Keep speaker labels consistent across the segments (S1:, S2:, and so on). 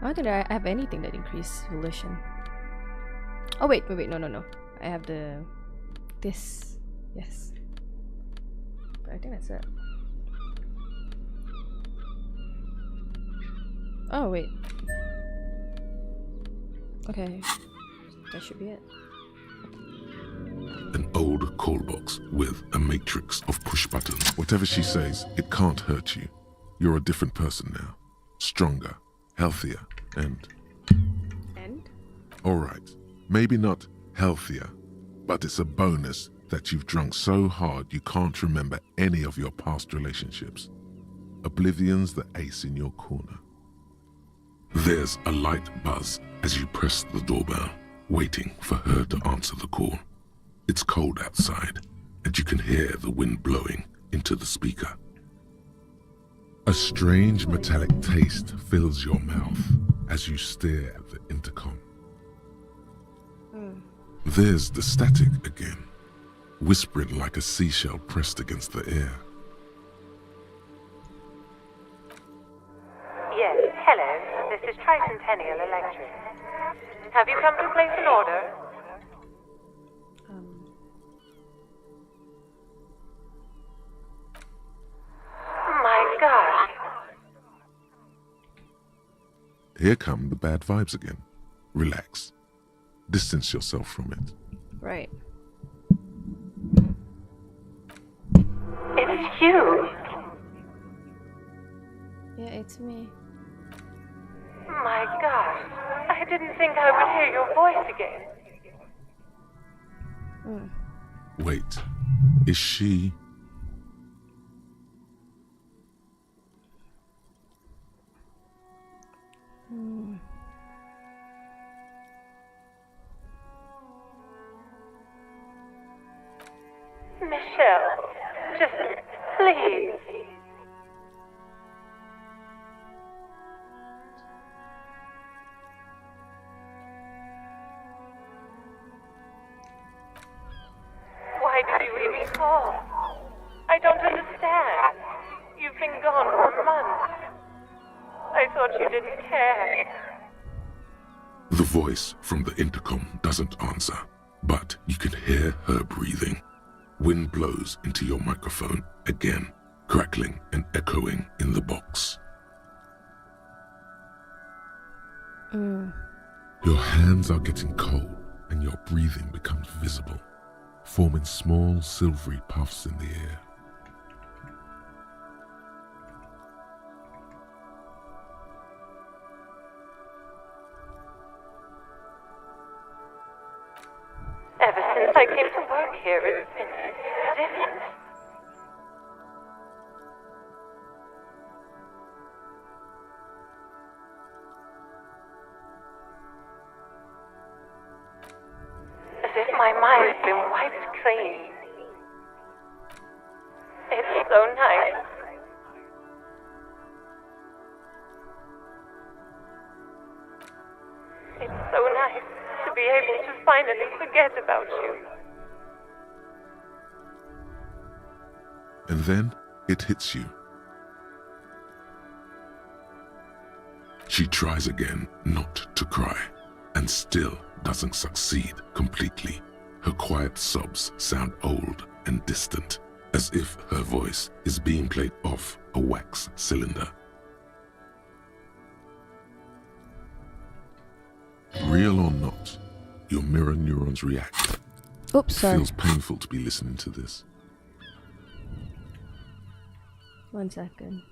S1: I don't think I have anything that increase volition. Oh wait, no. I have this. Yes. But I think that's it. Oh wait. Okay. That should be it.
S2: An old call box with a matrix of push buttons. Whatever she says, it can't hurt you. You're a different person now. Stronger, healthier, and... Alright, maybe not healthier, but it's a bonus that you've drunk so hard you can't remember any of your past relationships. Oblivion's the ace in your corner. There's a light buzz as you press the doorbell, waiting for her to answer the call. It's cold outside, and you can hear the wind blowing into the speaker. A strange metallic taste fills your mouth as you stare at the intercom. There's the static again, whispering like a seashell pressed against the air.
S3: Yes, hello. This is Tricentennial Electric. Have you come to place an order? My gosh.
S2: Here come the bad vibes again. Relax. Distance yourself from it.
S1: Right.
S3: It's you.
S1: Yeah, it's me.
S3: My gosh. I didn't think I would hear your voice again.
S2: Wait, is she...
S3: Michelle, just please. Why did you even call? I don't understand. You've been gone for months. I thought you didn't care.
S2: The voice from the intercom doesn't answer, but you can hear her breathing. Wind blows into your microphone again, crackling and echoing in the box. Your hands are getting cold and your breathing becomes visible, forming small silvery puffs in the air.
S3: Ever since I came to work here, it's been different. As if my mind's been wiped clean. It's so nice. It's so nice to be able to finally forget about you.
S2: And then it hits you. She tries again not to cry, and still doesn't succeed completely. Her quiet sobs sound old and distant, as if her voice is being played off a wax cylinder. Real or not, your mirror neurons react.
S1: Oops,
S2: It
S1: sorry.
S2: feels painful to be listening to this.
S1: 1 second.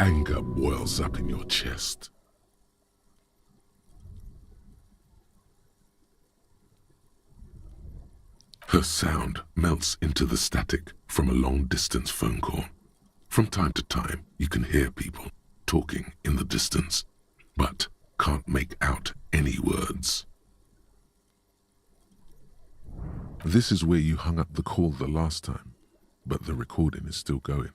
S2: Anger boils up in your chest. Her sound melts into the static from a long-distance phone call. From time to time, you can hear people talking in the distance, but can't make out any words. This is where you hung up the call the last time, but the recording is still going.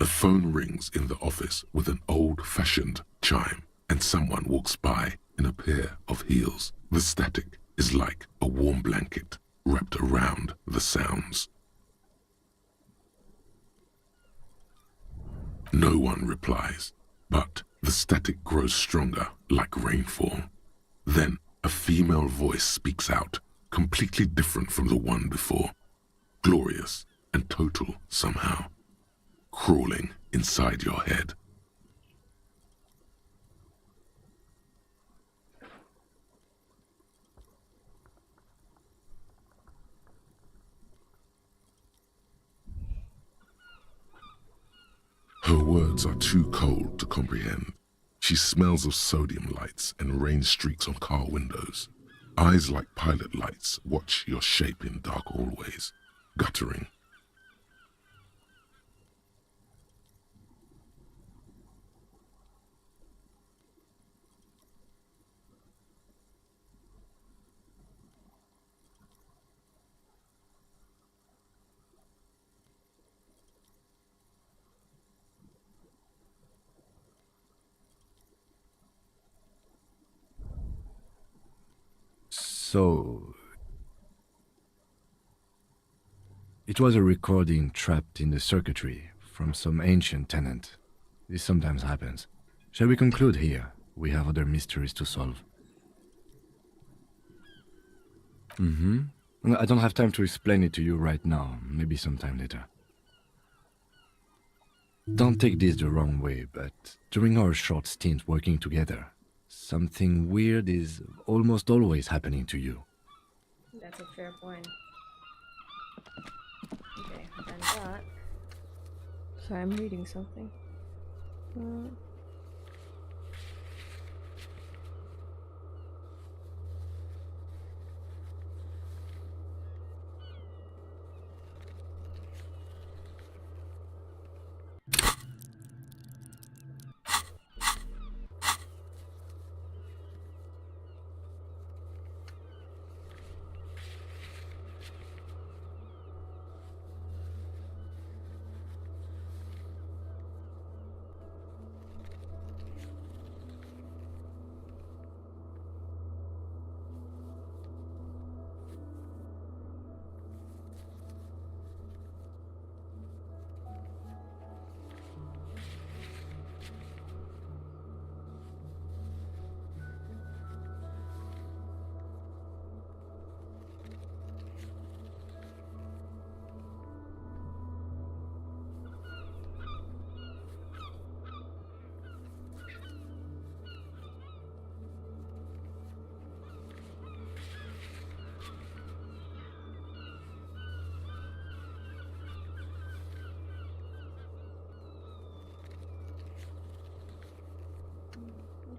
S2: A phone rings in the office with an old-fashioned chime, and someone walks by in a pair of heels. The static is like a warm blanket wrapped around the sounds. No one replies, but the static grows stronger like rainfall. Then a female voice speaks out, completely different from the one before, glorious and total somehow, crawling inside your head. Her words are too cold to comprehend. She smells of sodium lights and rain streaks on car windows. Eyes like pilot lights watch your shape in dark hallways, guttering.
S4: So, it was a recording trapped in the circuitry from some ancient tenant. This sometimes happens. Shall we conclude here? We have other mysteries to solve. I don't have time to explain it to you right now. Maybe sometime later. Don't take this the wrong way, but during our short stint working together, something weird is almost always happening to you.
S1: That's a fair point. Okay, and that. Sorry, I'm reading something.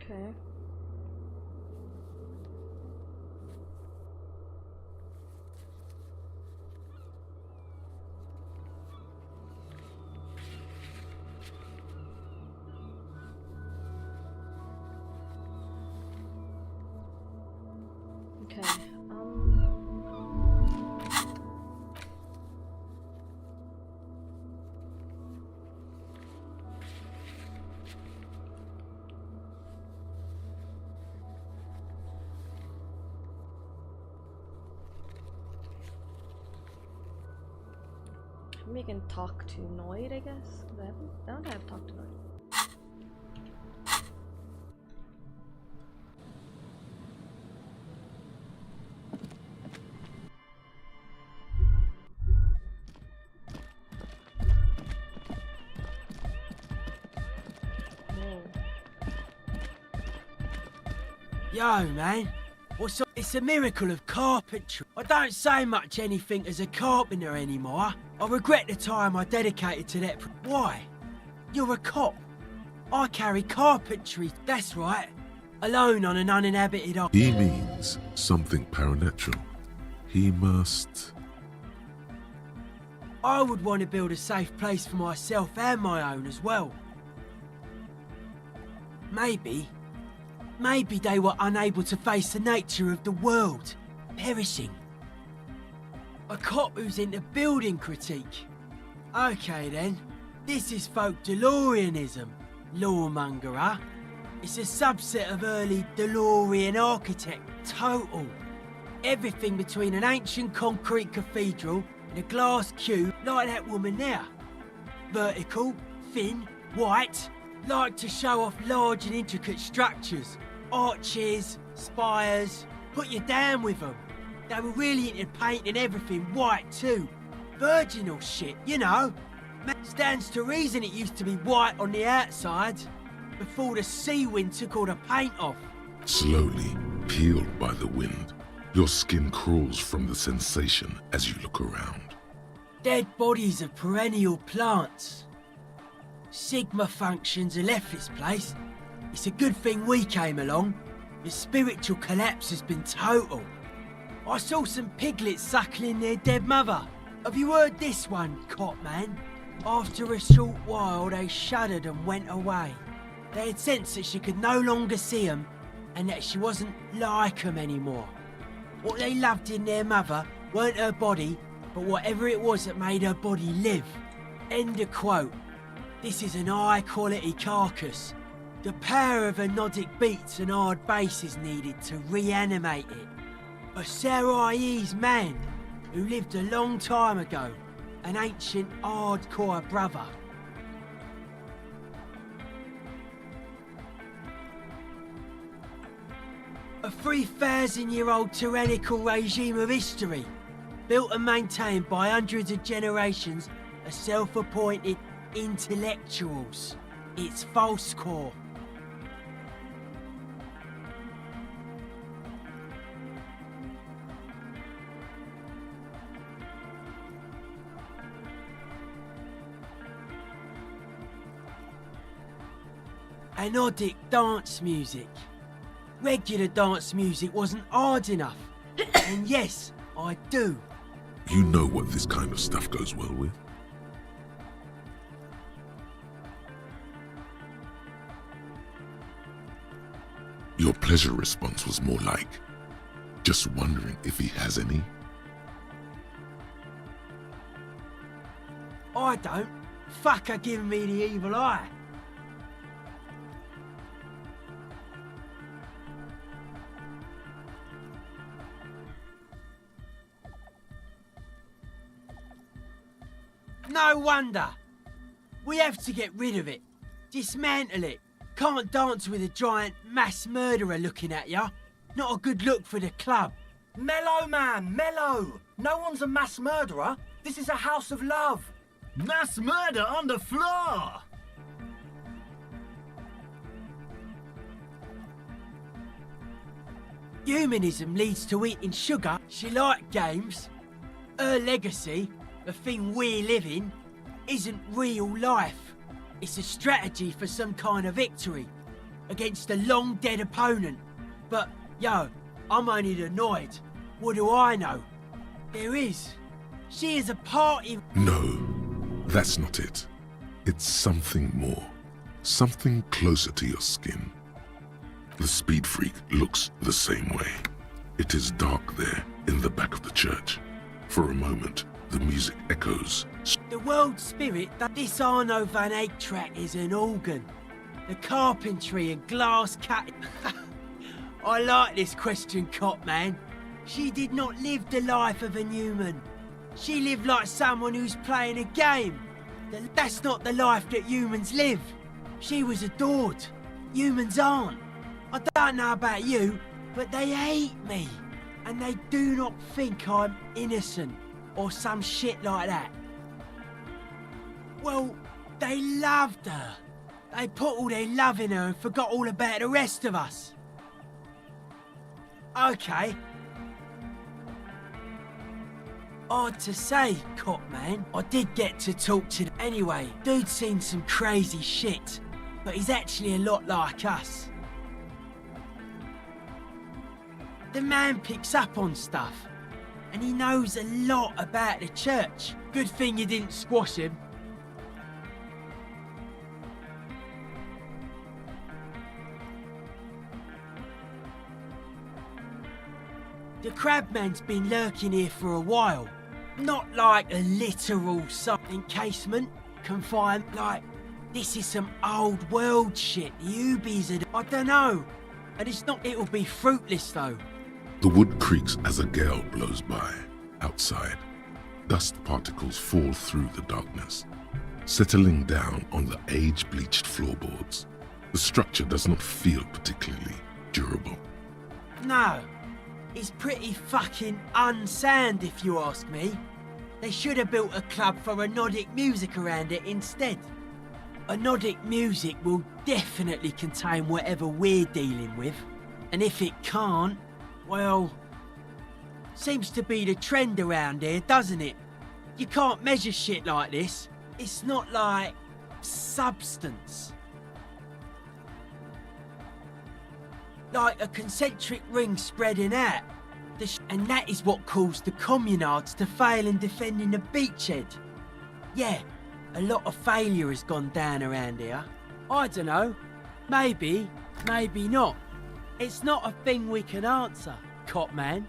S1: Okay. Okay. We can talk to Noid, I guess. I don't have talked to Noid.
S5: Yo, man. It's a miracle of carpentry. I don't say much anything as a carpenter anymore. I regret the time I dedicated to that. Why? You're a cop. I carry carpentry, that's right. Alone on an uninhabited island.
S2: He means something paranatural. He must...
S5: I would want to build a safe place for myself and my own as well. Maybe they were unable to face the nature of the world, perishing. A cop who's into building critique. Okay then, this is folk DeLoreanism, lawmonger, huh? It's a subset of early DeLorean architect, total. Everything between an ancient concrete cathedral and a glass cube like that woman there. Vertical, thin, white, like to show off large and intricate structures. Arches, spires, put you down with them. They were really into painting everything white too. Virginal shit, you know. Stands to reason it used to be white on the outside, before the sea wind took all the paint off.
S2: Slowly, peeled by the wind, your skin crawls from the sensation as you look around.
S5: Dead bodies of perennial plants. Sigma functions have left this place. It's a good thing we came along. The spiritual collapse has been total. I saw some piglets suckling their dead mother. Have you heard this one, cop man? After a short while, they shuddered and went away. They had sensed that she could no longer see them and that she wasn't like them anymore. What they loved in their mother weren't her body, but whatever it was that made her body live. End of quote. This is an high-quality carcass. The power of anodic beats and hard bass is needed to reanimate it. A Sarais man who lived a long time ago. An ancient hardcore brother. A 3,000-year-old tyrannical regime of history, built and maintained by hundreds of generations of self-appointed intellectuals. It's false core. Anodic dance music. Regular dance music wasn't hard enough. And yes, I do.
S2: You know what this kind of stuff goes well with. Your pleasure response was more like, just wondering if he has any.
S5: I don't. Fucker giving me the evil eye. No wonder. We have to get rid of it. Dismantle it. Can't dance with a giant mass murderer looking at ya. Not a good look for the club.
S6: Mellow, man, mellow. No one's a mass murderer. This is a house of love.
S7: Mass murder on the floor!
S5: Humanism leads to eating sugar. She liked games. Her legacy, the thing we live in, isn't real life. It's a strategy for some kind of victory against a long-dead opponent. But, yo, I'm only annoyed. What do I know? There is. She is a party...
S2: No, that's not it. It's something more. Something closer to your skin. The speed freak looks the same way. It is dark there in the back of the church. For a moment, the music echoes.
S5: The world spirit that this Arno van Eyck track is an organ. The carpentry and glass cut. I like this question, cop man. She did not live the life of a human. She lived like someone who's playing a game. That's not the life that humans live. She was adored. Humans aren't. I don't know about you, but they hate me. And they do not think I'm innocent or some shit like that. Well, they loved her. They put all their love in her and forgot all about the rest of us. Okay. Odd to say, cop man, I did get to talk to them. Anyway, dude's seen some crazy shit, but he's actually a lot like us. The man picks up on stuff, And he knows a lot about the church. Good thing you didn't squash him. The Crabman's been lurking here for a while. Not like a literal encasement, confined, like, this is some old world shit. The Ubies are, I don't know. And it's not, it'll be fruitless though.
S2: The wood creaks as a gale blows by. Outside, dust particles fall through the darkness, settling down on the age-bleached floorboards. The structure does not feel particularly durable.
S5: No. It's pretty fucking unsound if you ask me. They should have built a club for anodic music around it instead. Anodic music will definitely contain whatever we're dealing with. And if it can't, well, seems to be the trend around here, doesn't it? You can't measure shit like this. It's not like substance. Like a concentric ring spreading out. And that is what caused the communards to fail in defending the beachhead. Yeah, a lot of failure has gone down around here. I don't know. Maybe, maybe not. It's not a thing we can answer, Copman.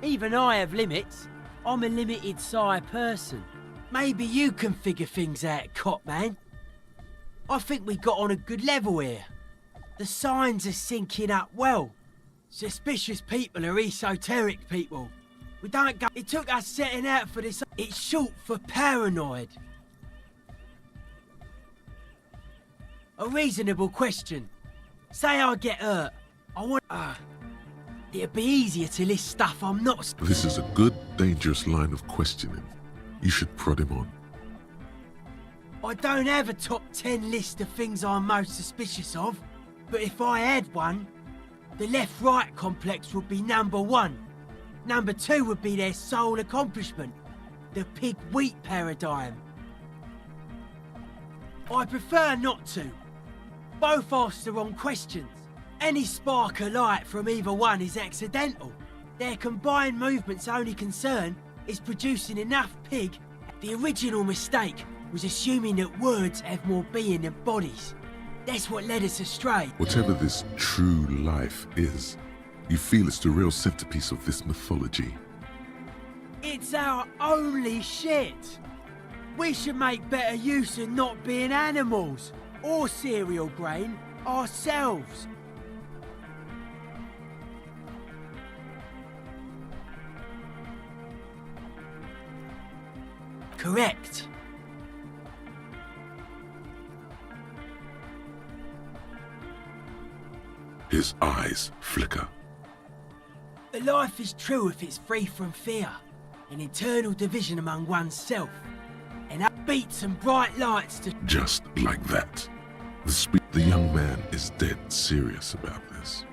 S5: Even I have limits. I'm a limited size person. Maybe you can figure things out, Copman. I think we got on a good level here. The signs are syncing up well. Suspicious people are esoteric people. We don't go... It took us setting out for this. It's short for paranoid. A reasonable question. Say I get hurt. I want... it'd be easier to list stuff I'm not...
S2: This is a good, dangerous line of questioning. You should prod him on.
S5: I don't have a top 10 list of things I'm most suspicious of. But if I had one, the left-right complex would be number 1. Number 2 would be their sole accomplishment, the pig-wheat paradigm. I prefer not to. Both ask the wrong questions. Any spark of light from either one is accidental. Their combined movement's only concern is producing enough pig. The original mistake was assuming that words have more being than bodies. That's what led us astray.
S2: Whatever this true life is, you feel it's the real centerpiece of this mythology.
S5: It's our only shit. We should make better use of not being animals or cereal grain ourselves. Correct.
S2: His eyes flicker.
S5: The life is true if it's free from fear, an internal division among oneself, and upbeats and bright lights to...
S2: Just like that. The young man is dead serious about this.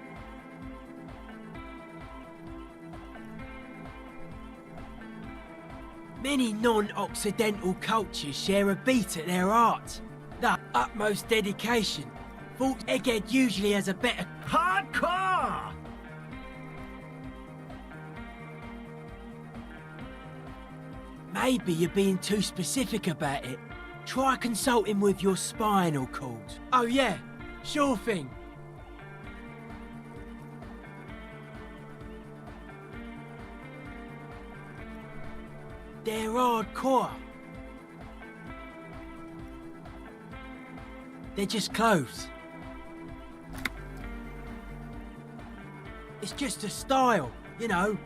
S5: Many non-Occidental cultures share a beat at their art. The utmost dedication. Thought Egghead usually has a better...
S7: Hardcore!
S5: Maybe you're being too specific about it. Try consulting with your spinal cord. Oh yeah, sure thing. They're hardcore. They're just clothes. It's just a style, you know.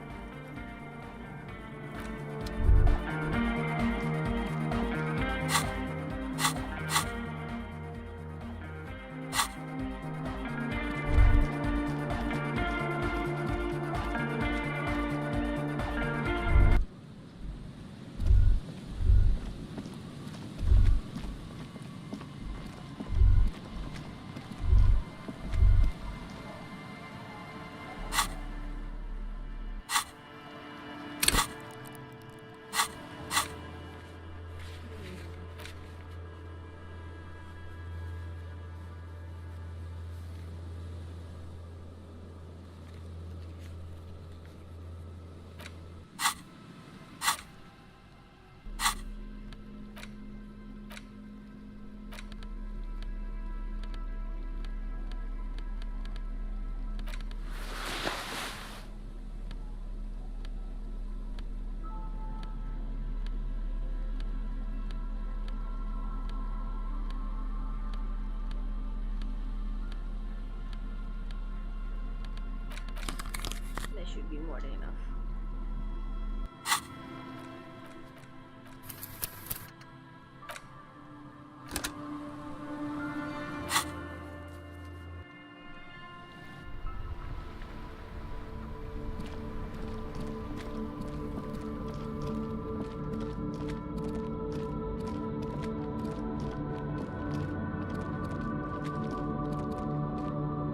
S1: should be more than enough.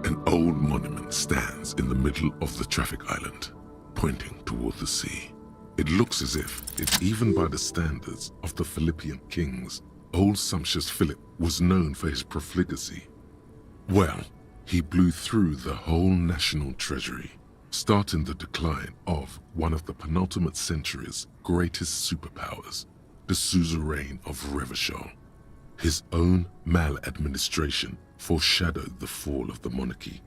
S2: An old monument stands in the middle of the traffic island, pointing toward the sea. It looks as if it's even by the standards of the Philippian kings. Old sumptuous Philip was known for his profligacy. Well, he blew through the whole national treasury, starting the decline of one of the penultimate century's greatest superpowers, the suzerain of Revachol. His own maladministration foreshadowed the fall of the monarchy.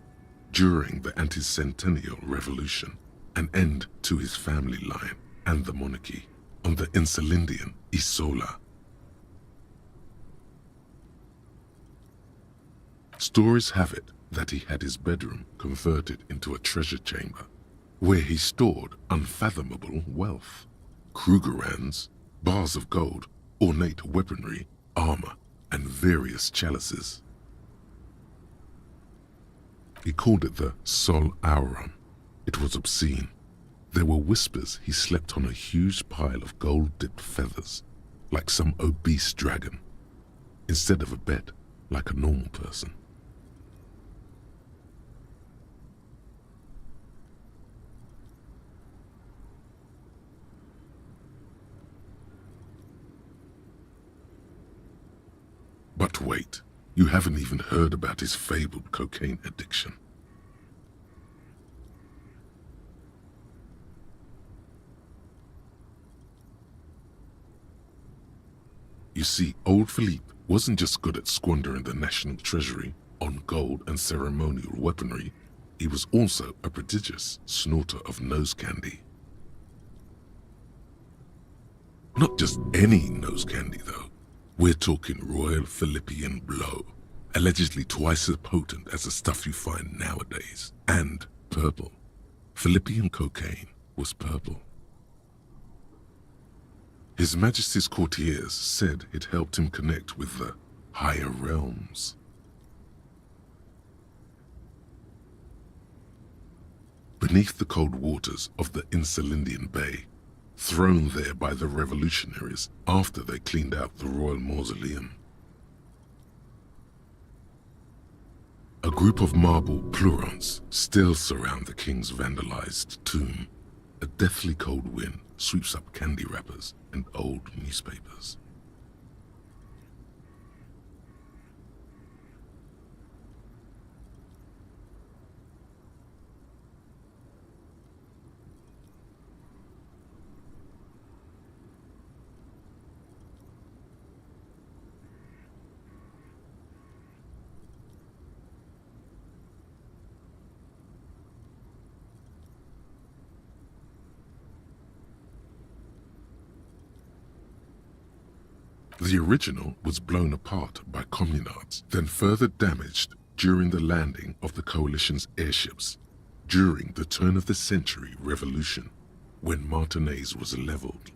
S2: During the anti-centennial revolution, an end to his family line and the monarchy on the Insulindian Isola. Stories have it that he had his bedroom converted into a treasure chamber, where he stored unfathomable wealth. Krugerrands, bars of gold, ornate weaponry, armor, and various chalices. He called it the Sol Auron. It was obscene. There were whispers he slept on a huge pile of gold-dipped feathers, like some obese dragon, instead of a bed, like a normal person. But wait, you haven't even heard about his fabled cocaine addiction. You see, old Philippe wasn't just good at squandering the national treasury on gold and ceremonial weaponry, he was also a prodigious snorter of nose candy. Not just any nose candy, though. We're talking Royal Philippian Blow, allegedly twice as potent as the stuff you find nowadays, and purple. Philippian cocaine was purple. His Majesty's courtiers said it helped him connect with the higher realms. Beneath the cold waters of the Insulindian Bay, thrown there by the revolutionaries after they cleaned out the royal mausoleum. A group of marble pleurons still surround the king's vandalized tomb. A deathly cold wind sweeps up candy wrappers and old newspapers. The original was blown apart by communards, then further damaged during the landing of the coalition's airships during the turn-of-the-century revolution, when Martinez was leveled.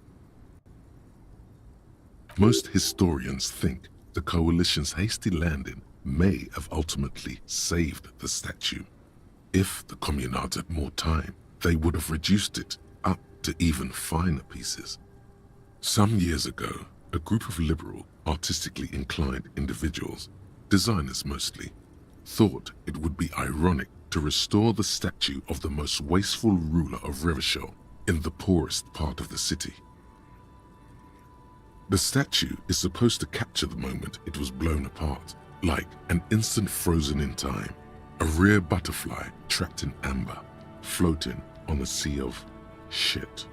S2: Most historians think the coalition's hasty landing may have ultimately saved the statue. If the communards had more time, they would have reduced it up to even finer pieces. Some years ago, a group of liberal, artistically inclined individuals, designers mostly, thought it would be ironic to restore the statue of the most wasteful ruler of Revachol in the poorest part of the city. The statue is supposed to capture the moment it was blown apart, like an instant frozen in time, a rare butterfly trapped in amber, floating on a sea of shit.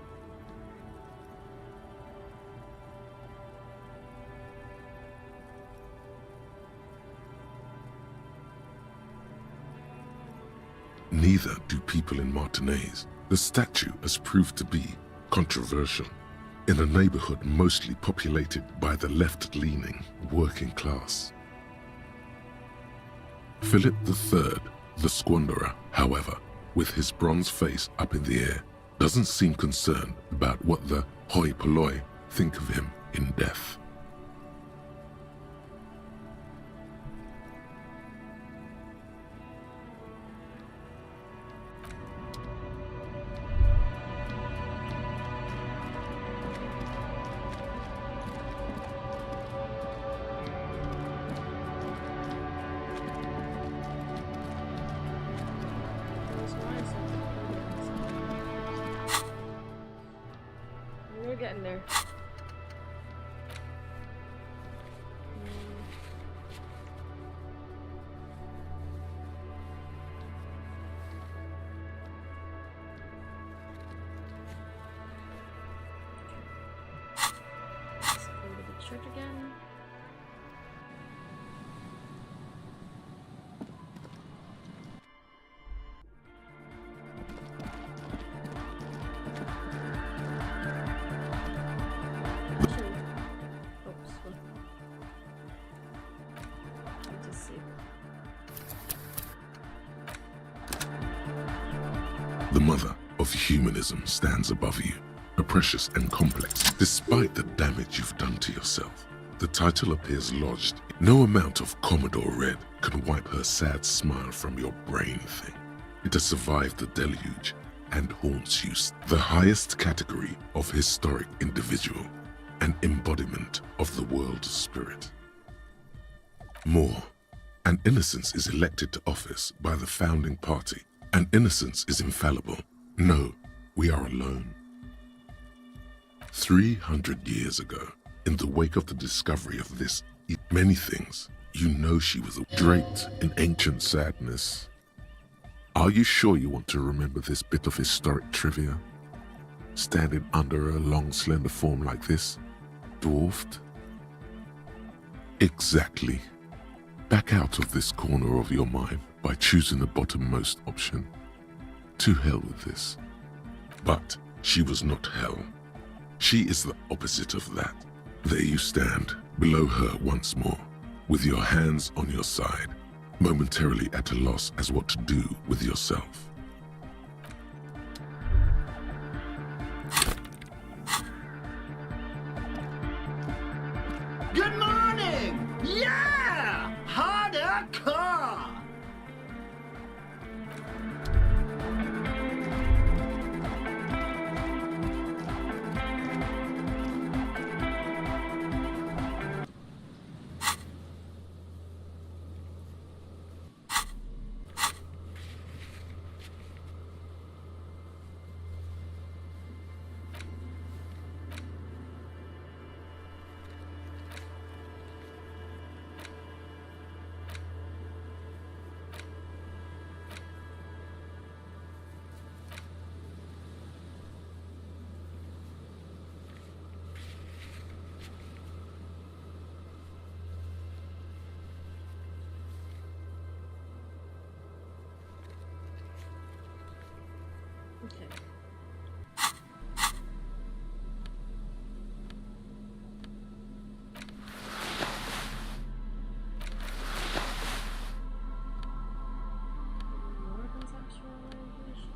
S2: Neither do people in Martinez. The statue has proved to be controversial in a neighborhood mostly populated by the left-leaning working class. Philip III, the squanderer, however, with his bronze face up in the air, doesn't seem concerned about what the hoi polloi think of him in death.
S1: We're getting there. Let's go to the church again.
S2: The mother of humanism stands above you, a precious and complex, despite the damage you've done to yourself. The title appears lodged. No amount of Commodore Red can wipe her sad smile from your brain thing. It has survived the deluge and haunts you. The highest category of historic individual, an embodiment of the world spirit. More, an innocence is elected to office by the founding party. And innocence is infallible. No, we are alone. 300 years ago, in the wake of the discovery of this, many things, you know she was draped in ancient sadness. Are you sure you want to remember this bit of historic trivia? Standing under a long, slender form like this, dwarfed? Exactly. Back out of this corner of your mind by choosing the bottommost option. To hell with this. But she was not hell. She is the opposite of that. There you stand, below her once more, with your hands on your side, momentarily at a loss as what to do with yourself.
S7: Good morning! Yeah! Harder car!
S1: Okay. More conceptualization.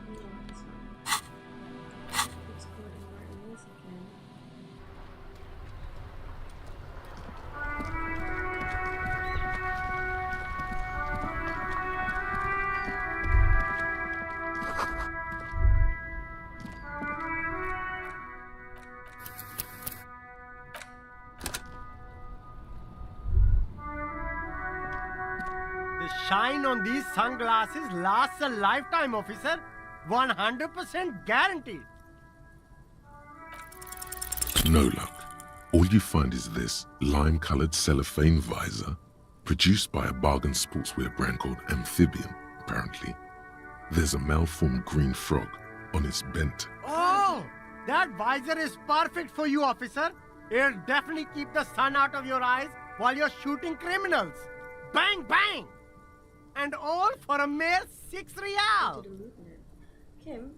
S1: No, it's not. Let's go to Martin's again.
S6: The shine on these sunglasses lasts a lifetime, officer. 100% guaranteed.
S2: No luck. All you find is this lime-colored cellophane visor, produced by a bargain sportswear brand called Amphibian, apparently. There's a malformed green frog on its bent.
S6: Oh, that visor is perfect for you, officer. It'll definitely keep the sun out of your eyes
S7: while you're shooting criminals. Bang, bang! And all for a mere 6 real.
S1: Kim,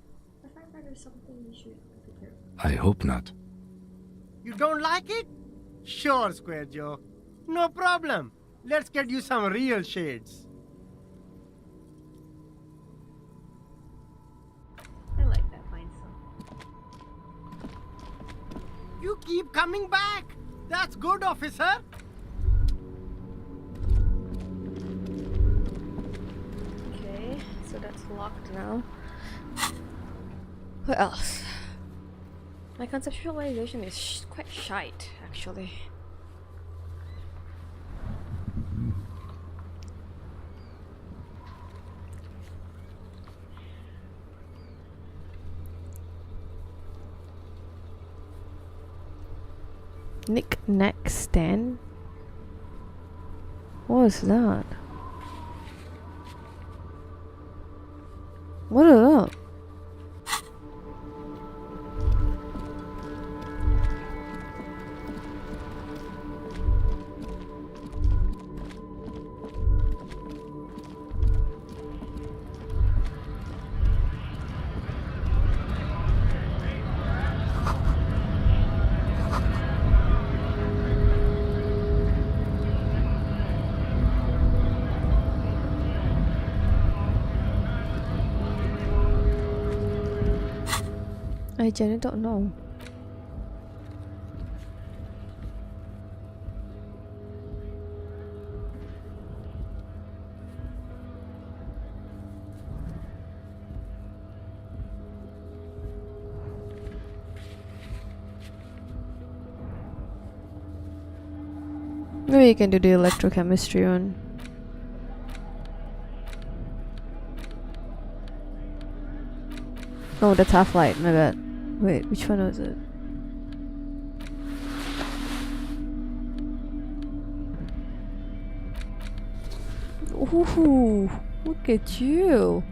S1: I find that there's something you should figure.
S4: I hope not.
S7: You don't like it? Sure, Square Joe. No problem. Let's get you some real shades.
S1: I like that fine song.
S7: You keep coming back. That's good, officer.
S1: Okay, so that's locked now. What else? My conceptualization is quite shite, actually. Knick-knack stand? What is that? What is that? I genuinely don't know. Maybe you can do the electrochemistry one. Oh, that's half-light, my bad. Wait, which one was it? Ooh, look at you.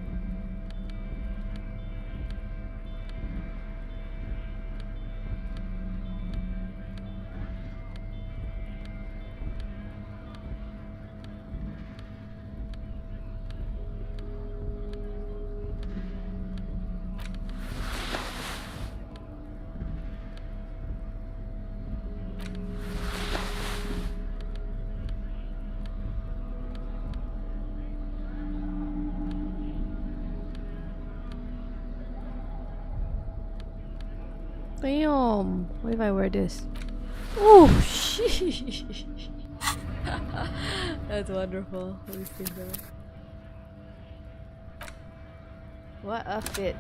S1: Damn. What if I wear this? Oh, sheesh. That's wonderful. Let me see that. What a fit.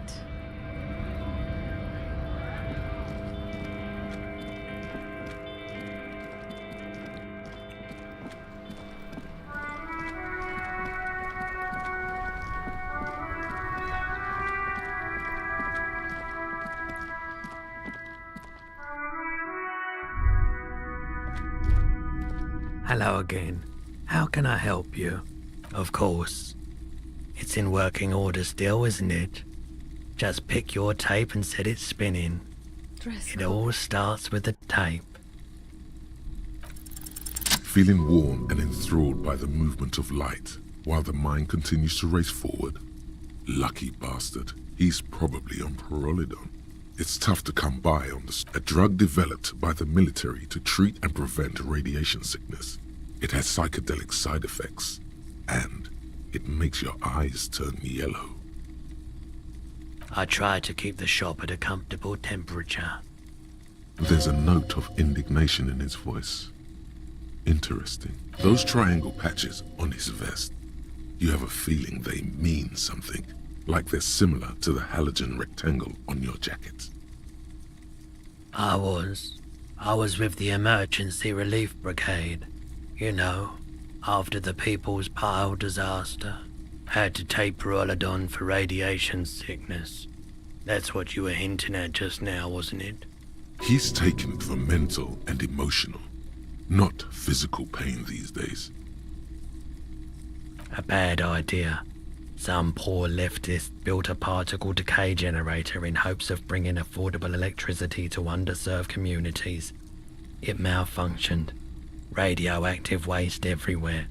S8: Hello again. How can I help you? Of course. It's in working order still, isn't it? Just pick your tape and set it spinning. It all starts with the tape.
S2: Feeling warm and enthralled by the movement of light, while the mind continues to race forward. Lucky bastard. He's probably on Pyrrolidon. It's tough to come by on this. A drug developed by the military to treat and prevent radiation sickness. It has psychedelic side effects, and it makes your eyes turn yellow.
S8: I try to keep the shop at a comfortable temperature.
S2: There's a note of indignation in his voice. Interesting. Those triangle patches on his vest, you have a feeling they mean something, like they're similar to the halogen rectangle on your jacket.
S8: I was with the Emergency Relief Brigade. You know, after the People's Pile disaster. Had to take Pyrrolidon for radiation sickness. That's what you were hinting at just now, wasn't it?
S2: He's taken it for mental and emotional, not physical pain these days.
S8: A bad idea. Some poor leftist built a particle decay generator in hopes of bringing affordable electricity to underserved communities. It malfunctioned. Radioactive waste everywhere.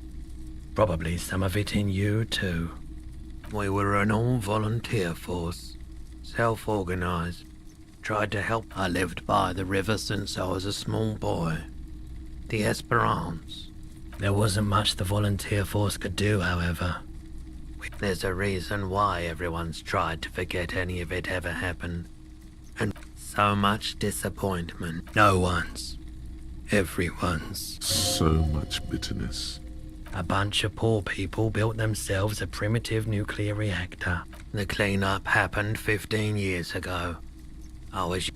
S8: Probably some of it in you too. We were an all-volunteer force. Self-organized. Tried to help. I lived by the river since I was a small boy. The Esperance. There wasn't much the volunteer force could do, however. There's a reason why everyone's tried to forget any of it ever happened. And so much disappointment. No one's. Everyone's.
S2: So much bitterness.
S8: A bunch of poor people built themselves a primitive nuclear reactor. The cleanup happened 15 years ago.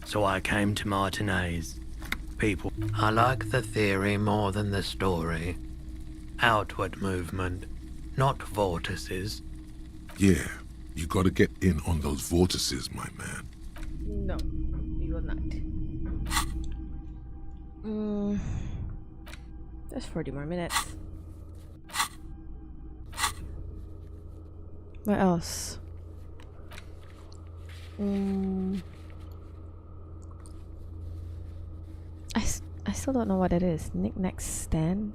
S8: So I came to Martinez. People. I like the theory more than the story. Outward movement, not vortices.
S2: Yeah, you gotta get in on those vortices, my man.
S1: No, we will not. There's 40 more minutes. What else? I still don't know what it is. Knick-knack stand?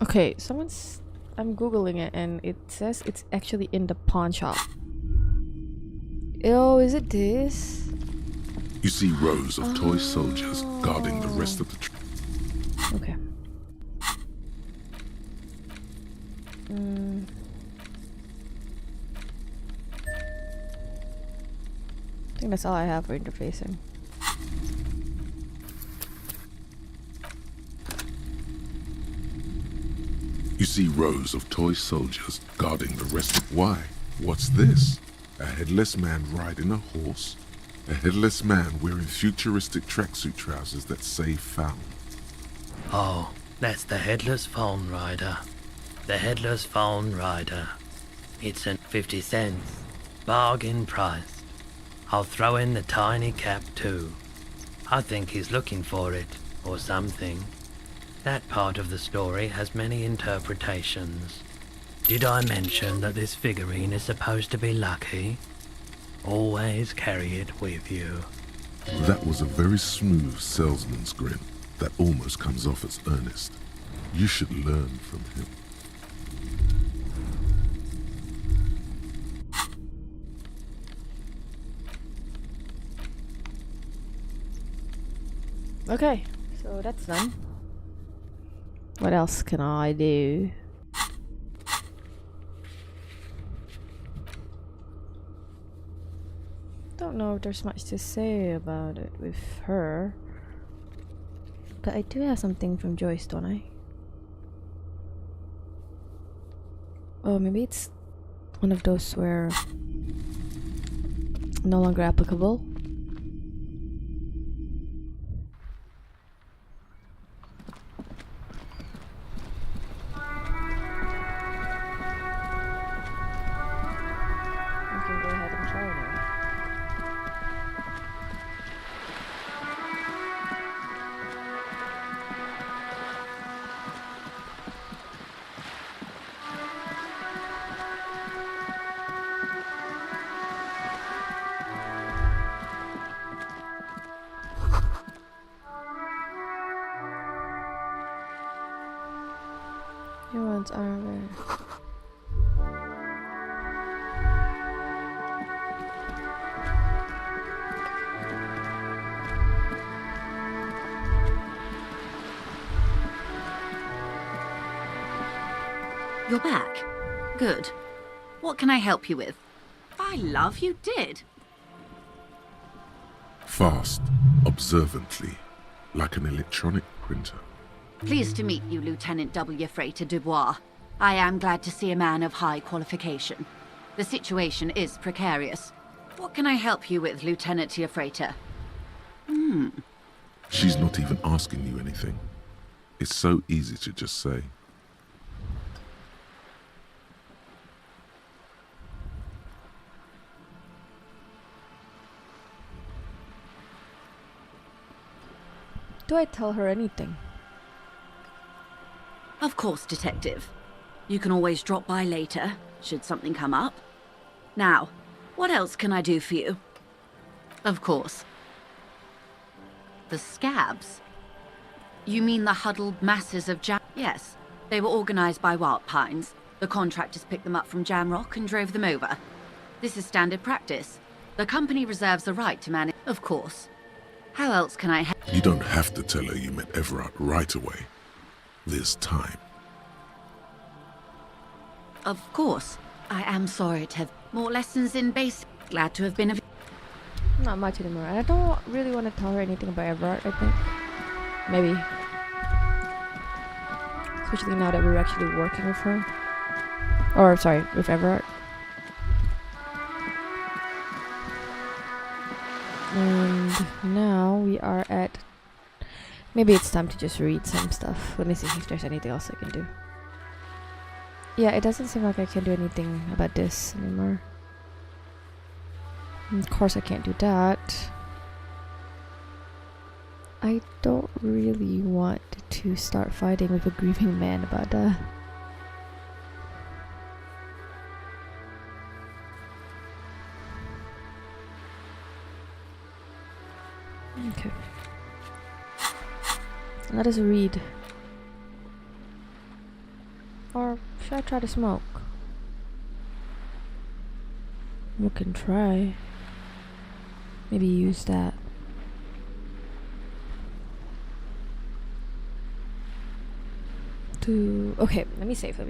S1: Okay, I'm googling it and it says it's actually in the pawn shop. Oh, is it this?
S2: You see rows of toy soldiers guarding the rest of the
S1: Okay. I think that's all I have for interfacing.
S2: You see rows of toy soldiers guarding the rest of... Why? What's this? A headless man riding a horse? A headless man wearing futuristic tracksuit trousers that say found.
S8: Oh, that's the Headless Phone Rider. The Headless Phone Rider. It's at 50 cents. Bargain price. I'll throw in the tiny cap too. I think he's looking for it, or something. That part of the story has many interpretations. Did I mention that this figurine is supposed to be lucky? Always carry it with you.
S2: That was a very smooth salesman's grin that almost comes off as earnest. You should learn from him.
S1: Okay, so that's done. What else can I do? Don't know if there's much to say about it with her. But I do have something from Joyce, don't I? Oh, maybe it's one of those where no longer applicable. Everyone's armor.
S9: You're back. Good. What can I help you with? By love, you did.
S2: Fast, observantly, like an electronic printer.
S9: Pleased to meet you, Lieutenant W. Freighter Dubois. I am glad to see a man of high qualification. The situation is precarious. What can I help you with, Lieutenant Freighter?
S2: She's not even asking you anything. It's so easy to just say.
S1: Do I tell her anything?
S9: Of course, Detective. You can always drop by later, should something come up. Now, what else can I do for you? Of course. The scabs? You mean the huddled masses of jam? Yes, they were organized by Wild Pines. The contractors picked them up from Jamrock and drove them over. This is standard practice. The company reserves the right to manage... Of course. How else can I help?
S2: You don't have to tell her you met Everard right away. There's time.
S9: Of course. I am sorry to have more lessons in base. Glad to have been of...
S1: Not much anymore. I don't really want to tell her anything about Everard, I think. Maybe. Especially now that we're actually working with her. Or, sorry, with Everard. And now we are at... Maybe it's time to just read some stuff. Let me see if there's anything else I can do. Yeah, it doesn't seem like I can do anything about this anymore. And of course I can't do that. I don't really want to start fighting with a grieving man about that. Okay. Let us read. Or should I try to smoke? You can try. Maybe use that. Okay, let me save. We're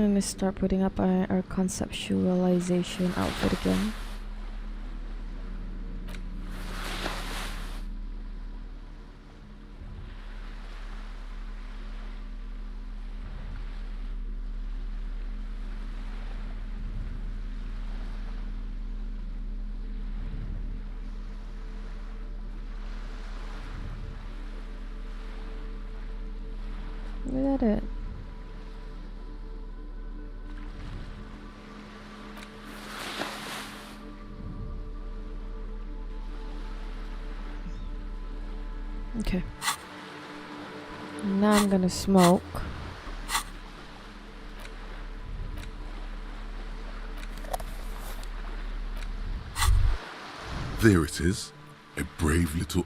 S1: gonna start putting up our conceptualization outfit again. Is that it? Okay. Now I'm gonna smoke.
S2: There it is. A brave little...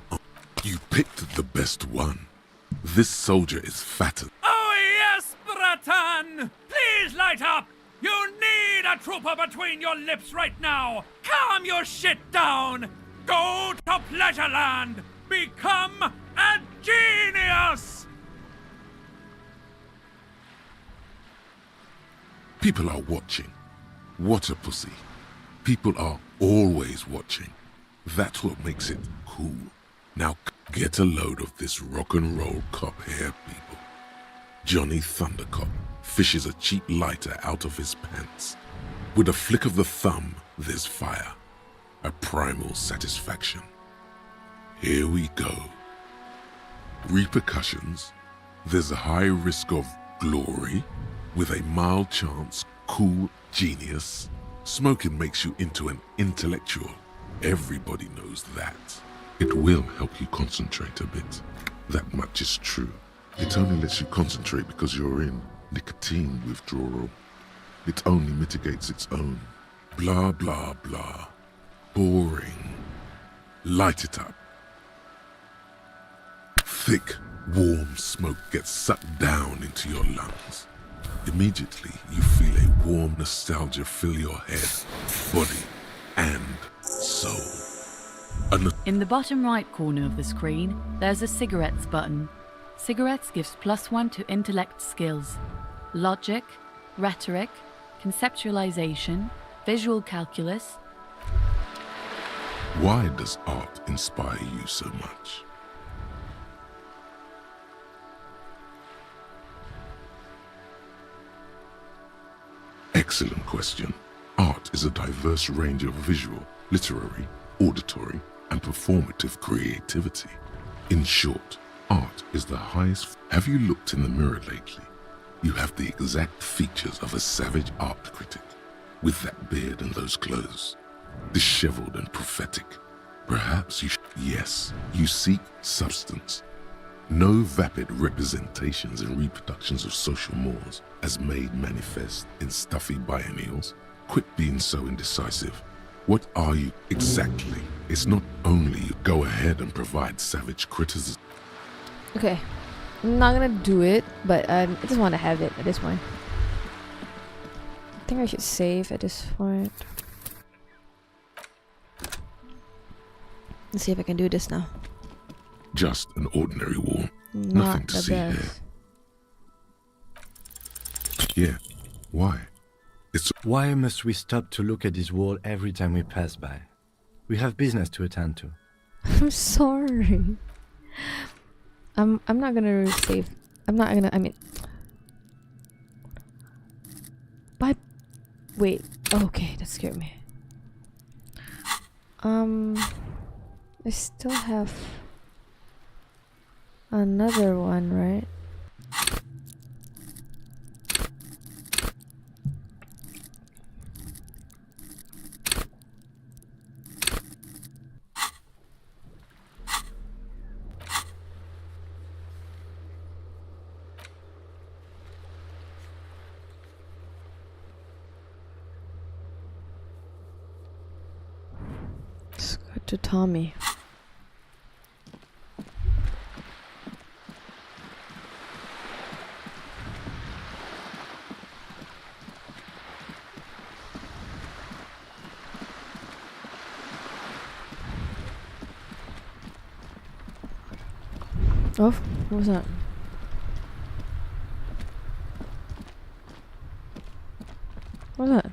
S2: You picked the best one. This soldier is fattened.
S10: Oh yes, Bratan! Please light up! You need a trooper between your lips right now! Calm your shit down! Go to Pleasureland! Become a genius!
S2: People are watching. What a pussy. People are always watching. That's what makes it cool. Now get a load of this rock and roll cop here, people. Johnny Thundercop fishes a cheap lighter out of his pants. With a flick of the thumb, there's fire. A primal satisfaction. Here we go. Repercussions. There's a high risk of glory. With a mild chance, cool genius. Smoking makes you into an intellectual. Everybody knows that. It will help you concentrate a bit. That much is true. It only lets you concentrate because you're in nicotine withdrawal. It only mitigates its own. Blah, blah, blah. Boring. Light it up. Thick, warm smoke gets sucked down into your lungs. Immediately, you feel a warm nostalgia fill your head, body, and soul.
S11: In the bottom right corner of the screen, there's a cigarettes button. Cigarettes gives +1 to intellect skills, logic, rhetoric, conceptualization, visual calculus.
S2: Why does art inspire you so much? Excellent question. Art is a diverse range of visual, literary, auditory, and performative creativity. In short, art is the highest. Have you looked in the mirror lately? You have the exact features of a savage art critic, with that beard and those clothes, disheveled and prophetic. Perhaps you yes, you seek substance. No vapid representations and reproductions of social mores as made manifest in stuffy biennials. Quit being so indecisive. What are you exactly? It's not only you go ahead and provide savage criticism.
S1: Okay. I'm not gonna do it, but I just want to have it at this point. I think I should save at this point. Let's see if I can do this now.
S2: Just an ordinary wall.
S1: Not
S2: Nothing to
S1: the
S2: see
S1: best.
S2: here. Yeah. Why? It's
S4: Why must we stop to look at this wall every time we pass by? We have business to attend to.
S1: I'm sorry. I'm not gonna save. I'm not gonna. I mean. But wait. Okay, that scared me. I still have another one, right? Let's go to Tommy. Oh, what was that? What was that?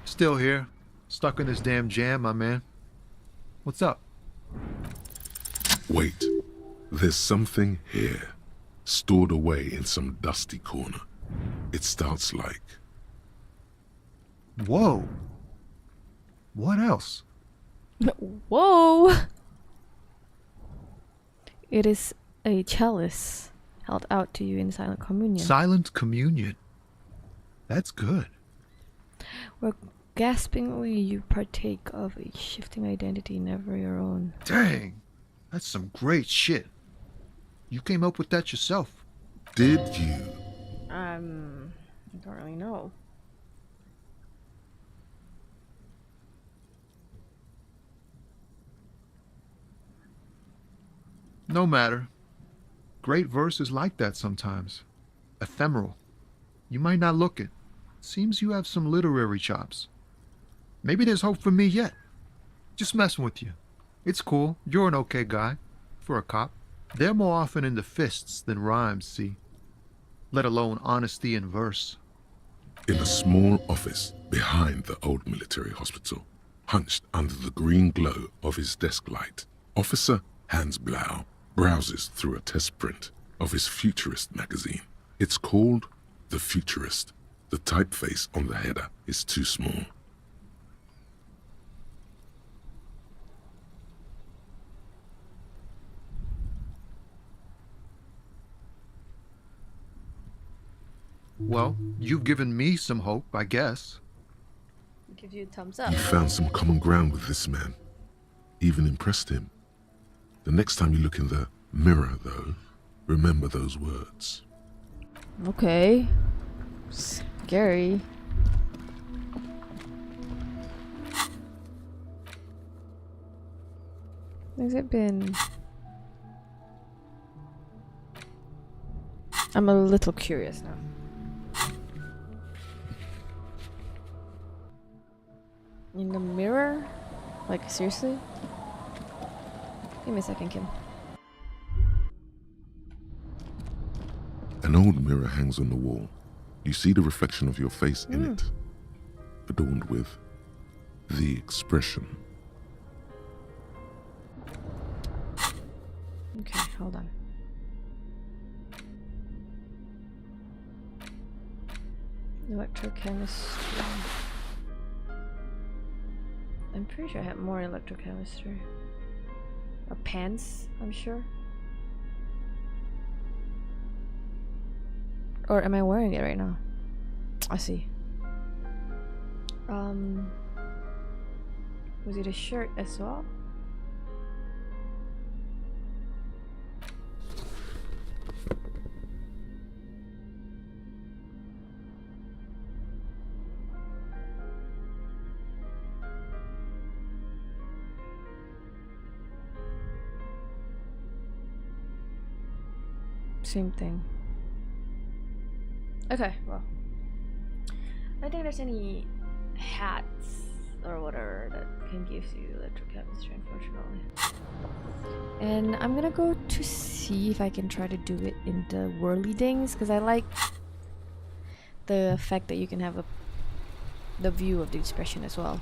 S12: Still here. Stuck in this damn jam, my man. What's up?
S2: Wait, there's something here, stored away in some dusty corner. It starts like...
S12: Whoa. What else?
S1: Whoa! It is a chalice held out to you in silent communion.
S12: Silent communion. That's good.
S1: Where gaspingly you partake of a shifting identity never your own.
S12: Dang. That's some great shit. You came up with that yourself.
S2: Did you?
S1: I don't really know.
S12: No matter. Great verse is like that sometimes. Ephemeral. You might not look it. Seems you have some literary chops. Maybe there's hope for me yet. Just messing with you. It's cool. You're an okay guy. For a cop. They're more often in the fists than rhymes, see? Let alone honesty in verse.
S2: In a small office behind the old military hospital, hunched under the green glow of his desk light, Officer Hans Blau browses through a test print of his Futurist magazine. It's called The Futurist. The typeface on the header is too small.
S12: Well, you've given me some hope, I guess.
S1: Give you a thumbs up.
S2: You found some common ground with this man. Even impressed him. The next time you look in the mirror, though, remember those words.
S1: Okay. Scary. Has it been... I'm a little curious now. In the mirror? Like, seriously? Give me a second, Kim.
S2: An old mirror hangs on the wall. You see the reflection of your face in it, adorned with the expression.
S1: Okay, hold on. Electrochemistry. I'm pretty sure I had more electrochemistry. Or pants, I'm sure. Or am I wearing it right now? I see. Was it a shirt as well? Same thing. Okay, well. I don't think there's any hats or whatever that can give you electrochemistry, unfortunately. And I'm gonna go to see if I can try to do it in the whirly things, because I like the fact that you can have the view of the expression as well.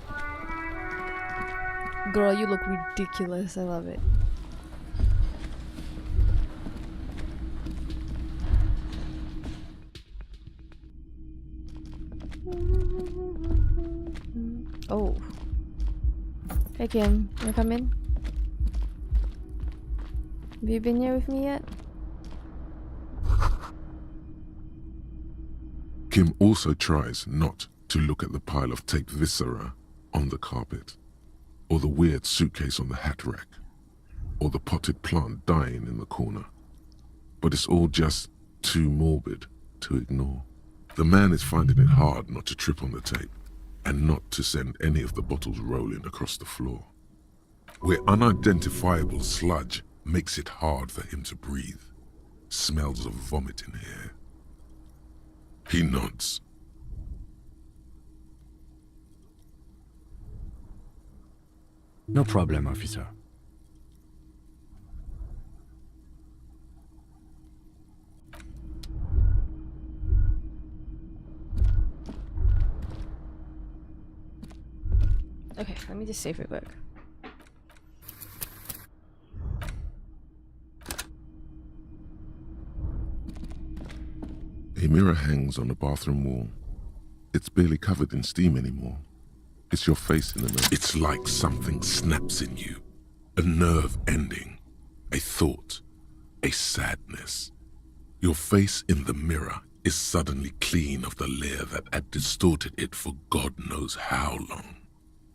S1: Girl, you look ridiculous. I love it. Oh. Hey Kim, wanna come in? Have you been here with me yet?
S2: Kim also tries not to look at the pile of taped viscera on the carpet, or the weird suitcase on the hat rack, or the potted plant dying in the corner. But it's all just too morbid to ignore. The man is finding it hard not to trip on the tape, and not to send any of the bottles rolling across the floor, where unidentifiable sludge makes it hard for him to breathe. Smells of vomit in here. He nods.
S4: No problem, officer.
S1: Okay, let me just save it quick.
S2: A mirror hangs on the bathroom wall. It's barely covered in steam anymore. It's your face in the mirror. It's like something snaps in you. A nerve ending. A thought. A sadness. Your face in the mirror is suddenly clean of the layer that had distorted it for God knows how long.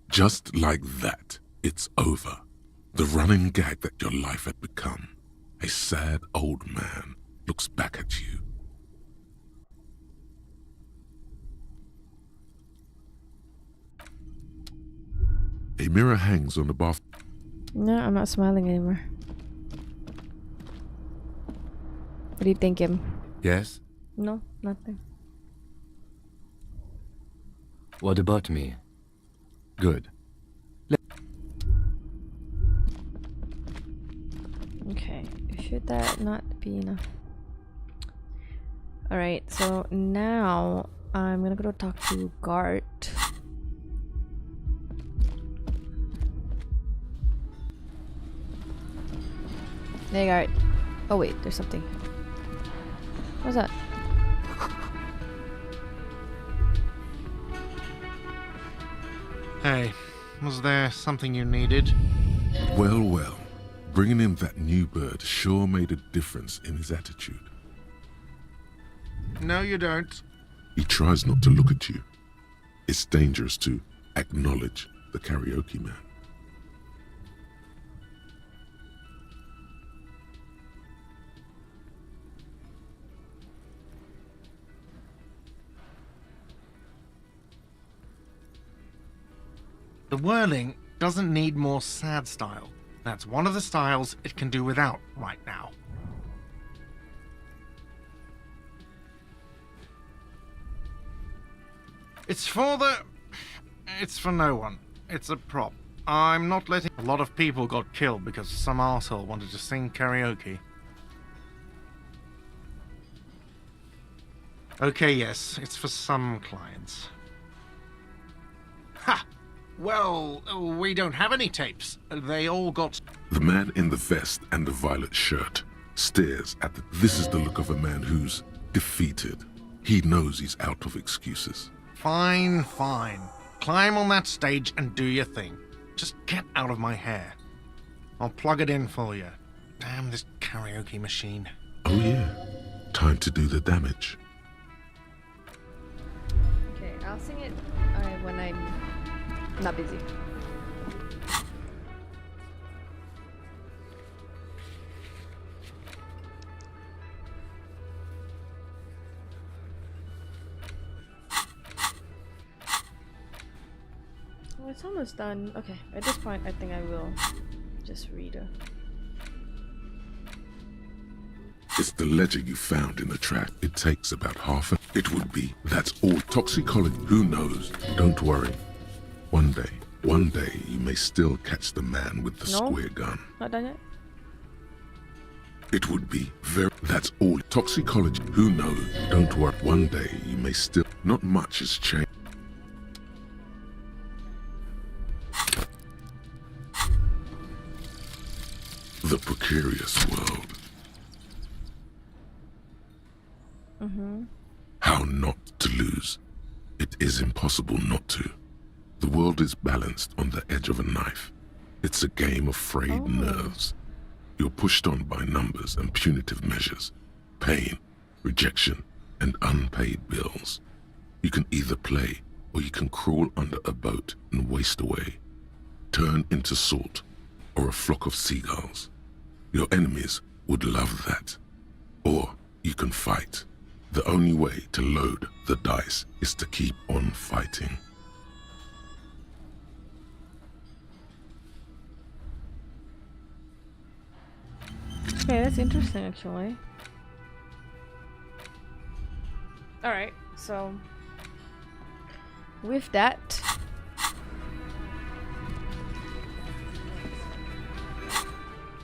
S2: Just like that, it's over. The running gag that your life had become. A sad old man looks back at you. A mirror hangs on the bath.
S1: No, I'm not smiling anymore. What do you think, Kim?
S4: Yes?
S1: No, nothing.
S4: What about me? Good.
S1: Okay, should that not be enough? Alright, so now I'm gonna go talk to Gart. Hey Gart. Oh wait, there's something. What's that?
S7: Hey, was there something you needed?
S2: Well, well. Bringing him that new bird sure made a difference in his attitude.
S7: No, you don't.
S2: He tries not to look at you. It's dangerous to acknowledge the karaoke man.
S7: The whirling doesn't need more sad style. That's one of the styles it can do without right now. It's for no one.
S13: It's a prop. I'm not letting... A lot of people got killed because some arsehole wanted to sing karaoke. Okay, yes, it's for some clients. Ha! Well, we don't have any tapes. They all got...
S2: The man in the vest and the violet shirt stares at the... This is the look of a man who's defeated. He knows he's out of excuses.
S13: Fine, fine. Climb on that stage and do your thing. Just get out of my hair. I'll plug it in for you. Damn this karaoke machine.
S2: Oh yeah, time to do the damage.
S1: Okay, I'll sing it when I'm not busy. Well, it's almost done. Okay, at this point, I think I will just read it.
S2: It's the ledger you found in the track. It takes about half a... It would be. That's all. Toxicology. Who knows? Don't worry. One day, you may still catch the man with the square gun.
S1: Not done yet?
S2: It would be very... That's all. Toxicology. Who knows? Don't worry. One day, you may still... Not much has changed. The precarious world. How not to lose. It is impossible not to. The world is balanced on the edge of a knife. It's a game of frayed nerves. You're pushed on by numbers and punitive measures, pain, rejection, and unpaid bills. You can either play or you can crawl under a boat and waste away, turn into salt or a flock of seagulls. Your enemies would love that. Or you can fight. The only way to load the dice is to keep on fighting.
S1: Okay, that's interesting actually. Alright, so with that,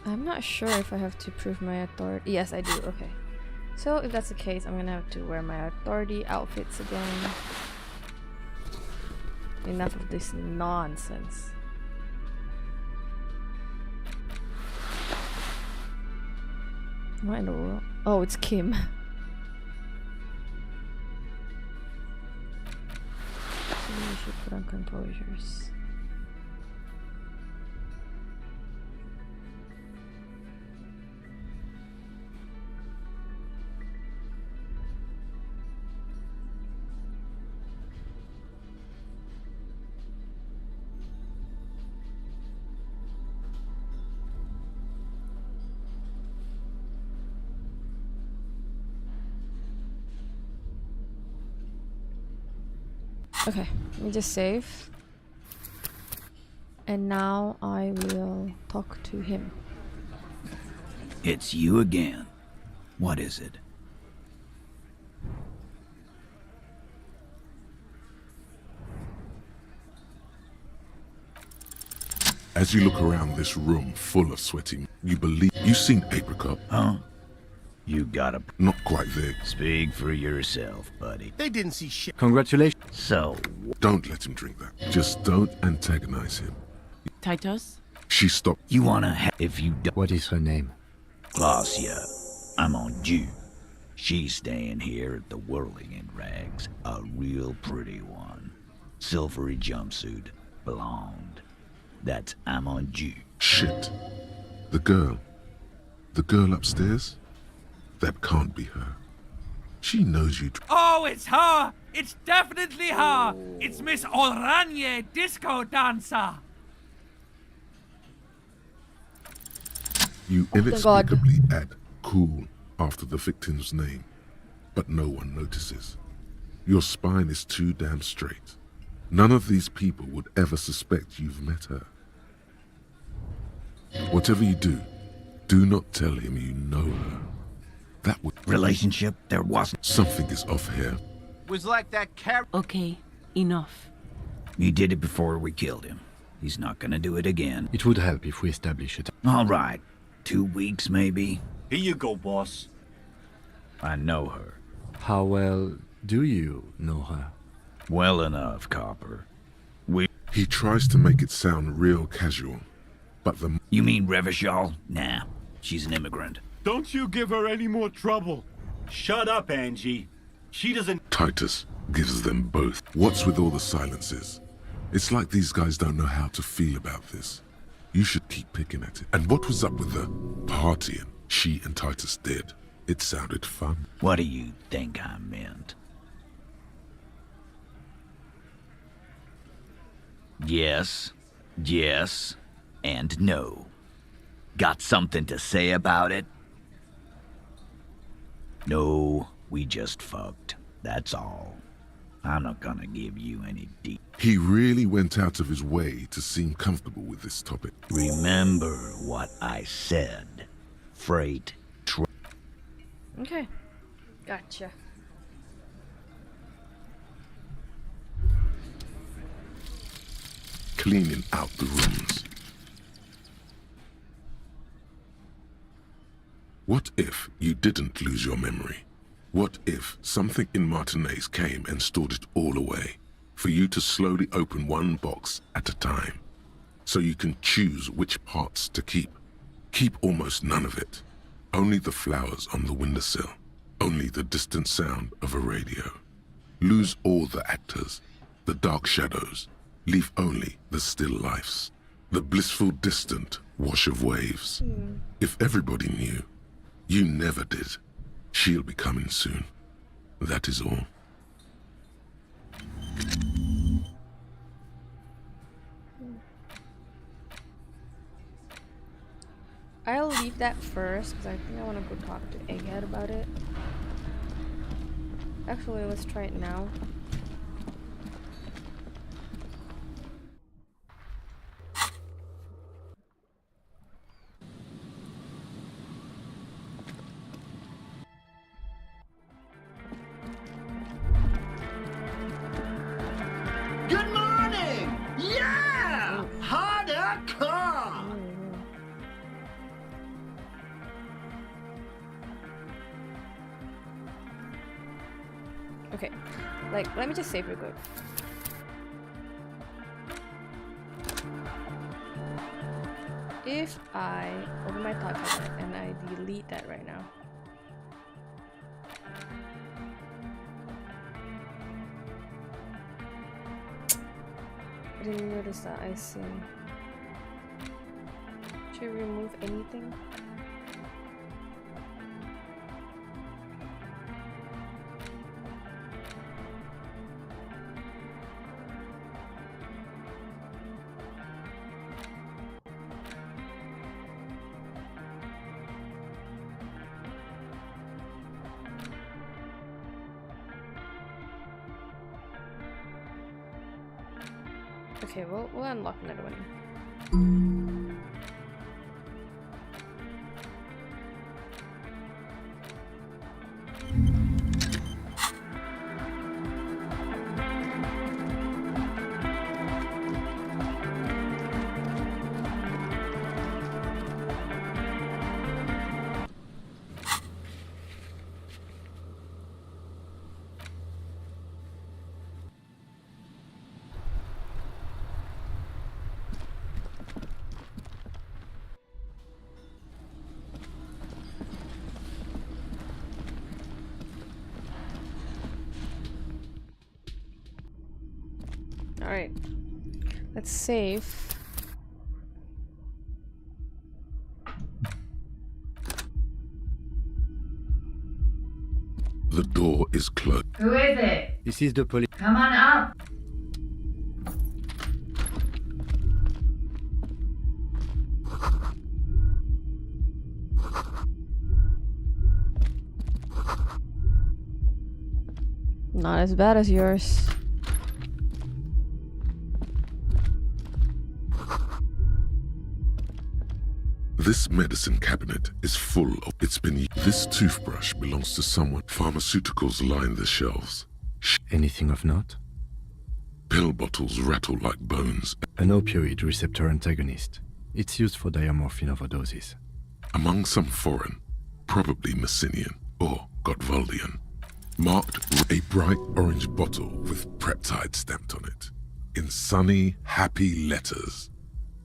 S1: I'm not sure if I have to prove my authority. Yes, I do. Okay. So if that's the case, I'm gonna have to wear my authority outfits again. Enough of this nonsense. What in the world? Oh, it's Kim. Maybe we should put on composures. Okay, let me just save. And now I will talk to him.
S14: It's you again. What is it?
S2: As you look around this room full of sweating, you believe you've seen Apricot.
S14: Huh? You gotta...
S2: Not quite there.
S14: Speak for yourself, buddy.
S7: They didn't see shit.
S4: Congratulations.
S14: So...
S2: Don't let him drink that. Just don't antagonize him.
S11: Titus?
S2: She stopped.
S14: You wanna if you don't...
S4: What is her name?
S14: Glacia. I'm on due. She's staying here at the Whirling in Rags. A real pretty one. Silvery jumpsuit. Blonde. That's I'm on due.
S2: Shit. The girl. The girl upstairs? That can't be her. She knows you.
S10: Oh, it's her! It's definitely her! It's Miss Oranje, disco dancer!
S2: You inexplicably add cool after the victim's name, but no one notices. Your spine is too damn straight. None of these people would ever suspect you've met her. Whatever you do not tell him you know her. That would...
S14: Relationship? There wasn't.
S2: Something is off here.
S7: Was like that car.
S11: Okay, enough.
S14: You did it before we killed him. He's not gonna do it again.
S4: It would help if we establish it.
S14: All right. 2 weeks, maybe?
S6: Here you go, boss.
S14: I know her.
S4: How well do you know her?
S14: Well enough, Copper.
S2: He tries to make it sound real casual, but the...
S14: You mean Revachol? Nah, she's an immigrant.
S6: Don't you give her any more trouble. Shut up, Angie. She doesn't...
S2: Titus gives them both. What's with all the silences? It's like these guys don't know how to feel about this. You should keep picking at it. And what was up with the partying she and Titus did? It sounded fun.
S14: What do you think I meant? Yes, yes, and no. Got something to say about it? No, we just fucked. That's all. I'm not gonna give you any deep...
S2: He really went out of his way to seem comfortable with this topic.
S14: Remember what I said. Freight
S1: Okay. Gotcha.
S2: Cleaning out the rooms. What if you didn't lose your memory? What if something in Martinez came and stored it all away, for you to slowly open one box at a time, so you can choose which parts to keep? Keep almost none of it. Only the flowers on the windowsill. Only the distant sound of a radio. Lose all the actors, the dark shadows. Leave only the still lifes. The blissful distant wash of waves. If everybody knew, you never did. She'll be coming soon. That is all.
S1: I'll leave that first because I think I want to go talk to Egghead about it. Actually, let's try it now.
S6: Good morning! Yeah! Harder car!
S1: Okay, like, let me just save real quick. If I open my thought cabinet and I delete that right now. I didn't notice that icing. Should I remove anything? Okay, we'll unlock another one. Alright, let's save.
S2: The door is closed.
S15: Who is it?
S4: This is the police.
S15: Come on up.
S1: Not as bad as yours.
S2: This medicine cabinet is full of... It's been... This toothbrush belongs to someone. Pharmaceuticals line the shelves.
S4: Anything of note?
S2: Pill bottles rattle like bones.
S4: An opioid receptor antagonist. It's used for diamorphine overdoses.
S2: Among some foreign, probably Messinian or Gotwaldian, marked a bright orange bottle with peptide stamped on it, in sunny, happy letters.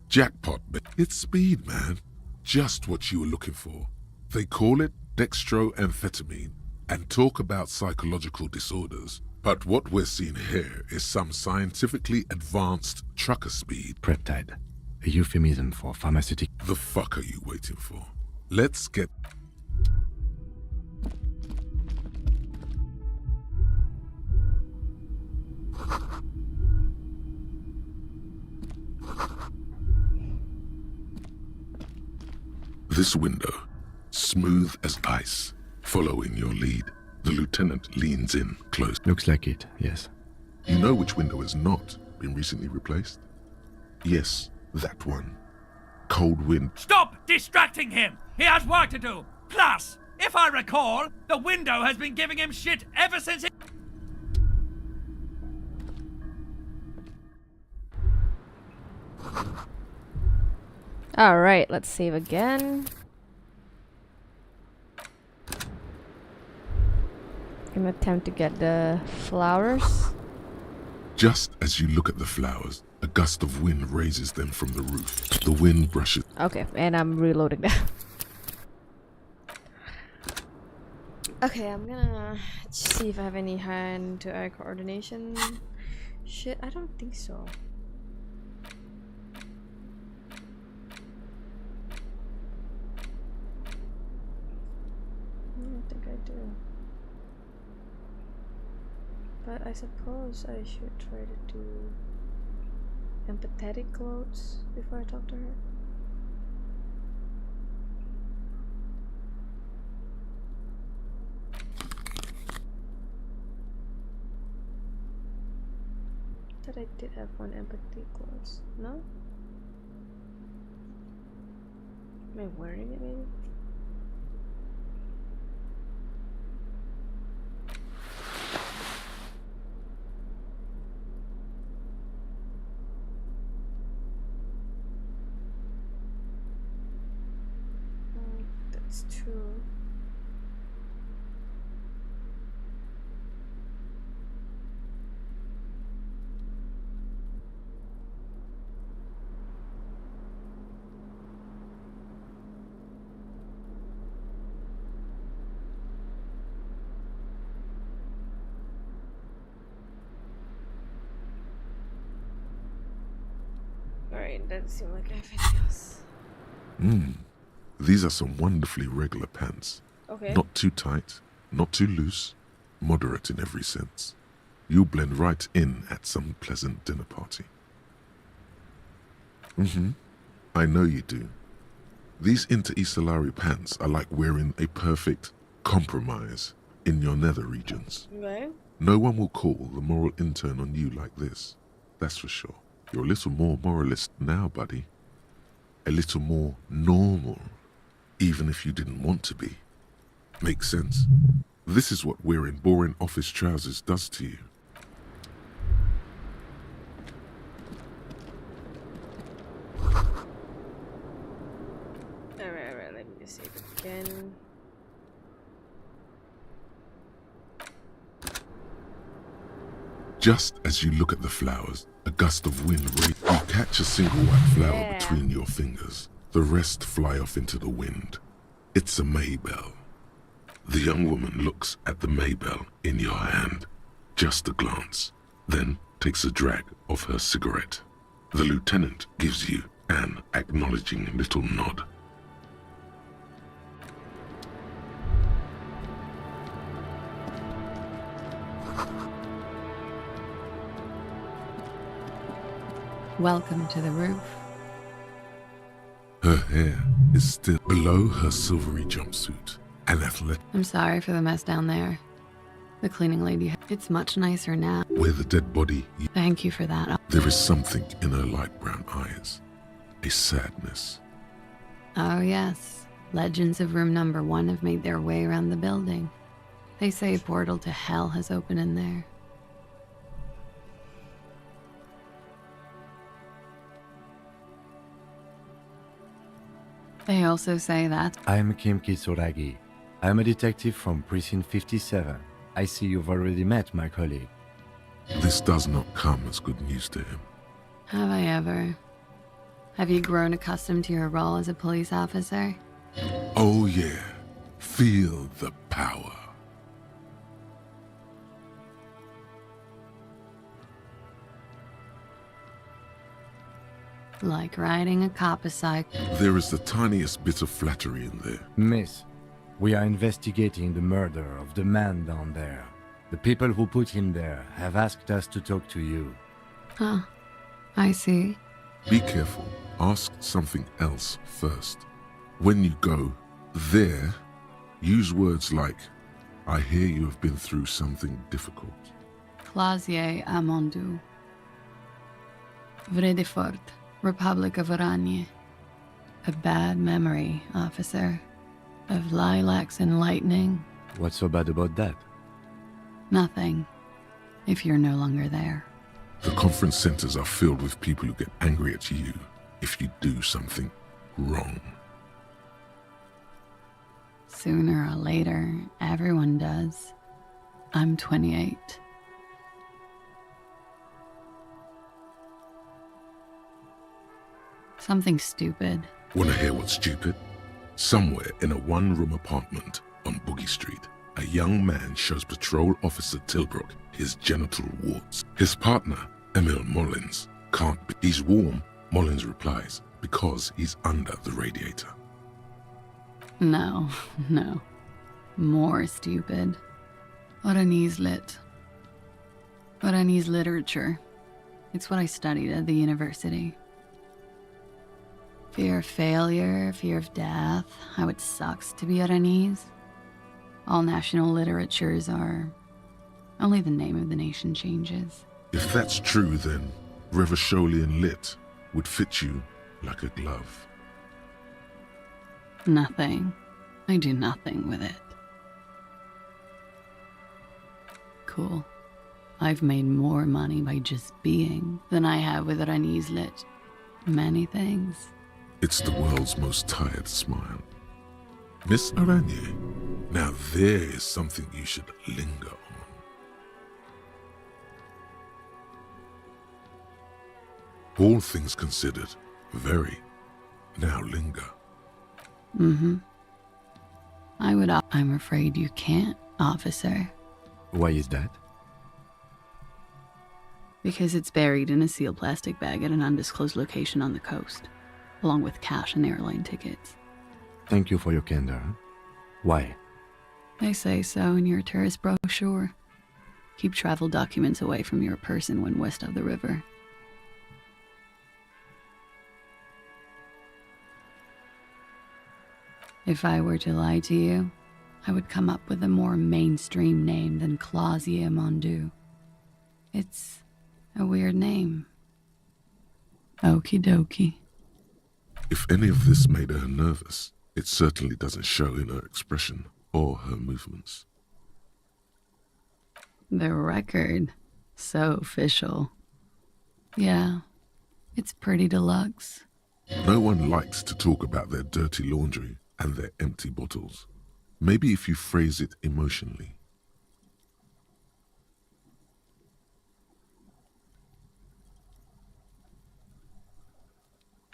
S2: Jackpot, it's speed, man. Just what you were looking for. They call it dextroamphetamine and talk about psychological disorders, but what we're seeing here is some scientifically advanced trucker speed.
S4: Peptide, a euphemism for pharmaceutical.
S2: The fuck are you waiting for? Let's get... This window, smooth as ice, following your lead. The lieutenant leans in close.
S4: Looks like it, yes.
S2: You know which window has not been recently replaced? Yes, that one. Cold wind.
S10: Stop distracting him! He has work to do! Plus, if I recall, the window has been giving him shit ever since he...
S1: Alright, let's save again. I'm gonna attempt to get the flowers.
S2: Just as you look at the flowers, a gust of wind raises them from the roof. The wind brushes...
S1: Okay, and I'm reloading that. Okay, I'm gonna see if I have any hand-to-eye coordination. Shit, I don't think so. I don't think I do. But I suppose I should try to do empathetic quotes before I talk to her. Thought I did have one empathy quotes. No? Am I wearing it maybe? That's true. Alright, doesn't seem like I have anything else.
S2: These are some wonderfully regular pants.
S1: Okay.
S2: Not too tight, not too loose, moderate in every sense. You'll blend right in at some pleasant dinner party. I know you do. These Inter-Isolari pants are like wearing a perfect compromise in your nether regions.
S1: Okay.
S2: No one will call the moral intern on you like this, that's for sure. You're a little more moralist now, buddy. A little more normal, even if you didn't want to be. Makes sense? This is what wearing boring office trousers does to you.
S1: Alright, let me just save it again.
S2: Just as you look at the flowers, a gust of wind you catch a single white flower between your fingers. The rest fly off into the wind. It's a Maybell. The young woman looks at the Maybell in your hand. Just a glance, then takes a drag of her cigarette. The lieutenant gives you an acknowledging little nod.
S11: Welcome to the roof.
S2: Her hair is still below her silvery jumpsuit. An athletic...
S11: I'm sorry for the mess down there. The cleaning lady... It's much nicer now.
S2: Where the dead body...
S11: Thank you for that.
S2: There is something in her light brown eyes. A sadness.
S11: Oh yes. Legends of room number 1 have made their way around the building. They say a portal to hell has opened in there. They also say that.
S4: I'm Kim Kitsuragi. I'm a detective from Precinct 57. I see you've already met my colleague.
S2: This does not come as good news to him.
S11: Have I ever? Have you grown accustomed to your role as a police officer?
S2: Oh yeah, feel the power.
S11: Like riding a copper-cycle.
S2: There is the tiniest bit of flattery in there.
S4: Miss, we are investigating the murder of the man down there. The people who put him there have asked us to talk to you.
S11: Huh. I see.
S2: Be careful. Ask something else first. When you go there, use words like, I hear you have been through something difficult.
S11: Clausier Amondu. Vredefort, Republic of Oranje. A bad memory, officer. Of lilacs and lightning.
S4: What's so bad about that?
S11: Nothing. If you're no longer there.
S2: The conference centers are filled with people who get angry at you if you do something wrong.
S11: Sooner or later, everyone does. I'm 28. Something stupid.
S2: Want to hear what's stupid? Somewhere in a one-room apartment on Boogie Street, a young man shows Patrol Officer Tilbrook his genital warts. His partner, Emil Mullins, can't be. He's warm, Mullins replies, because he's under the radiator.
S11: No. More stupid. Oranese lit. Oranese literature. It's what I studied at the university. Fear of failure, fear of death, how it sucks to be Oranese. All national literatures are... only the name of the nation changes.
S2: If that's true, then Revacholian Lit would fit you like a glove.
S11: Nothing. I do nothing with it. Cool. I've made more money by just being than I have with Oranese Lit. Many things.
S2: It's the world's most tired smile. Miss Oranje, now there is something you should linger on. All things considered, very. Now linger.
S11: Mm-hmm. I'm afraid you can't, officer.
S4: Why is that?
S11: Because it's buried in a sealed plastic bag at an undisclosed location on the coast, along with cash and airline tickets.
S4: Thank you for your candor. Why?
S11: They say so in your tourist brochure. Keep travel documents away from your person when west of the river. If I were to lie to you, I would come up with a more mainstream name than Clausier Mondu. It's a weird name. Okie dokie.
S2: If any of this made her nervous, it certainly doesn't show in her expression or her movements.
S11: The record. So official. Yeah, it's pretty deluxe.
S2: No one likes to talk about their dirty laundry and their empty bottles. Maybe if you phrase it emotionally.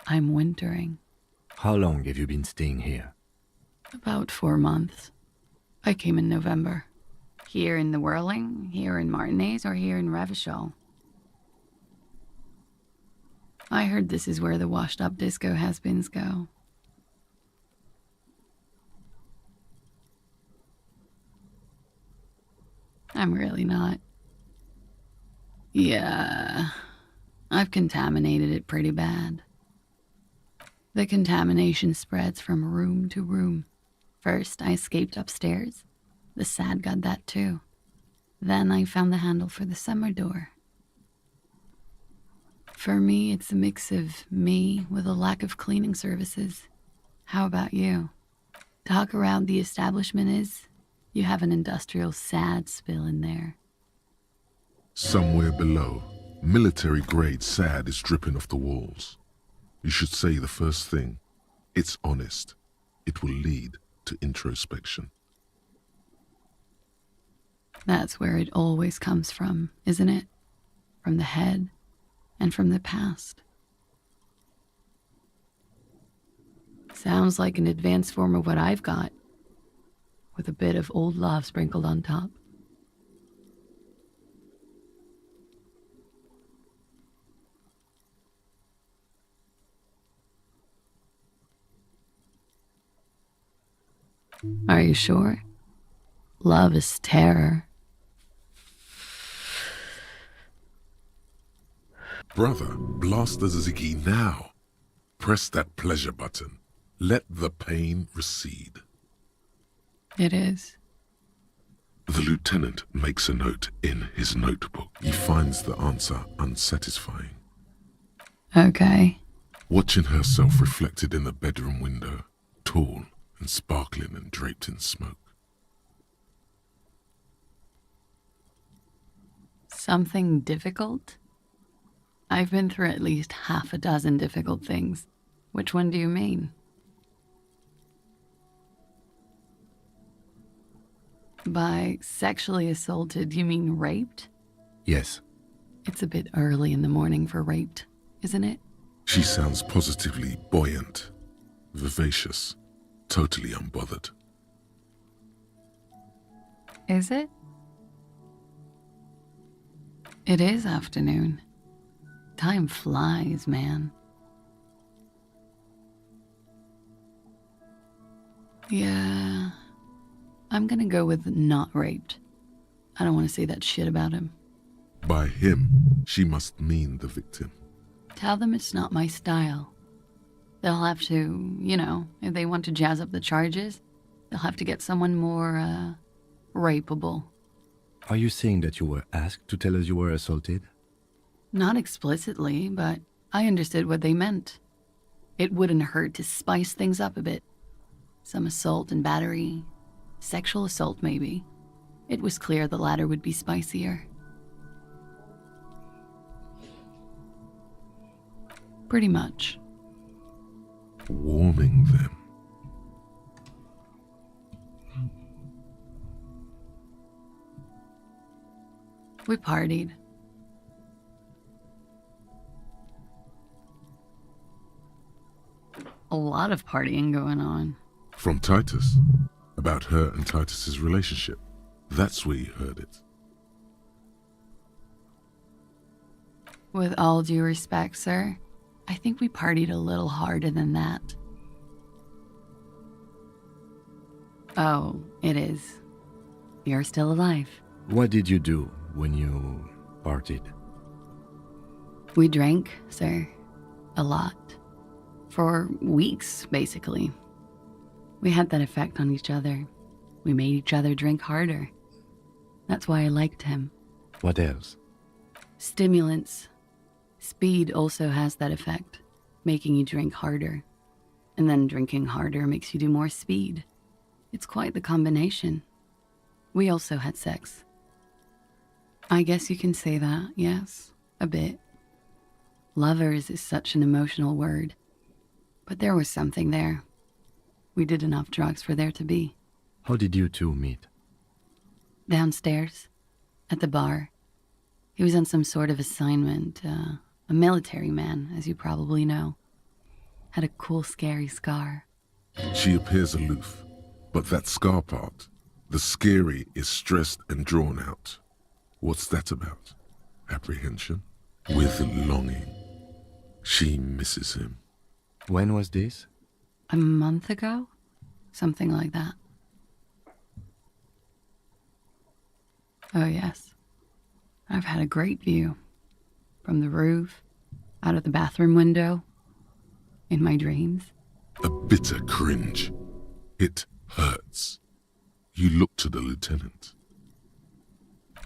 S11: I'm wintering.
S4: How long have you been staying here?
S11: About 4 months. I came in November. Here in the Whirling, here in Martinez, or here in Revachol. I heard this is where the washed-up disco has-beens go. I'm really not. Yeah, I've contaminated it pretty bad. The contamination spreads from room to room. First, I escaped upstairs. The SAD got that too. Then I found the handle for the summer door. For me, it's a mix of me with a lack of cleaning services. How about you? Talk around the establishment is, you have an industrial SAD spill in there.
S2: Somewhere below, military-grade SAD is dripping off the walls. You should say the first thing, It's honest. It will lead to introspection.
S11: That's where it always comes from, isn't it? From the head and from the past. Sounds like an advanced form of what I've got, with a bit of old love sprinkled on top. Are you sure? Love is terror.
S2: Brother, blast the Ziggy now. Press that pleasure button. Let the pain recede.
S11: It is.
S2: The lieutenant makes a note in his notebook. He finds the answer unsatisfying.
S11: Okay.
S2: Watching herself reflected in the bedroom window, tall and sparkling and draped in smoke.
S11: Something difficult? I've been through at least half a dozen difficult things. Which one do you mean? By sexually assaulted, you mean raped?
S4: Yes.
S11: It's a bit early in the morning for raped, isn't it?
S2: She sounds positively buoyant, vivacious, totally unbothered.
S11: Is it? It is afternoon. Time flies, man. Yeah, I'm gonna go with not raped. I don't want to say that shit about him.
S2: By him, she must mean the victim.
S11: Tell them it's not my style. They'll have to, if they want to jazz up the charges, they'll have to get someone more, rapeable.
S4: Are you saying that you were asked to tell us you were assaulted?
S11: Not explicitly, but I understood what they meant. It wouldn't hurt to spice things up a bit. Some assault and battery. Sexual assault, maybe. It was clear the latter would be spicier. Pretty much.
S2: Warming them.
S11: We partied. A lot of partying going on.
S2: From Titus. About her and Titus's relationship. That's where you heard it.
S11: With all due respect, sir, I think we partied a little harder than that. Oh, it is. You're still alive.
S4: What did you do when you partied?
S11: We drank, sir. A lot. For weeks, basically. We had that effect on each other. We made each other drink harder. That's why I liked him.
S4: What else?
S11: Stimulants. Speed also has that effect, making you drink harder. And then drinking harder makes you do more speed. It's quite the combination. We also had sex. I guess you can say that, yes, a bit. Lovers is such an emotional word. But there was something there. We did enough drugs for there to be.
S4: How did you two meet?
S11: Downstairs, at the bar. He was on some sort of assignment, a military man, as you probably know. Had a cool, scary scar.
S2: She appears aloof, but that scar part, the scary, is stressed and drawn out. What's that about? Apprehension? With longing. She misses him.
S4: When was this?
S11: A month ago? Something like that. Oh, yes. I've had a great view. From the roof, out of the bathroom window, in my dreams.
S2: A bitter cringe. It hurts. You look to the lieutenant.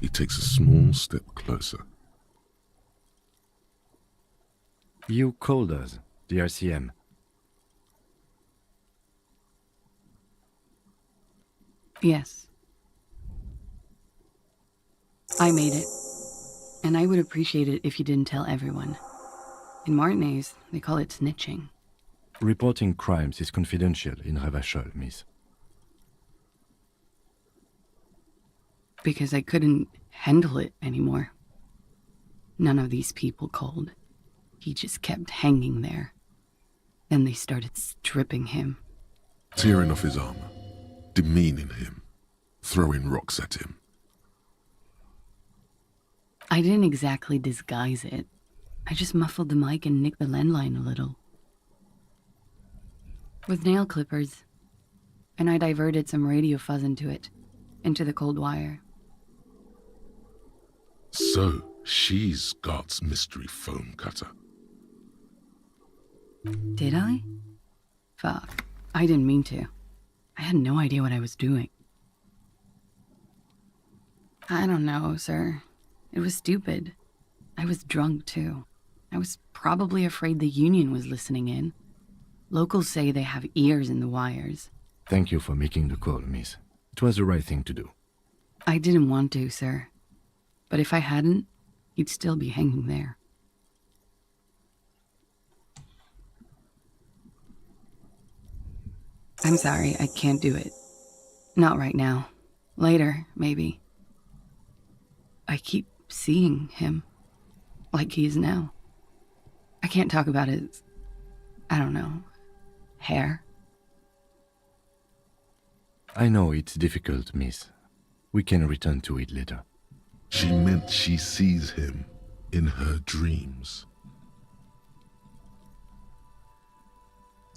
S2: He takes a small step closer.
S4: You called us, the RCM.
S11: Yes. I made it. And I would appreciate it if you didn't tell everyone. In Martinez, they call it snitching.
S4: Reporting crimes is confidential in Revachol, miss.
S11: Because I couldn't handle it anymore. None of these people called. He just kept hanging there. Then they started stripping him.
S2: Tearing off his armor, demeaning him, throwing rocks at him.
S11: I didn't exactly disguise it. I just muffled the mic and nicked the landline a little. With nail clippers. And I diverted some radio fuzz into it, into the cold wire.
S2: So, she's God's mystery foam cutter.
S11: Did I? Fuck. I didn't mean to. I had no idea what I was doing. I don't know, sir. It was stupid. I was drunk, too. I was probably afraid the union was listening in. Locals say they have ears in the wires.
S4: Thank you for making the call, miss. It was the right thing to do.
S11: I didn't want to, sir. But if I hadn't, he'd still be hanging there. I'm sorry, I can't do it. Not right now. Later, maybe. I keep seeing him. Like he is now. I can't talk about his... I don't know... hair.
S4: I know it's difficult, miss. We can return to it later.
S2: She meant she sees him in her dreams.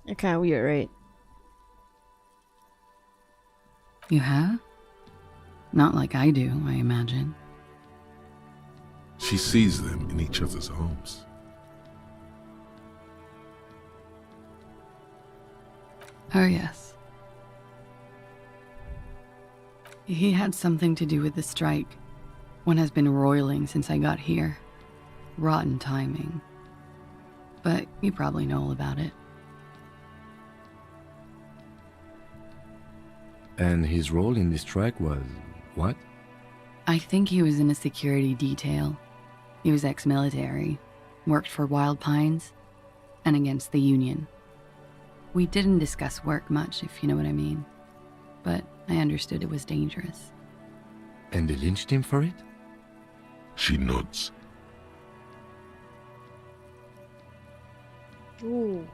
S1: You're kind of weird, right?
S11: You have? Not like I do, I imagine.
S2: She sees them in each other's arms.
S11: Oh, yes. He had something to do with the strike. One has been roiling since I got here. Rotten timing. But you probably know all about it.
S4: And his role in this strike was... what?
S11: I think he was in a security detail. He was ex-military, worked for Wild Pines, and against the Union. We didn't discuss work much, if you know what I mean. But I understood it was dangerous.
S4: And they lynched him for it?
S2: She nods.
S1: Ooh.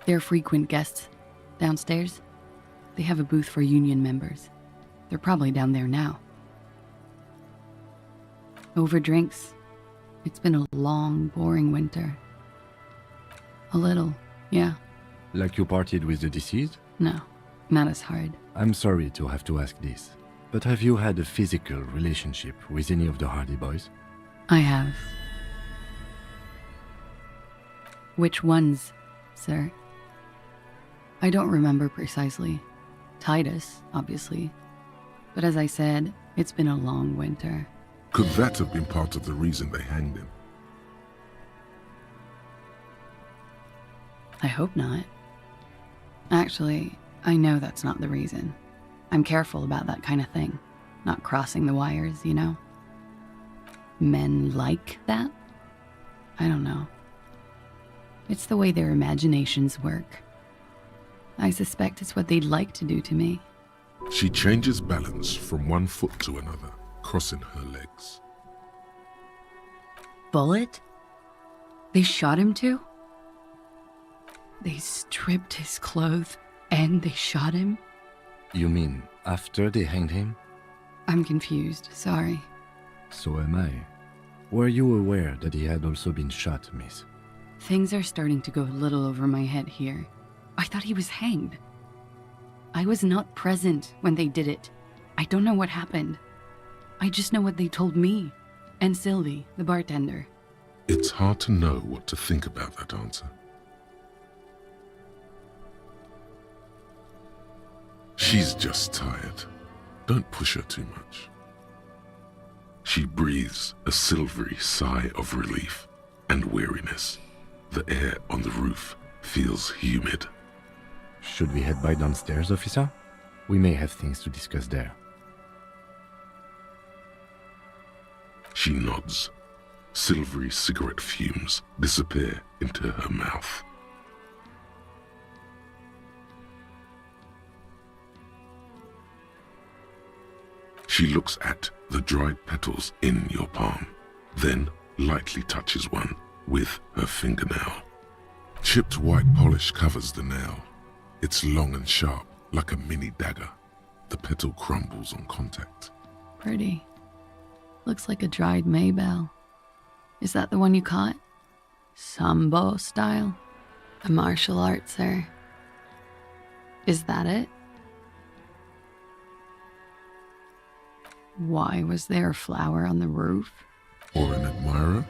S11: They're frequent guests downstairs. They have a booth for Union members. They're probably down there now. Over drinks. It's been a long, boring winter. A little, yeah.
S4: Like you partied with the deceased?
S11: No, not as hard.
S4: I'm sorry to have to ask this, but have you had a physical relationship with any of the Hardy Boys?
S11: I have. Which ones, sir? I don't remember precisely. Titus, obviously. But as I said, it's been a long winter.
S2: Could that have been part of the reason they hanged him?
S11: I hope not. Actually, I know that's not the reason. I'm careful about that kind of thing. Not crossing the wires, you know? Men like that? I don't know. It's the way their imaginations work. I suspect it's what they'd like to do to me.
S2: She changes balance from one foot to another, crossing her legs.
S11: Bullet? They shot him too? They stripped his clothes and they shot him?
S4: You mean after they hanged him?
S11: I'm confused, sorry.
S4: So am I. Were you aware that he had also been shot, miss?
S11: Things are starting to go a little over my head here. I thought he was hanged. I was not present when they did it. I don't know what happened. I just know what they told me. And Sylvie, the bartender.
S2: It's hard to know what to think about that answer. She's just tired. Don't push her too much. She breathes a silvery sigh of relief and weariness. The air on the roof feels humid.
S4: Should we head by downstairs, officer? We may have things to discuss there.
S2: She nods, Silvery cigarette fumes disappear into her mouth. She looks at the dried petals in your palm, then lightly touches one with her fingernail. Chipped white polish covers the nail. It's long and sharp, like a mini dagger. The petal crumbles on contact.
S11: Pretty. Looks like a dried maybell. Is that the one you caught? Sambo style? A martial art, sir. Is that it? Why was there a flower on the roof?
S2: Or an admirer?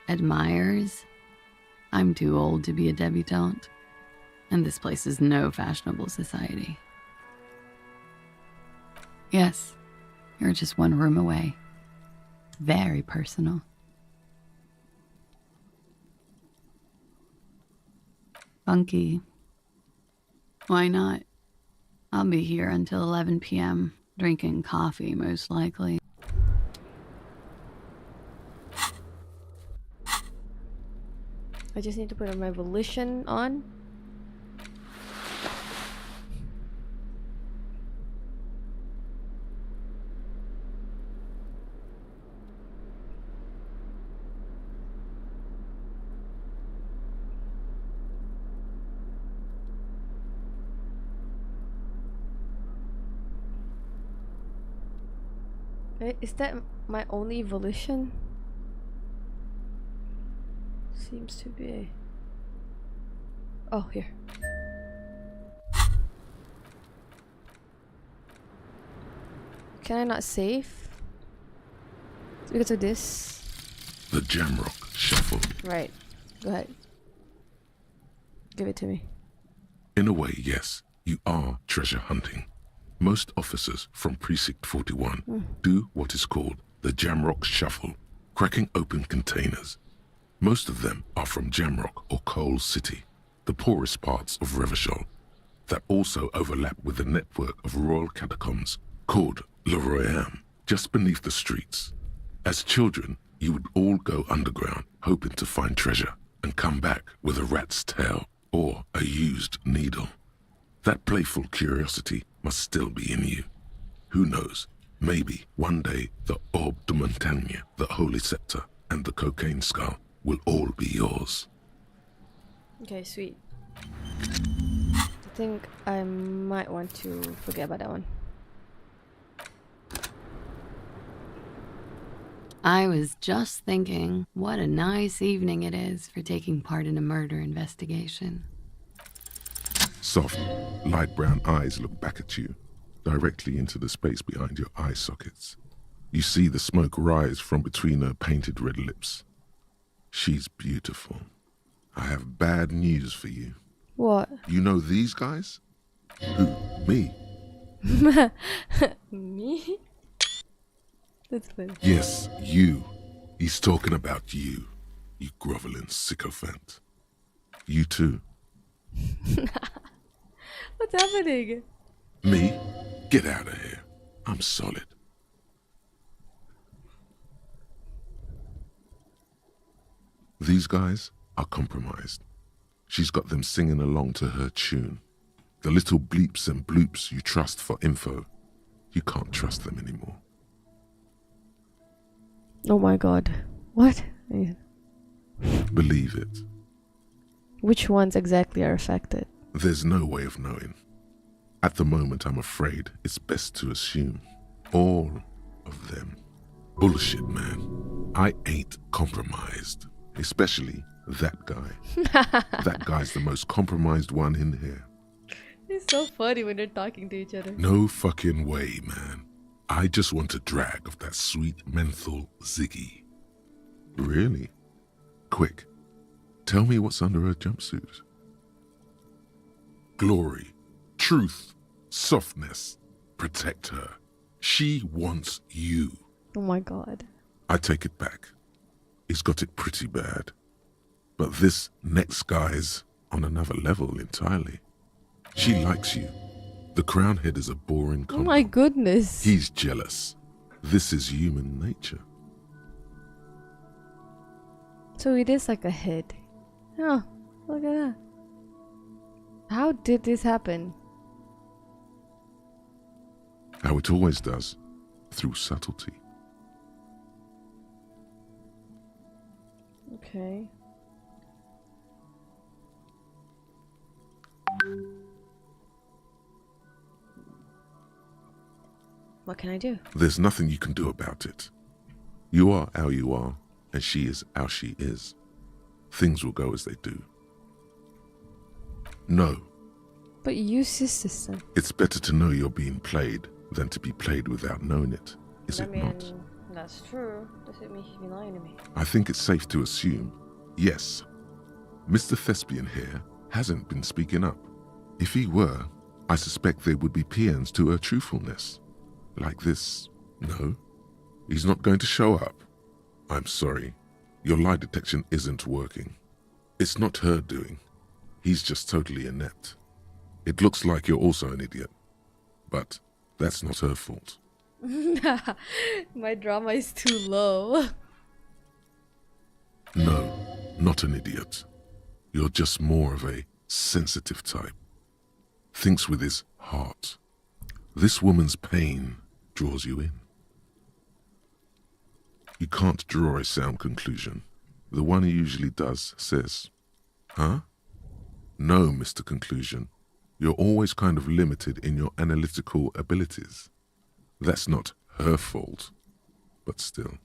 S11: Admirers? I'm too old to be a debutante. And this place is no fashionable society. Yes, you're just one room away. Very personal. Funky. Why not? I'll be here until 11 p.m., drinking coffee most likely.
S1: I just need to put my volition on. Wait, is that my only volition? Seems to be. Oh, here. Can I not save? Because of this?
S2: The Jamrock Shuffle.
S1: Right. Go ahead. Give it to me.
S2: In a way, yes, you are treasure hunting. Most officers from Precinct 41 do what is called the Jamrock Shuffle, cracking open containers. Most of them are from Jamrock or Coal City, the poorest parts of Revachol, that also overlap with the network of royal catacombs called Le Royaume, just beneath the streets. As children, you would all go underground, hoping to find treasure, and come back with a rat's tail or a used needle. That playful curiosity must still be in you. Who knows, maybe one day the Orbe de Montagne, the Holy Scepter, and the Cocaine Skull will all be yours.
S1: Okay, sweet. I think I might want to forget about that one.
S11: I was just thinking, what a nice evening it is for taking part in a murder investigation.
S2: Soft, light brown eyes look back at you, directly into the space behind your eye sockets. You see the smoke rise from between her painted red lips. She's beautiful. I have bad news for you.
S1: What?
S2: You know these guys? Who? Me?
S1: Me? That's funny.
S2: Yes, you. He's talking about you, you groveling sycophant. You too.
S1: What's happening?
S2: Me? Get out of here. I'm solid. These guys are compromised. She's got them singing along to her tune. The little bleeps and bloops you trust for info, you can't trust them anymore.
S1: Oh my god. What?
S2: Believe it.
S1: Which ones exactly are affected?
S2: There's no way of knowing. At the moment, I'm afraid it's best to assume all of them. Bullshit, man. I ain't compromised. Especially that guy. That guy's the most compromised one in here.
S1: It's so funny when they're talking to each other.
S2: No fucking way, man. I just want a drag of that sweet menthol Ziggy. Really? Quick, tell me what's under her jumpsuit. Glory, truth, softness. Protect her. She wants you.
S1: Oh my god.
S2: I take it back. He's got it pretty bad. But this next guy's on another level entirely. She likes you. The crown head is a boring combo.
S1: Oh my goodness.
S2: He's jealous. This is human nature.
S1: So it is like a hit. Oh, look at that. How did this happen?
S2: How it always does, through subtlety.
S1: Okay. What can I do?
S2: There's nothing you can do about it. You are how you are, and she is how she is. Things will go as they do. No.
S1: But use your system.
S2: It's better to know you're being played than to be played without knowing it, is it not?
S1: That's true. Does it mean he's been lying to me?
S2: I think it's safe to assume, yes, Mr. Thespian here hasn't been speaking up. If he were, I suspect there would be paeans to her truthfulness. Like this, no, he's not going to show up. I'm sorry, your lie detection isn't working. It's not her doing. He's just totally inept. It looks like you're also an idiot, but that's not her fault.
S1: My drama is too low.
S2: No, not an idiot. You're just more of a sensitive type. Thinks with his heart. This woman's pain draws you in. You can't draw a sound conclusion. The one who usually does says, huh? No, Mr. Conclusion. You're always kind of limited in your analytical abilities. That's not her fault, but still.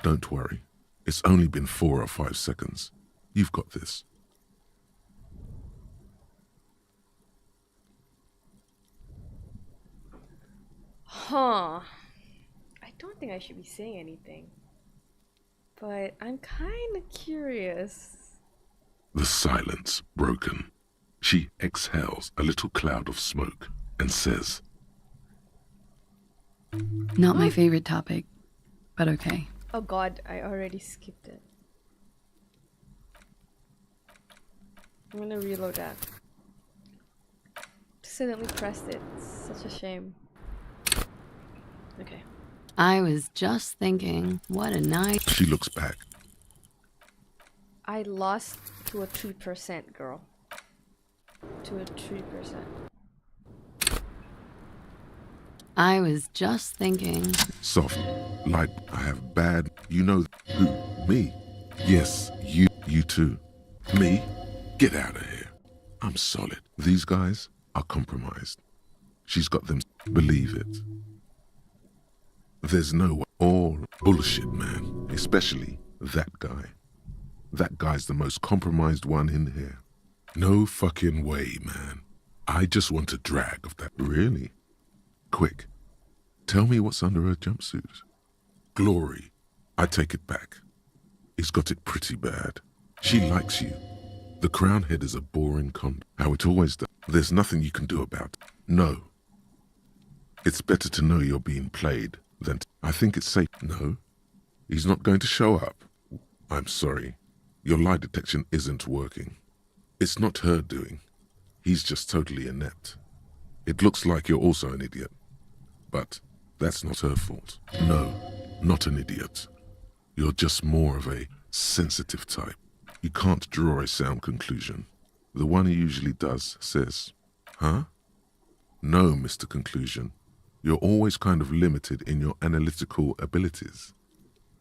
S2: Don't worry. It's only been 4 or 5 seconds. You've got this.
S1: Huh. I don't think I should be saying anything. But I'm kind of curious.
S2: The silence broken. She exhales a little cloud of smoke and says,
S11: Not my favorite topic, but okay.
S1: Oh god, I already skipped it. I'm gonna reload that. Accidentally pressed it. It's such a shame. Okay.
S11: I was just thinking, what a night.
S2: She looks back.
S1: I lost to a 3%, girl. To a 3%.
S11: I was just thinking.
S2: Soft, like I have bad. You know who? Me? Yes, you too. Me? Get out of here. I'm solid. These guys are compromised. She's got them. Believe it. There's no all bullshit, man. Especially that guy. That guy's the most compromised one in here. No fucking way, man. I just want a drag of that. Really? Quick. Tell me what's under her jumpsuit. Glory. I take it back. He's got it pretty bad. She likes you. The crown head is a boring how it always does. There's nothing you can do about it. No. It's better to know you're being played than I think it's safe. No. He's not going to show up. I'm sorry. Your lie detection isn't working. It's not her doing. He's just totally inept. It looks like you're also an idiot. But that's not her fault. No, not an idiot. You're just more of a sensitive type. You can't draw a sound conclusion. The one who usually does says, huh? No, Mr. Conclusion. You're always kind of limited in your analytical abilities.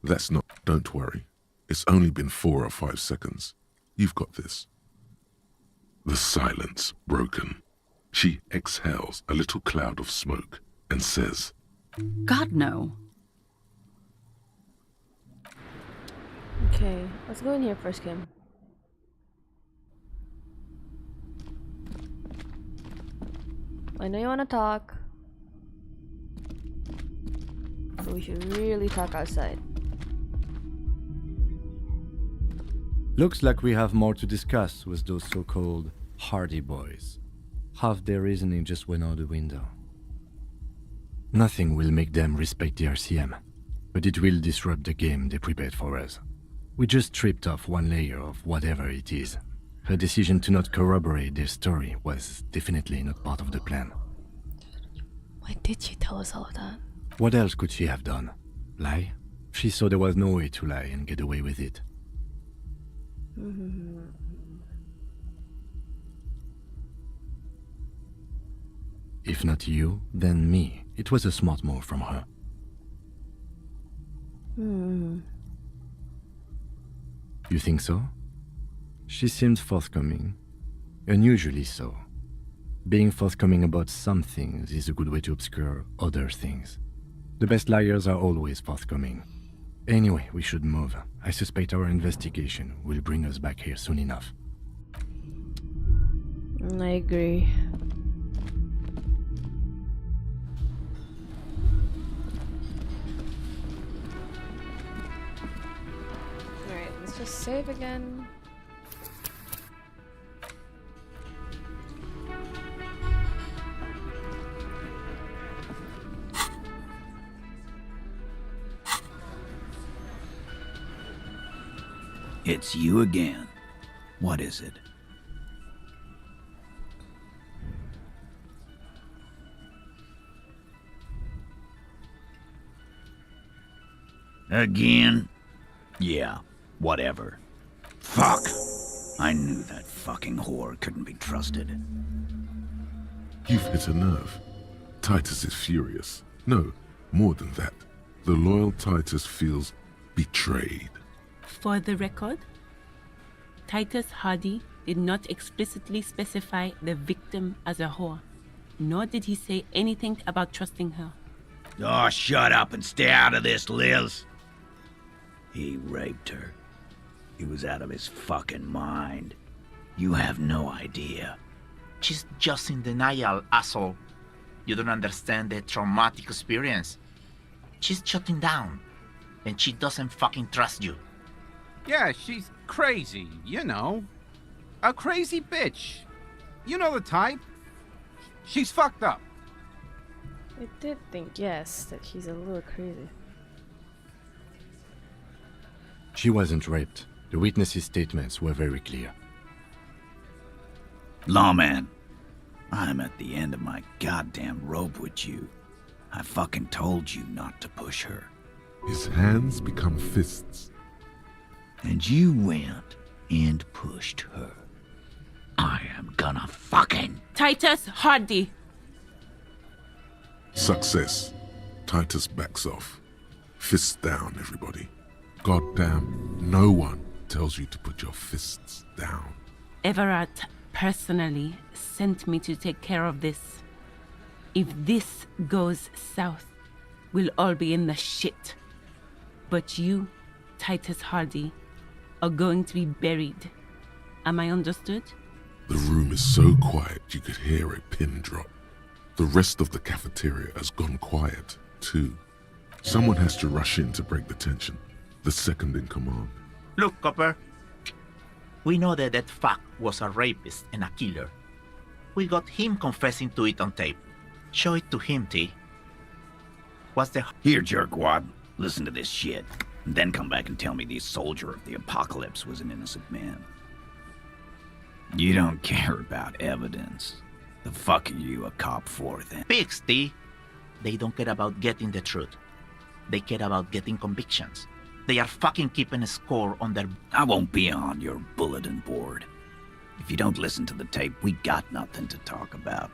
S2: That's not. Don't worry. It's only been 4 or 5 seconds. You've got this. The silence broken. She exhales a little cloud of smoke and says,
S11: God, no.
S1: Okay, let's go in here first, Kim. I know you want to talk, but we should really talk outside.
S4: Looks like we have more to discuss with those so-called Hardy boys. Half their reasoning just went out the window. Nothing will make them respect the RCM, but it will disrupt the game they prepared for us. We just stripped off one layer of whatever it is. Her decision to not corroborate their story was definitely not part of the plan.
S1: Why did she tell us all of that?
S4: What else could she have done? Lie? She saw there was no way to lie and get away with it. If not you, then me. It was a smart move from her. You think so? She seemed forthcoming. Unusually so. Being forthcoming about some things is a good way to obscure other things. The best liars are always forthcoming. Anyway, we should move. I suspect our investigation will bring us back here soon enough.
S1: I agree. Alright, let's just save again.
S14: It's you again. What is it? Again? Yeah, whatever. Fuck! I knew that fucking whore couldn't be trusted.
S2: You've hit a nerve. Titus is furious. No, more than that. The loyal Titus feels betrayed.
S15: For the record, Titus Hardy did not explicitly specify the victim as a whore, nor did he say anything about trusting her.
S14: Oh, shut up and stay out of this, Liz. He raped her. He was out of his fucking mind. You have no idea.
S16: She's just in denial, asshole. You don't understand the traumatic experience. She's shutting down, and she doesn't fucking trust you.
S10: Yeah, she's crazy, you know. A crazy bitch. You know the type. She's fucked up.
S1: I did think, yes, that she's a little crazy.
S4: She wasn't raped. The witnesses' statements were very clear.
S14: Lawman, I'm at the end of my goddamn rope with you. I fucking told you not to push her.
S2: His hands become fists.
S14: And you went and pushed her. I am gonna fucking...
S15: Titus Hardy!
S2: Success. Titus backs off. Fists down, everybody. Goddamn, no one tells you to put your fists down.
S15: Everett personally sent me to take care of this. If this goes south, we'll all be in the shit. But you, Titus Hardy, are going to be buried. Am I understood?
S2: The room is so quiet you could hear a pin drop. The rest of the cafeteria has gone quiet, too. Someone has to rush in to break the tension. The second in command.
S16: Look, Copper. We know that that fuck was a rapist and a killer. We got him confessing to it on tape. Show it to him, T. What's the...
S14: Here, jerkwad. Listen to this shit. And then come back and tell me the soldier of the apocalypse was an innocent man. You don't care about evidence. The fuck are you a cop for, then?
S16: Pigs, T. They don't care about getting the truth. They care about getting convictions. They are fucking keeping a score on their...
S14: I won't be on your bulletin board. If you don't listen to the tape, we got nothing to talk about.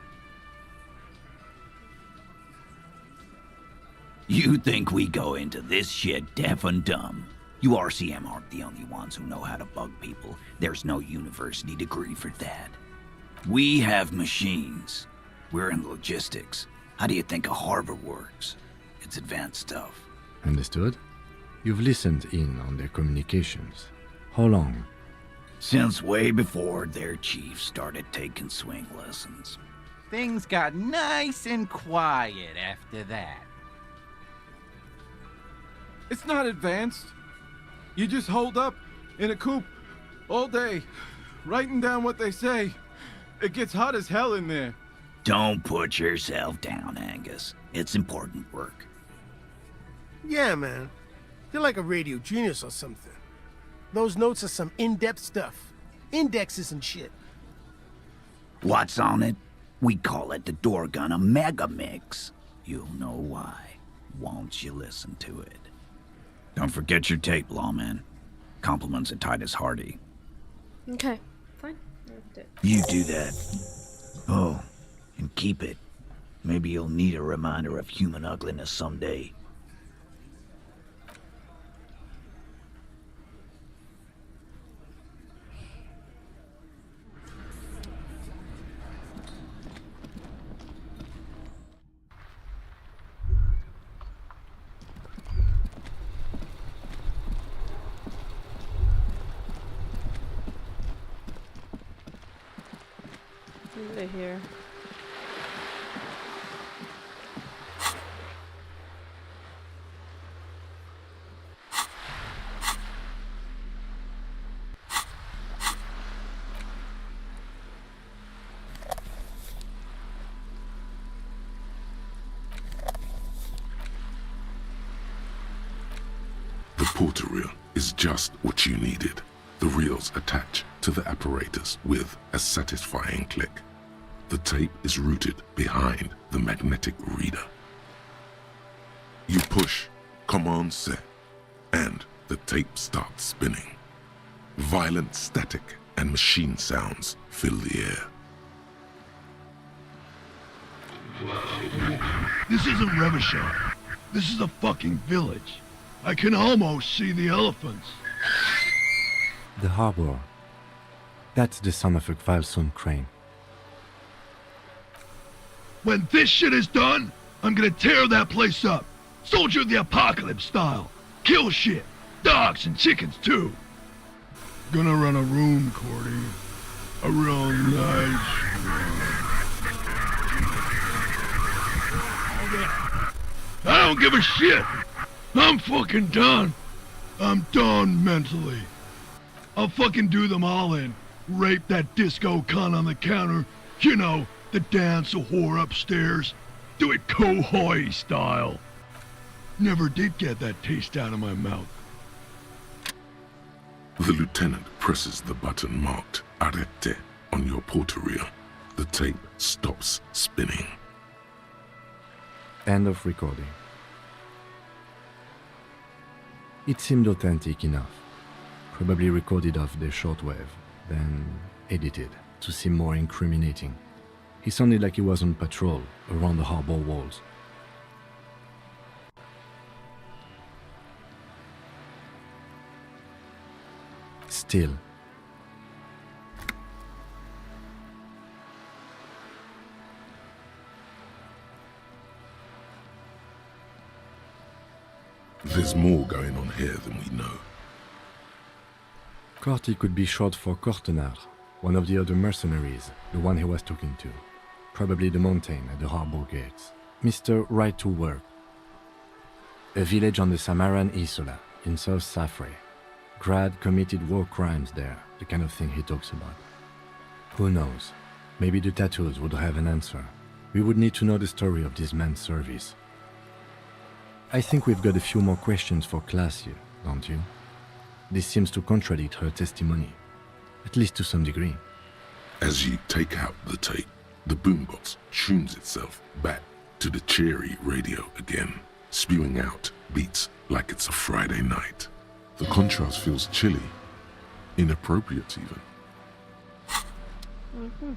S14: You think we go into this shit deaf and dumb? You RCM aren't the only ones who know how to bug people. There's no university degree for that. We have machines. We're in logistics. How do you think a harbor works? It's advanced stuff.
S4: Understood? You've listened in on their communications. How long?
S14: Since way before their chief started taking swing lessons.
S10: Things got nice and quiet after that.
S17: It's not advanced. You just hold up in a coop all day, writing down what they say. It gets hot as hell in there.
S14: Don't put yourself down, Angus. It's important work.
S7: Yeah, man. You're like a radio genius or something. Those notes are some in-depth stuff. Indexes and shit.
S14: What's on it? We call it the door gun a mega mix. You'll know why, once you listen to it. Don't forget your tape, lawman. Compliments of Titus Hardy.
S1: Okay, fine. I'll do it.
S14: You do that. Oh, and keep it. Maybe you'll need a reminder of human ugliness someday.
S1: Over here.
S2: The porter reel is just what you needed. The reels attach to the apparatus with a satisfying click. The tape is routed behind the magnetic reader. You push Command Set, and the tape starts spinning. Violent static and machine sounds fill the air.
S18: This isn't Revachon. This is a fucking village. I can almost see the elephants.
S4: The harbor. That's the son of a Kvalson crane.
S18: When this shit is done, I'm gonna tear that place up. Soldier of the Apocalypse style. Kill shit. Dogs and chickens too. Gonna run a room, Cordy. A real nice I don't give a shit. I'm fucking done. I'm done mentally. I'll fucking do them all in. Rape that disco cunt on the counter. You know, the dance a whore upstairs. Do it Kohoi style. Never did get that taste out of my mouth.
S2: The lieutenant presses the button marked Arrête on your porter reel. The tape stops spinning.
S4: End of recording. It seemed authentic enough. Probably recorded off the shortwave, then edited to seem more incriminating. He sounded like he was on patrol around the harbor walls. Still,
S2: there's more going on here than we know.
S4: Corty could be short for Cortenard, one of the other mercenaries, the one he was talking to. Probably the mountain at the harbor gates. Mr. Right to Work. A village on the Samaran Isola, in South Safre. Grad committed war crimes there, the kind of thing he talks about. Who knows? Maybe the tattoos would have an answer. We would need to know the story of this man's service. I think we've got a few more questions for class here, don't you? This seems to contradict her testimony, at least to some degree.
S2: As you take out the tape, the boombox tunes itself back to the cheery radio again, spewing out beats like it's a Friday night. The contrast feels chilly, inappropriate even.
S1: Mm-hmm.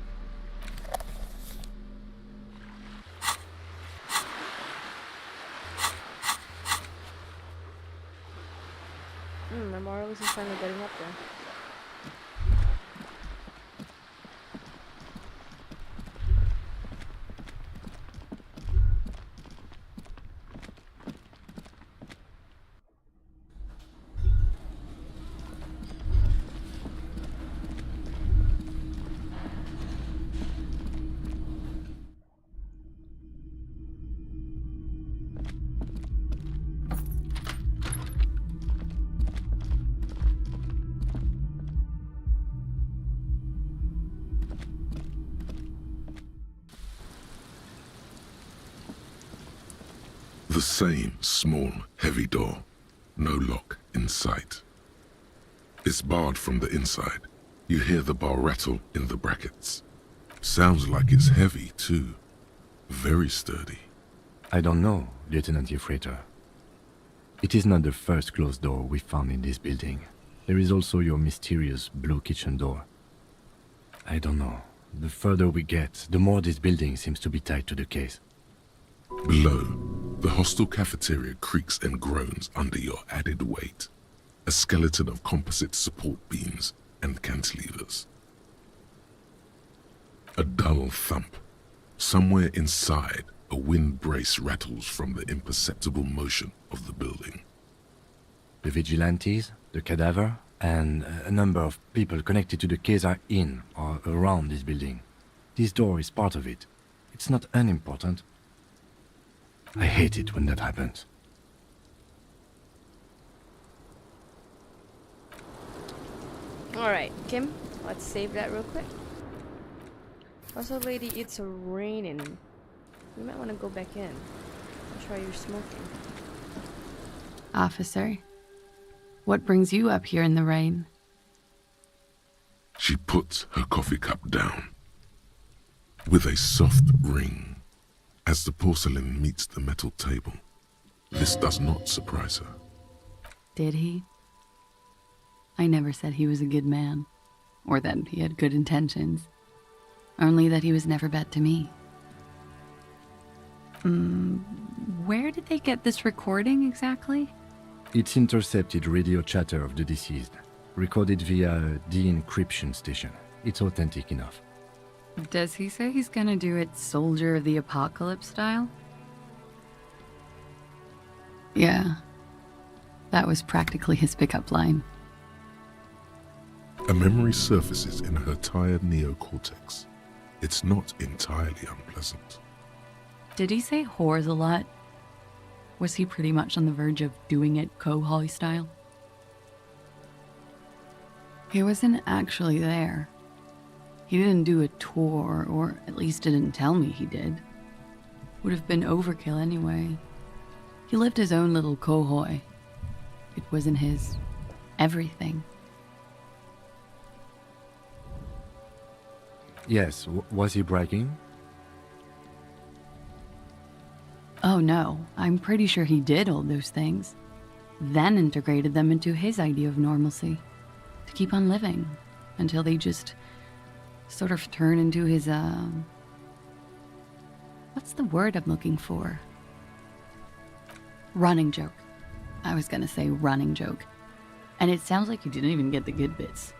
S1: My Morales is finally getting up there.
S2: The same small, heavy door. No lock in sight. It's barred from the inside. You hear the bar rattle in the brackets. Sounds like it's heavy, too. Very sturdy.
S4: I don't know, Lieutenant Yefreiter. It is not the first closed door we found in this building. There is also your mysterious blue kitchen door. I don't know. The further we get, the more this building seems to be tied to the case.
S2: Below, the hostel cafeteria creaks and groans under your added weight. A skeleton of composite support beams and cantilevers. A dull thump. Somewhere inside, a wind brace rattles from the imperceptible motion of the building.
S4: The vigilantes, the cadaver, and a number of people connected to the case are in or around this building. This door is part of it. It's not unimportant. I hate it when that happens.
S1: Alright, Kim, let's save that real quick. Also, lady, it's raining. You might want to go back in. I'm sure you're smoking.
S11: Officer, what brings you up here in the rain?
S2: She puts her coffee cup down with a soft ring as the porcelain meets the metal table. This does not surprise her.
S11: Did he? I never said he was a good man, or that he had good intentions. Only that he was never bad to me. Where did they get this recording exactly?
S4: It's intercepted radio chatter of the deceased, recorded via a de-encryption station. It's authentic enough.
S11: Does he say he's gonna do it Soldier of the Apocalypse style? Yeah. That was practically his pickup line.
S2: A memory surfaces in her tired neocortex. It's not entirely unpleasant.
S11: Did he say whores a lot? Was he pretty much on the verge of doing it Kohoi style? He wasn't actually there. He didn't do a tour, or at least didn't tell me he did. Would have been overkill anyway. He lived his own little Kohoi. It wasn't his everything.
S4: Yes, was he bragging?
S11: Oh no, I'm pretty sure he did all those things. Then integrated them into his idea of normalcy. To keep on living. Until they just sort of turn into his, what's the word I'm looking for? Running joke. I was gonna say running joke. And it sounds like you didn't even get the good bits.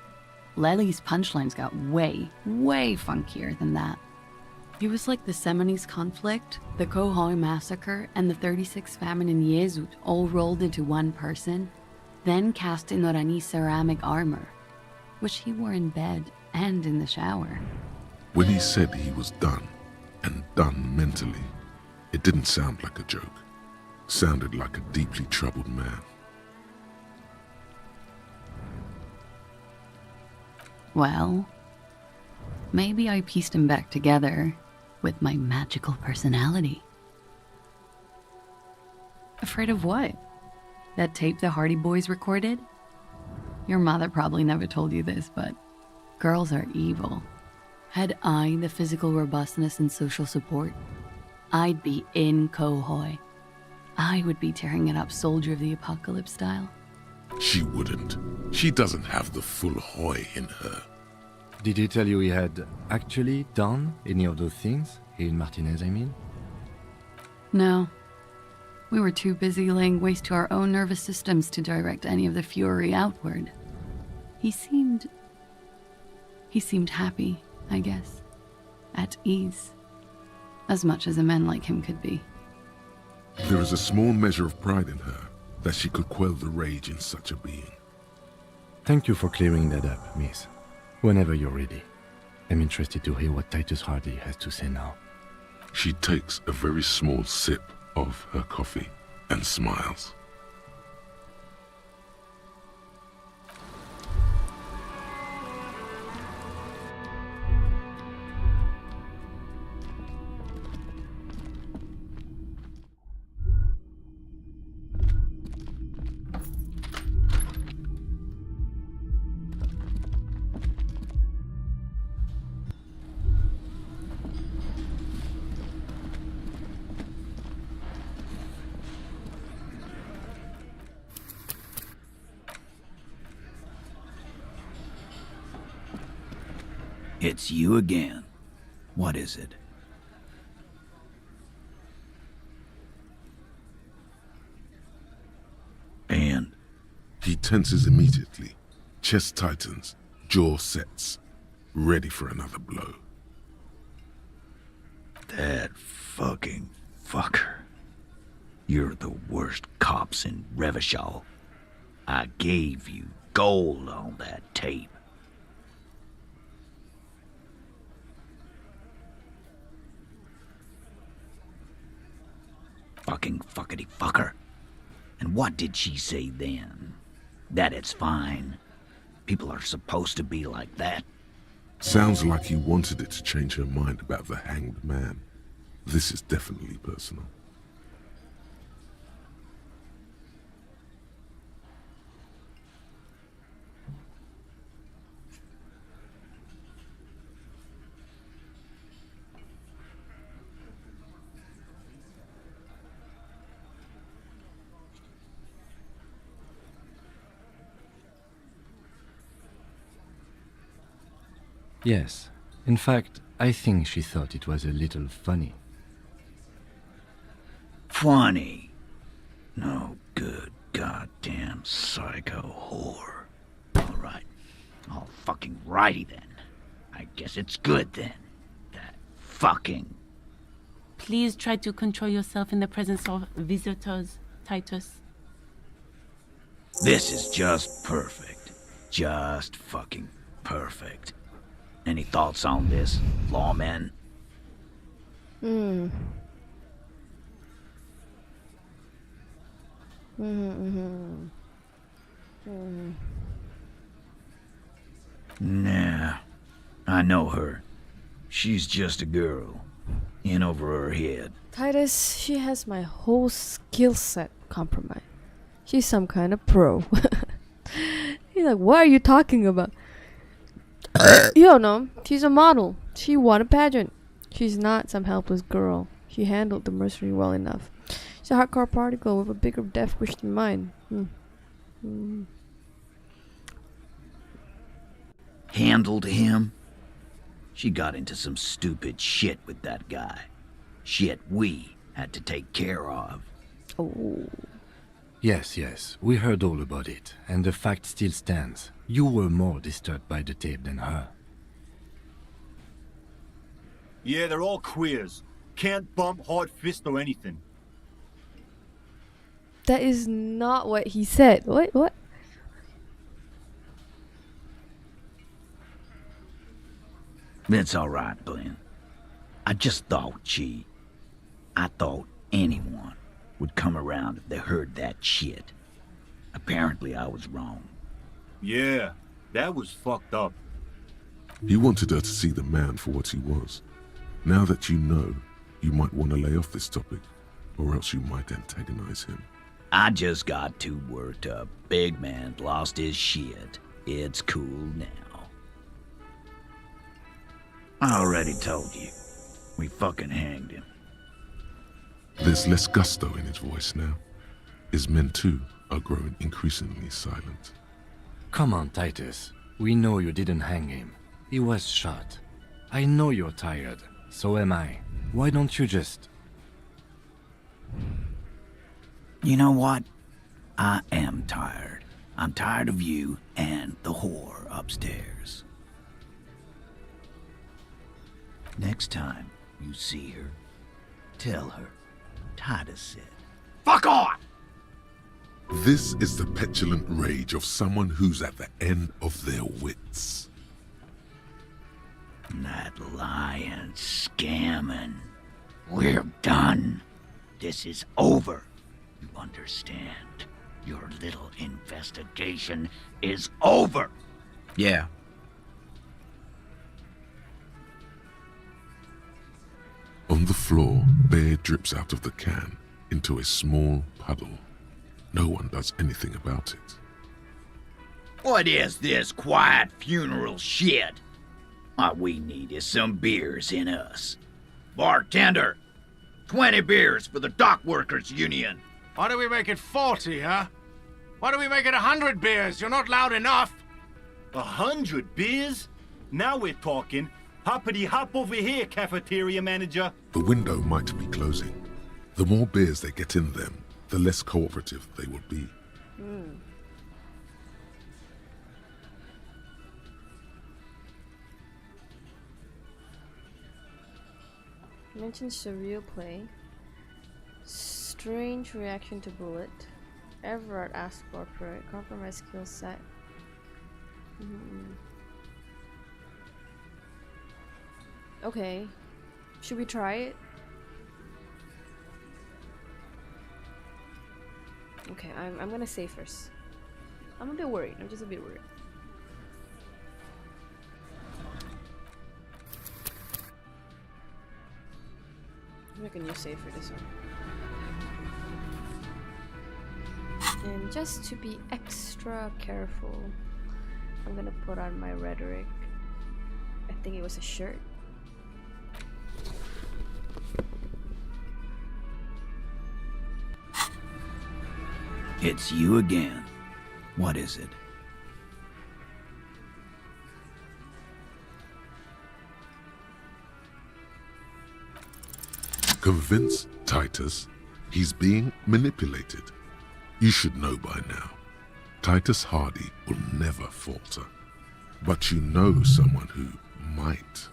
S11: Lely's punchlines got way, way funkier than that. He was like the Seminese conflict, the Kohoi massacre, and the 36 famine in Yezut all rolled into one person, then cast in Orani ceramic armor, which he wore in bed and in the shower.
S2: When he said he was done, and done mentally, it didn't sound like a joke. Sounded like a deeply troubled man.
S11: Well, maybe I pieced him back together with my magical personality. Afraid of what? That tape the Hardy Boys recorded? Your mother probably never told you this, but girls are evil. Had I the physical robustness and social support, I'd be in Kohoi. I would be tearing it up Soldier of the Apocalypse style.
S2: She wouldn't. She doesn't have the full Hoi in her.
S4: Did he tell you he had actually done any of those things? In Martinez, I mean?
S11: No. We were too busy laying waste to our own nervous systems to direct any of the fury outward. He seemed happy, I guess. At ease. As much as a man like him could be.
S2: There is a small measure of pride in her, that she could quell the rage in such a being.
S4: Thank you for clearing that up, miss. Whenever you're ready. I'm interested to hear what Titus Hardy has to say now.
S2: She takes a very small sip of her coffee and smiles.
S14: It's you again. What is it? And?
S2: He tenses immediately. Chest tightens. Jaw sets. Ready for another blow.
S14: That fucking fucker. You're the worst cops in Revachol. I gave you gold on that tape. Fucking fuckity fucker. And what did she say then? That it's fine. People are supposed to be like that.
S2: Sounds like he wanted it to change her mind about the hanged man. This is definitely personal.
S4: Yes. In fact, I think she thought it was a little funny.
S14: Funny? No good goddamn psycho whore. Alright. All fucking righty then. I guess it's good then. That fucking...
S15: Please try to control yourself in the presence of visitors, Titus.
S14: This is just perfect. Just fucking perfect. Any thoughts on this, lawmen? Nah, I know her. She's just a girl. In over her head.
S1: Titus, she has my whole skill set compromised. She's some kind of pro. He's like, what are you talking about? You don't know. She's a model. She won a pageant. She's not some helpless girl. She handled the mercenary well enough. She's a hardcore party girl with a bigger death wish than mine.
S14: Handled him? She got into some stupid shit with that guy. Shit we had to take care of.
S1: Oh.
S4: Yes, we heard all about it, and the fact still stands. You were more disturbed by the tape than her.
S19: Yeah, they're all queers. Can't bump, hard fist, or anything.
S1: That is not what he said. What?
S14: It's alright, Glenn. I just thought I thought anyone would come around if they heard that shit. Apparently I was wrong.
S19: Yeah, that was fucked up.
S2: He wanted her to see the man for what he was. Now that you know, you might want to lay off this topic, or else you might antagonize him.
S14: I just got too worked up. Big man lost his shit. It's cool now. I already told you. We fucking hanged him.
S2: There's less gusto in his voice now. His men too are growing increasingly silent.
S4: Come on, Titus. We know you didn't hang him. He was shot. I know you're tired. So am I. Why don't you just...
S14: You know what? I am tired. I'm tired of you and the whore upstairs. Next time you see her, tell her Titus said, "Fuck off!"
S2: This is the petulant rage of someone who's at the end of their wits.
S14: That lying, scamming. We're done. This is over. You understand? Your little investigation is over.
S8: Yeah.
S2: On the floor, beer drips out of the can into a small puddle. No one does anything about it.
S14: What is this quiet funeral shit? All we need is some beers in us. Bartender, 20 beers for the Dock Workers Union.
S13: Why do we make it 40, huh? Why do we make it 100 beers? You're not loud enough.
S19: 100 beers? Now we're talking. Hoppity hop over here, cafeteria manager.
S2: The window might be closing. The more beers they get in them, the less cooperative they will be.
S1: Mentions surreal play. Strange reaction to bullet. Everard asked corporate. Compromise skill set. Okay. Should we try it? Okay, I'm gonna say first. I'm a bit worried. I'm just a bit worried. I'm making a new save for this one. And just to be extra careful, I'm gonna put on my rhetoric. I think it was a shirt.
S14: It's you again. What is it?
S2: Convince Titus he's being manipulated. You should know by now. Titus Hardy will never falter. But you know someone who might.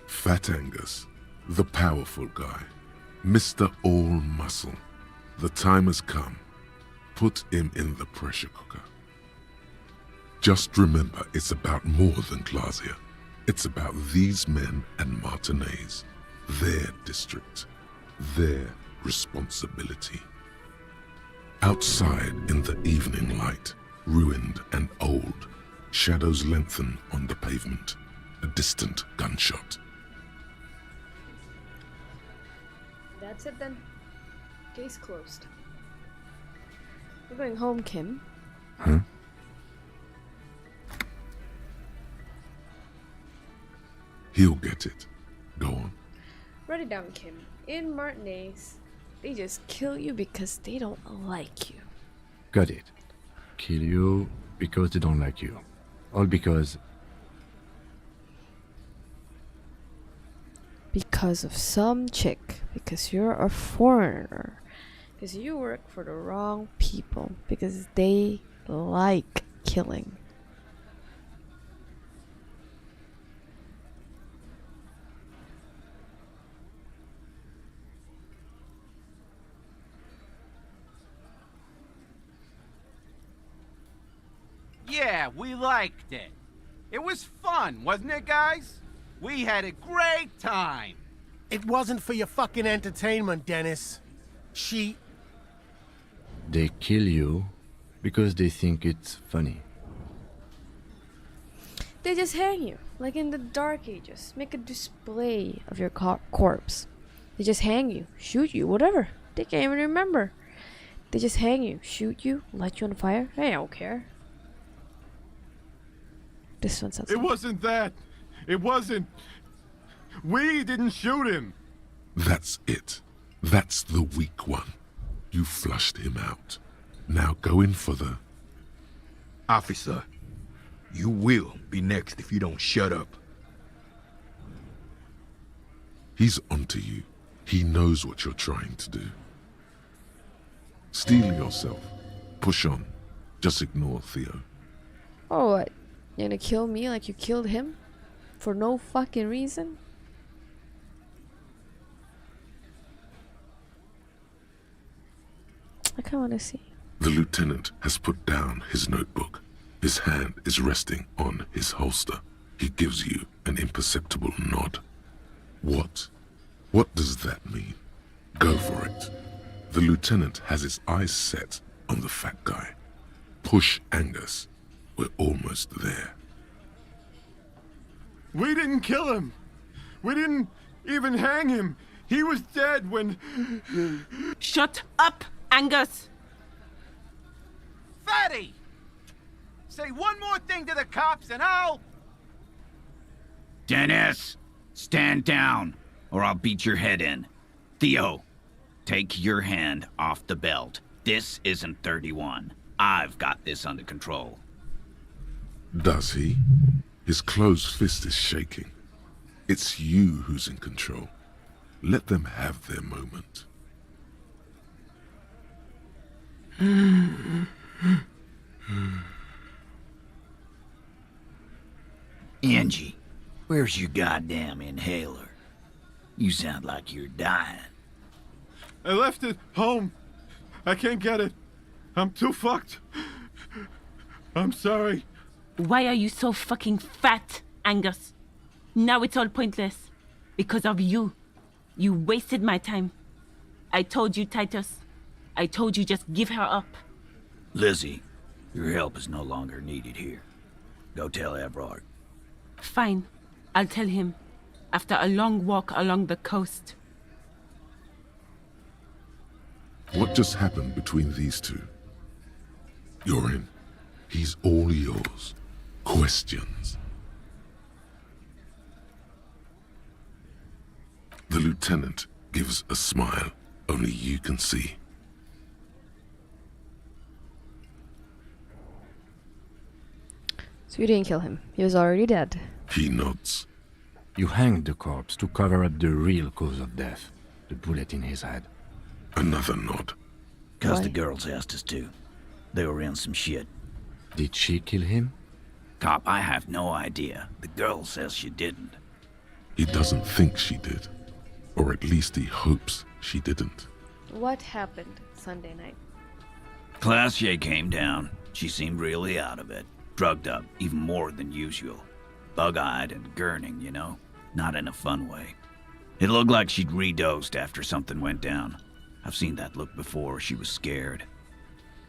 S2: Fat Angus, the powerful guy. Mr. All Muscle. The time has come. Put him in the pressure cooker. Just remember, it's about more than Glasia. It's about these men and Martinez. Their district. Their responsibility. Outside in the evening light, ruined and old, shadows lengthen on the pavement. A distant gunshot.
S1: That's it then. Case closed. We're going home, Kim.
S2: Huh? He'll get it. Go on.
S1: Write it down, Kim. In Martinez, they just kill you because they don't like you.
S4: Got it. Kill you because they don't like you. All because...
S1: Because of some chick. Because you're a foreigner. Because you work for the wrong people. Because they like killing.
S10: Yeah, we liked it. It was fun, wasn't it, guys? We had a great time.
S7: It wasn't for your fucking entertainment, Dennis.
S4: They kill you because they think it's funny.
S1: They just hang you, like in the Dark Ages. Make a display of your corpse. They just hang you, shoot you, whatever. They can't even remember. They just hang you, shoot you, light you on fire. They don't care. This one sounds.
S17: It wasn't that. It wasn't. We didn't shoot him.
S2: That's it. That's the weak one. You flushed him out. Now go in for the...
S18: Officer, you will be next if you don't shut up.
S2: He's onto you. He knows what you're trying to do. Steel yourself. Push on. Just ignore Theo.
S1: Oh, what? You're gonna kill me like you killed him? For no fucking reason? I kinda wanna see.
S2: The lieutenant has put down his notebook. His hand is resting on his holster. He gives you an imperceptible nod. What? What does that mean? Go for it. The lieutenant has his eyes set on the fat guy. Push Angus. We're almost there.
S17: We didn't kill him. We didn't even hang him. He was dead when...
S15: Shut up, Angus!
S10: Fatty! Say one more thing to the cops and I'll...
S14: Dennis, stand down, or I'll beat your head in. Theo, take your hand off the belt. This isn't 31. I've got this under control.
S2: Does he? His closed fist is shaking. It's you who's in control. Let them have their moment.
S14: Angie, where's your goddamn inhaler? You sound like you're dying.
S17: I left it home. I can't get it. I'm too fucked. I'm sorry.
S15: Why are you so fucking fat, Angus? Now it's all pointless. Because of you. You wasted my time. I told you, Titus. I told you just give her up.
S14: Lizzie, your help is no longer needed here. Go tell Everard.
S15: Fine. I'll tell him. After a long walk along the coast.
S2: What just happened between these two? You're in. He's all yours. Questions. The lieutenant gives a smile only you can see.
S1: So you didn't kill him. He was already dead.
S2: He nods.
S4: You hanged the corpse to cover up the real cause of death, the bullet in his head.
S2: Another nod.
S14: Cause
S1: Why?
S14: the girls asked us to. They were in some shit.
S4: Did she kill him?
S14: Cop, I have no idea. The girl says she didn't.
S2: He doesn't think she did. Or at least he hopes she didn't.
S1: What happened Sunday night?
S14: Classier came down. She seemed really out of it. Drugged up, even more than usual. Bug-eyed and gurning, you know? Not in a fun way. It looked like she'd redosed after something went down. I've seen that look before. She was scared.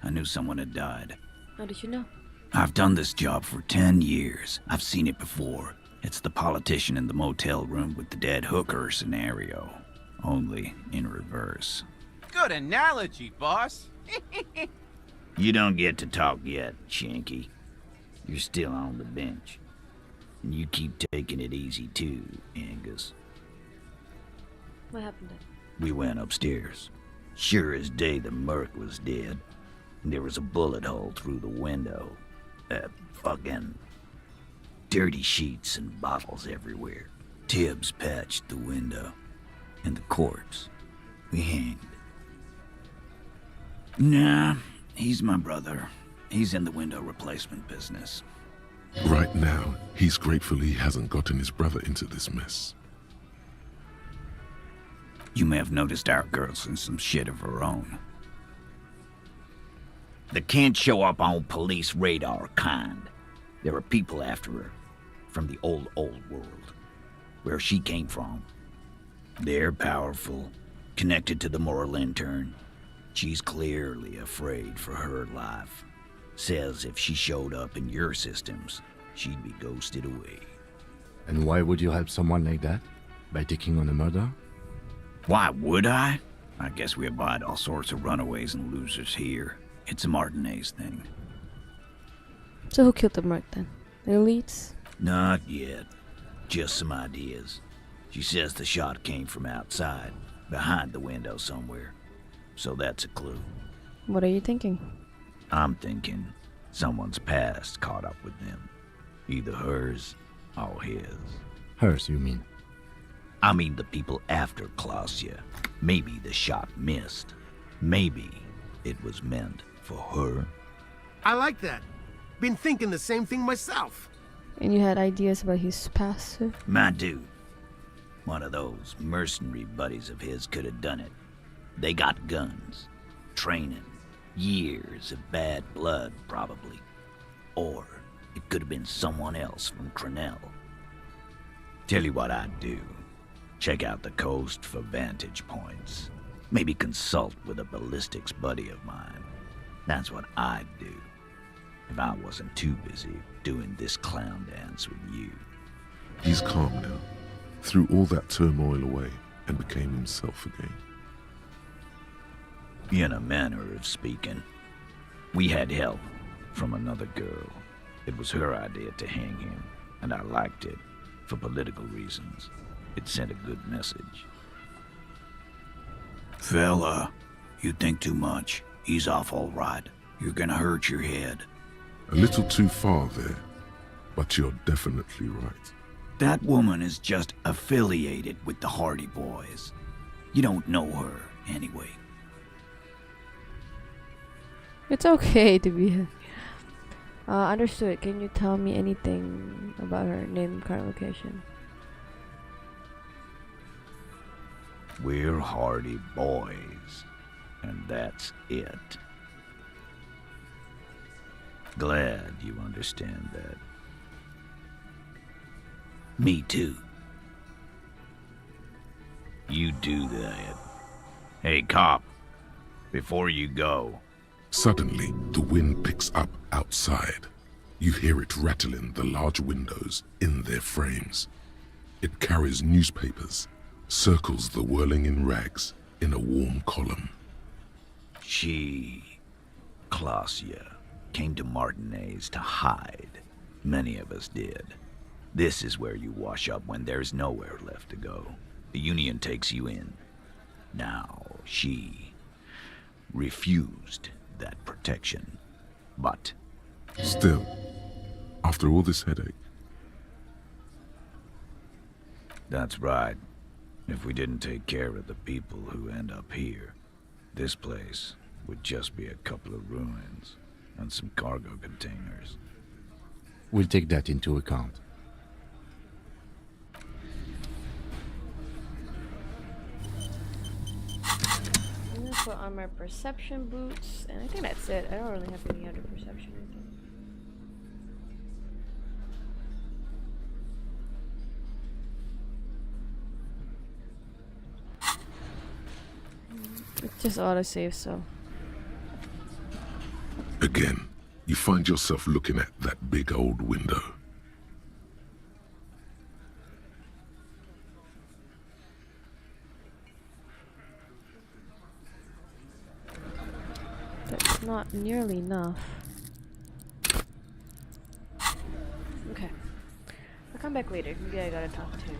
S14: I knew someone had died.
S1: How did you know?
S14: I've done this job for 10 years. I've seen it before. It's the politician in the motel room with the dead hooker scenario. Only in reverse.
S10: Good analogy, boss.
S14: You don't get to talk yet, Shanky. You're still on the bench. And you keep taking it easy too, Angus.
S1: What happened then?
S14: We went upstairs. Sure as day the merc was dead. There was a bullet hole through the window. Fucking dirty sheets and bottles everywhere. Tibbs patched the window. And the corpse. We hanged. Nah, he's my brother. He's in the window replacement business.
S2: Right now, he's grateful he hasn't gotten his brother into this mess.
S14: You may have noticed our girl's in some shit of her own. They can't show up on police radar kind. There are people after her. From the old world. Where she came from. They're powerful. Connected to the moral intern. She's clearly afraid for her life. Says if she showed up in your systems, she'd be ghosted away.
S4: And why would you help someone like that? By taking on a murder?
S14: Why would I? I guess we abide all sorts of runaways and losers here. It's a Martinez thing.
S1: So who killed the merc then? The elites?
S14: Not yet. Just some ideas. She says the shot came from outside, behind the window somewhere. So that's a clue.
S1: What are you thinking?
S14: I'm thinking someone's past caught up with them. Either hers or his.
S4: Hers, you mean?
S14: I mean the people after Clausia. Maybe the shot missed. Maybe it was meant for her.
S7: I like that. Been thinking the same thing myself.
S1: And you had ideas about his past too?
S14: My dude. One of those mercenary buddies of his could have done it. They got guns. Training. Years of bad blood, probably. Or it could have been someone else from Crenell. Tell you what I'd do. Check out the coast for vantage points. Maybe consult with a ballistics buddy of mine. That's what I'd do. If I wasn't too busy doing this clown dance with you.
S2: He's calm now. Threw all that turmoil away and became himself again.
S14: In a manner of speaking. We had help from another girl. It was her idea to hang him, and I liked it for political reasons. It sent a good message. Fella, you think too much. He's off all right. You're gonna hurt your head.
S2: A little too far there, but you're definitely right.
S14: That woman is just affiliated with the Hardy Boys. You don't know her, anyway.
S1: It's okay to be. Understood. Can you tell me anything about her name, current location?
S14: We're Hardy Boys, and that's it. Glad you understand that. Me too. You do that. Hey, cop, before you go.
S2: Suddenly, the wind picks up outside. You hear it rattling the large windows in their frames. It carries newspapers, circles the whirling in rags in a warm column.
S14: She, Clausia, came to Martinez to hide. Many of us did. This is where you wash up when there's nowhere left to go. The Union takes you in. Now, she refused that protection, but...
S2: Still, after all this headache...
S14: That's right. If we didn't take care of the people who end up here, this place would just be a couple of ruins and some cargo containers.
S4: We'll take that into account.
S1: I'm gonna put on my perception boots, and I think that's it. I don't really have any other perception. It's just autosave, so.
S2: Again, you find yourself looking at that big old window.
S1: That's not nearly enough. Okay. I'll come back later. Maybe I gotta talk to him.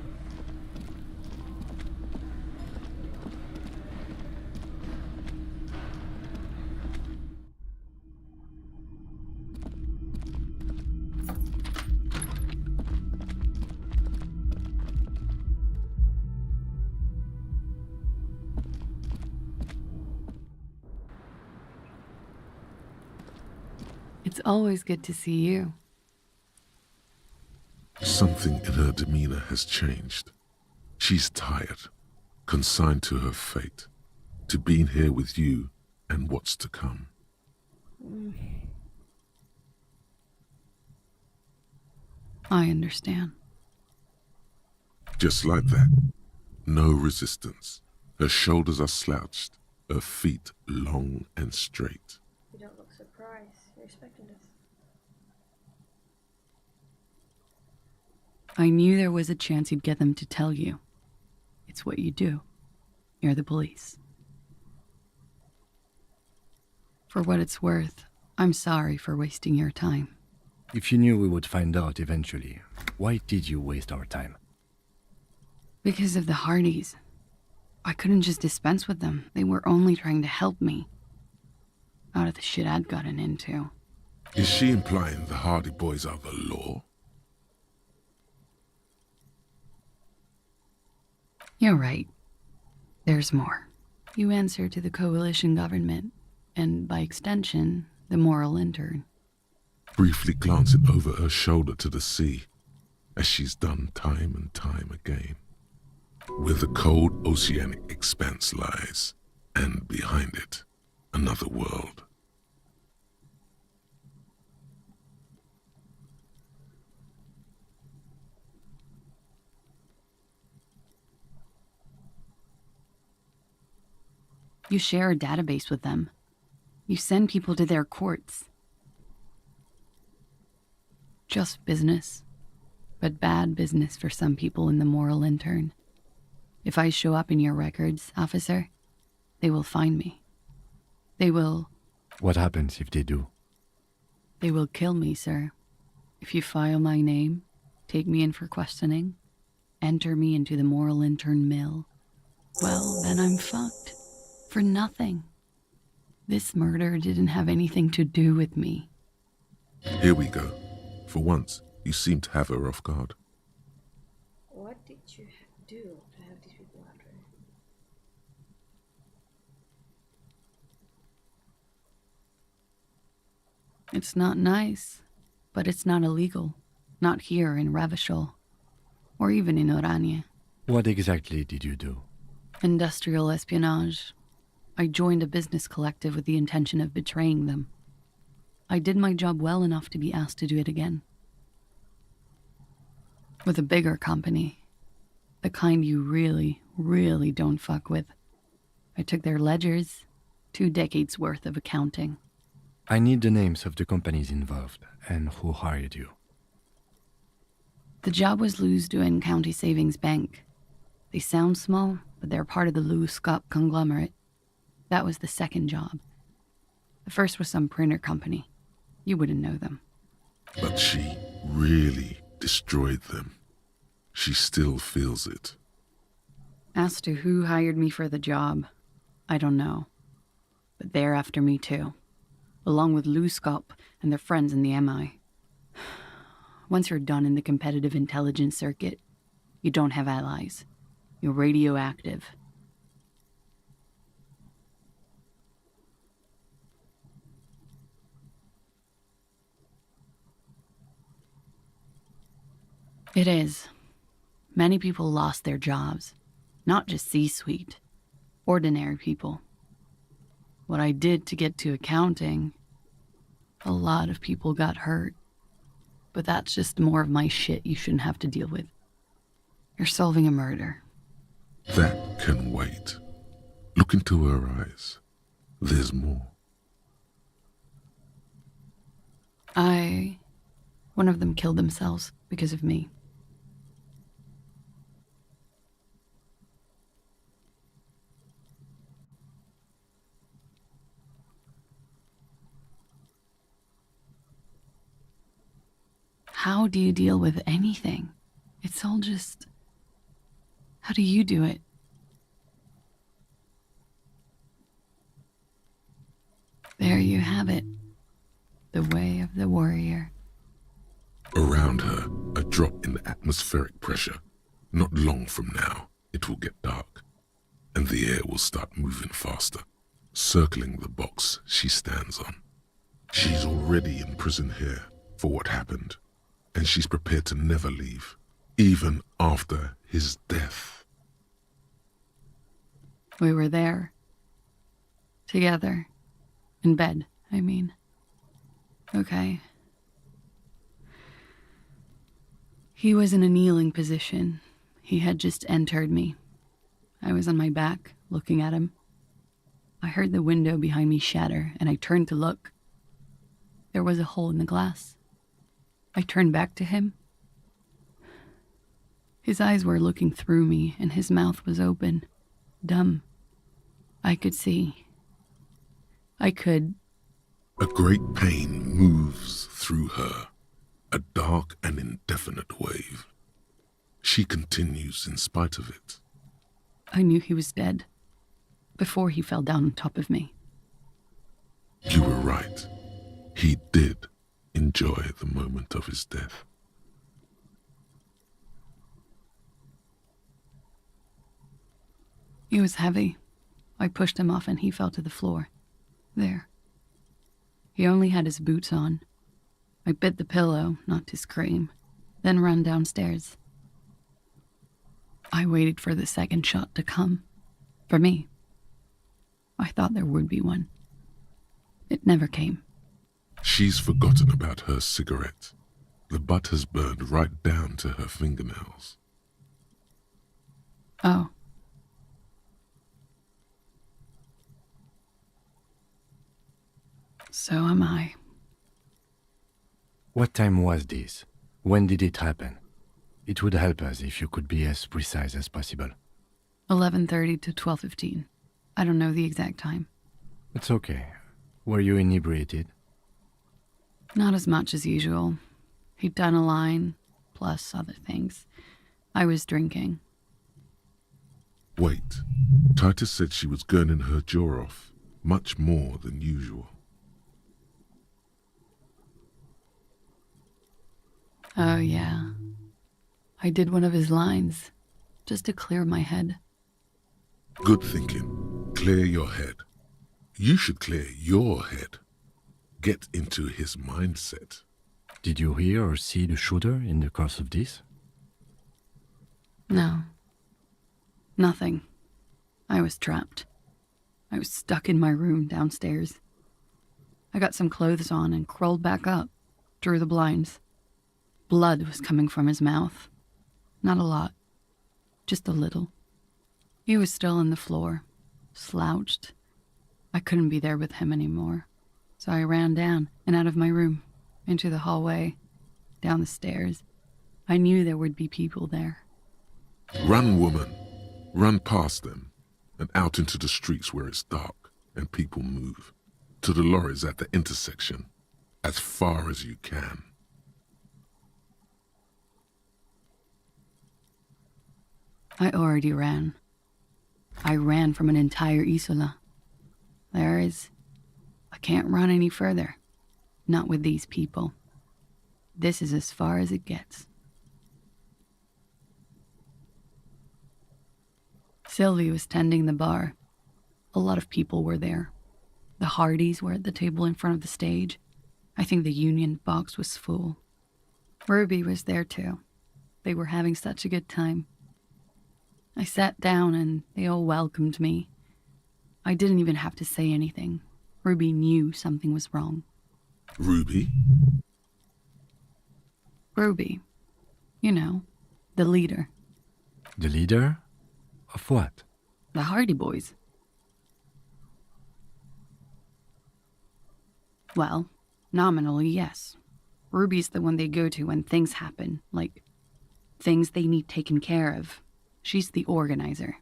S11: It's always good to see you.
S2: Something in her demeanor has changed. She's tired, consigned to her fate, to being here with you and what's to come.
S11: I understand.
S2: Just like that. No resistance. Her shoulders are slouched, her feet long and straight.
S1: You don't look surprised. You're expecting this.
S11: I knew there was a chance you'd get them to tell you. It's what you do. You're the police. For what it's worth, I'm sorry for wasting your time.
S4: If you knew we would find out eventually, why did you waste our time?
S11: Because of the Hardys. I couldn't just dispense with them. They were only trying to help me. Out of the shit I'd gotten into.
S2: Is she implying the Hardy Boys are the law?
S11: You're right. There's more. You answer to the coalition government, and by extension, the moral intern.
S2: Briefly glancing over her shoulder to the sea, as she's done time and time again. Where the cold oceanic expanse lies, and behind it, another world.
S11: You share a database with them. You send people to their courts. Just business, but bad business for some people in the moral intern. If I show up in your records, officer, they will find me. They will...
S4: What happens if they do?
S11: They will kill me, sir. If you file my name, take me in for questioning, enter me into the moral intern mill, well, then I'm fucked. For nothing. This murder didn't have anything to do with me.
S2: Here we go. For once, you seem to have her off guard.
S1: What did you do to have these people after you?
S11: It's not nice, but it's not illegal. Not here in Ravishol, or even in Oranje.
S4: What exactly did you do?
S11: Industrial espionage. I joined a business collective with the intention of betraying them. I did my job well enough to be asked to do it again. With a bigger company. The kind you really, really don't fuck with. I took their ledgers, 2 decades worth of accounting.
S4: I need the names of the companies involved and who hired you.
S11: The job was Lewsdoen County Savings Bank. They sound small, but they're part of the Lewscop conglomerate. That was the second job. The first was some printer company. You wouldn't know them.
S2: But she really destroyed them. She still feels it.
S11: As to who hired me for the job, I don't know. But they're after me too. Along with Lewscop and their friends in the MI. Once you're done in the competitive intelligence circuit, you don't have allies. You're radioactive. It is. Many people lost their jobs. Not just C-suite. Ordinary people. What I did to get to accounting, a lot of people got hurt. But that's just more of my shit you shouldn't have to deal with. You're solving a murder.
S2: That can wait. Look into her eyes. There's more.
S11: One of them killed themselves because of me. How do you deal with anything? It's all just... How do you do it? There you have it. The way of the warrior.
S2: Around her, a drop in the atmospheric pressure. Not long from now, it will get dark, and the air will start moving faster, circling the box she stands on. She's already imprisoned here for what happened, and she's prepared to never leave, even after his death.
S11: We were there. Together. In bed, I mean. Okay. He was in a kneeling position. He had just entered me. I was on my back, looking at him. I heard the window behind me shatter, and I turned to look. There was a hole in the glass. I turned back to him. His eyes were looking through me, and his mouth was open. Dumb. I could see. I could...
S2: A great pain moves through her, a dark and indefinite wave. She continues in spite of it.
S11: I knew he was dead, before he fell down on top of me.
S2: You were right. He did enjoy the moment of his death.
S11: He was heavy. I pushed him off and he fell to the floor. There. He only had his boots on. I bit the pillow, not to scream, then ran downstairs. I waited for the second shot to come. For me. I thought there would be one. It never came.
S2: She's forgotten about her cigarette. The butt has burned right down to her fingernails.
S11: Oh. So am I.
S4: What time was this? When did it happen? It would help us if you could be as precise as possible.
S11: 11:30 to 12:15. I don't know the exact time.
S4: It's okay. Were you inebriated?
S11: Not as much as usual. He'd done a line, plus other things. I was drinking.
S2: Wait. Titus said she was gurning her jaw off. much more than usual.
S11: Oh, yeah. I did one of his lines, just to clear my head.
S2: Good thinking. Clear your head. You should clear your head. Get into his mindset.
S4: Did you hear or see the shooter in the course of this?
S11: No. Nothing. I was trapped. I was stuck in my room downstairs. I got some clothes on and crawled back up, drew the blinds. Blood was coming from his mouth. Not a lot. Just a little. He was still on the floor, slouched. I couldn't be there with him anymore. So I ran down and out of my room, into the hallway, down the stairs. I knew there would be people there.
S2: Run, woman. Run past them and out into the streets where it's dark and people move. To the lorries at the intersection, as far as you can.
S11: I already ran. I ran from an entire Isola. I can't run any further. Not with these people. This is as far as it gets. Sylvie was tending the bar. A lot of people were there. The Hardys were at the table in front of the stage. I think the Union box was full. Ruby was there too. They were having such a good time. I sat down and they all welcomed me. I didn't even have to say anything. Ruby knew something was wrong.
S2: Ruby?
S11: Ruby. You know, the leader.
S4: The leader? Of what?
S11: The Hardy Boys. Well, nominally, yes. Ruby's the one they go to when things happen, like things they need taken care of. She's the organizer.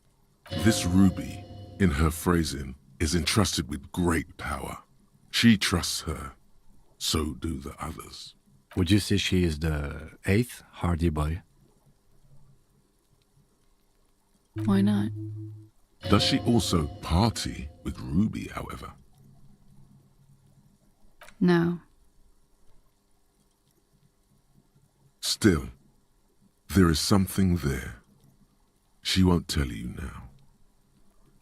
S2: This Ruby, in her phrasing, is entrusted with great power. She trusts her. So do the others.
S4: Would you say she is the 8th Hardy Boy?
S11: Why not?
S2: Does she also party with Ruby, however?
S11: No.
S2: Still, there is something there. She won't tell you now.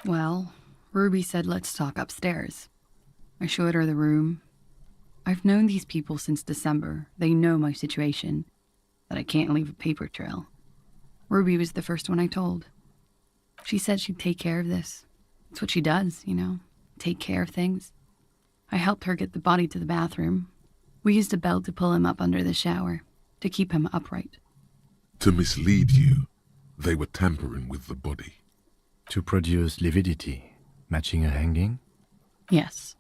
S11: Well, Ruby said let's talk upstairs. I showed her the room. I've known these people since December. They know my situation, that I can't leave a paper trail. Ruby was the first one I told. She said she'd take care of this. It's what she does, you know, take care of things. I helped her get the body to the bathroom. We used a belt to pull him up under the shower, to keep him upright.
S2: To mislead you, they were tampering with the body.
S4: To produce lividity, matching a hanging?
S11: Yes.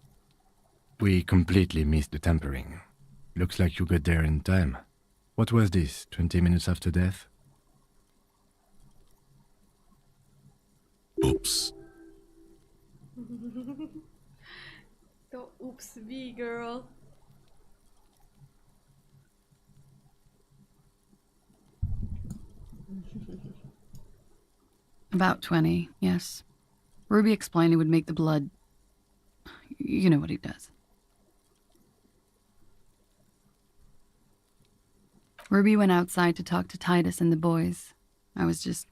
S4: We completely missed the tampering. Looks like you got there in time. What was this, 20 minutes after death?
S2: Oops.
S1: Don't oops me, girl.
S11: About 20, yes. Ruby explained it would make the blood... You know what he does. Ruby went outside to talk to Titus and the boys. I was just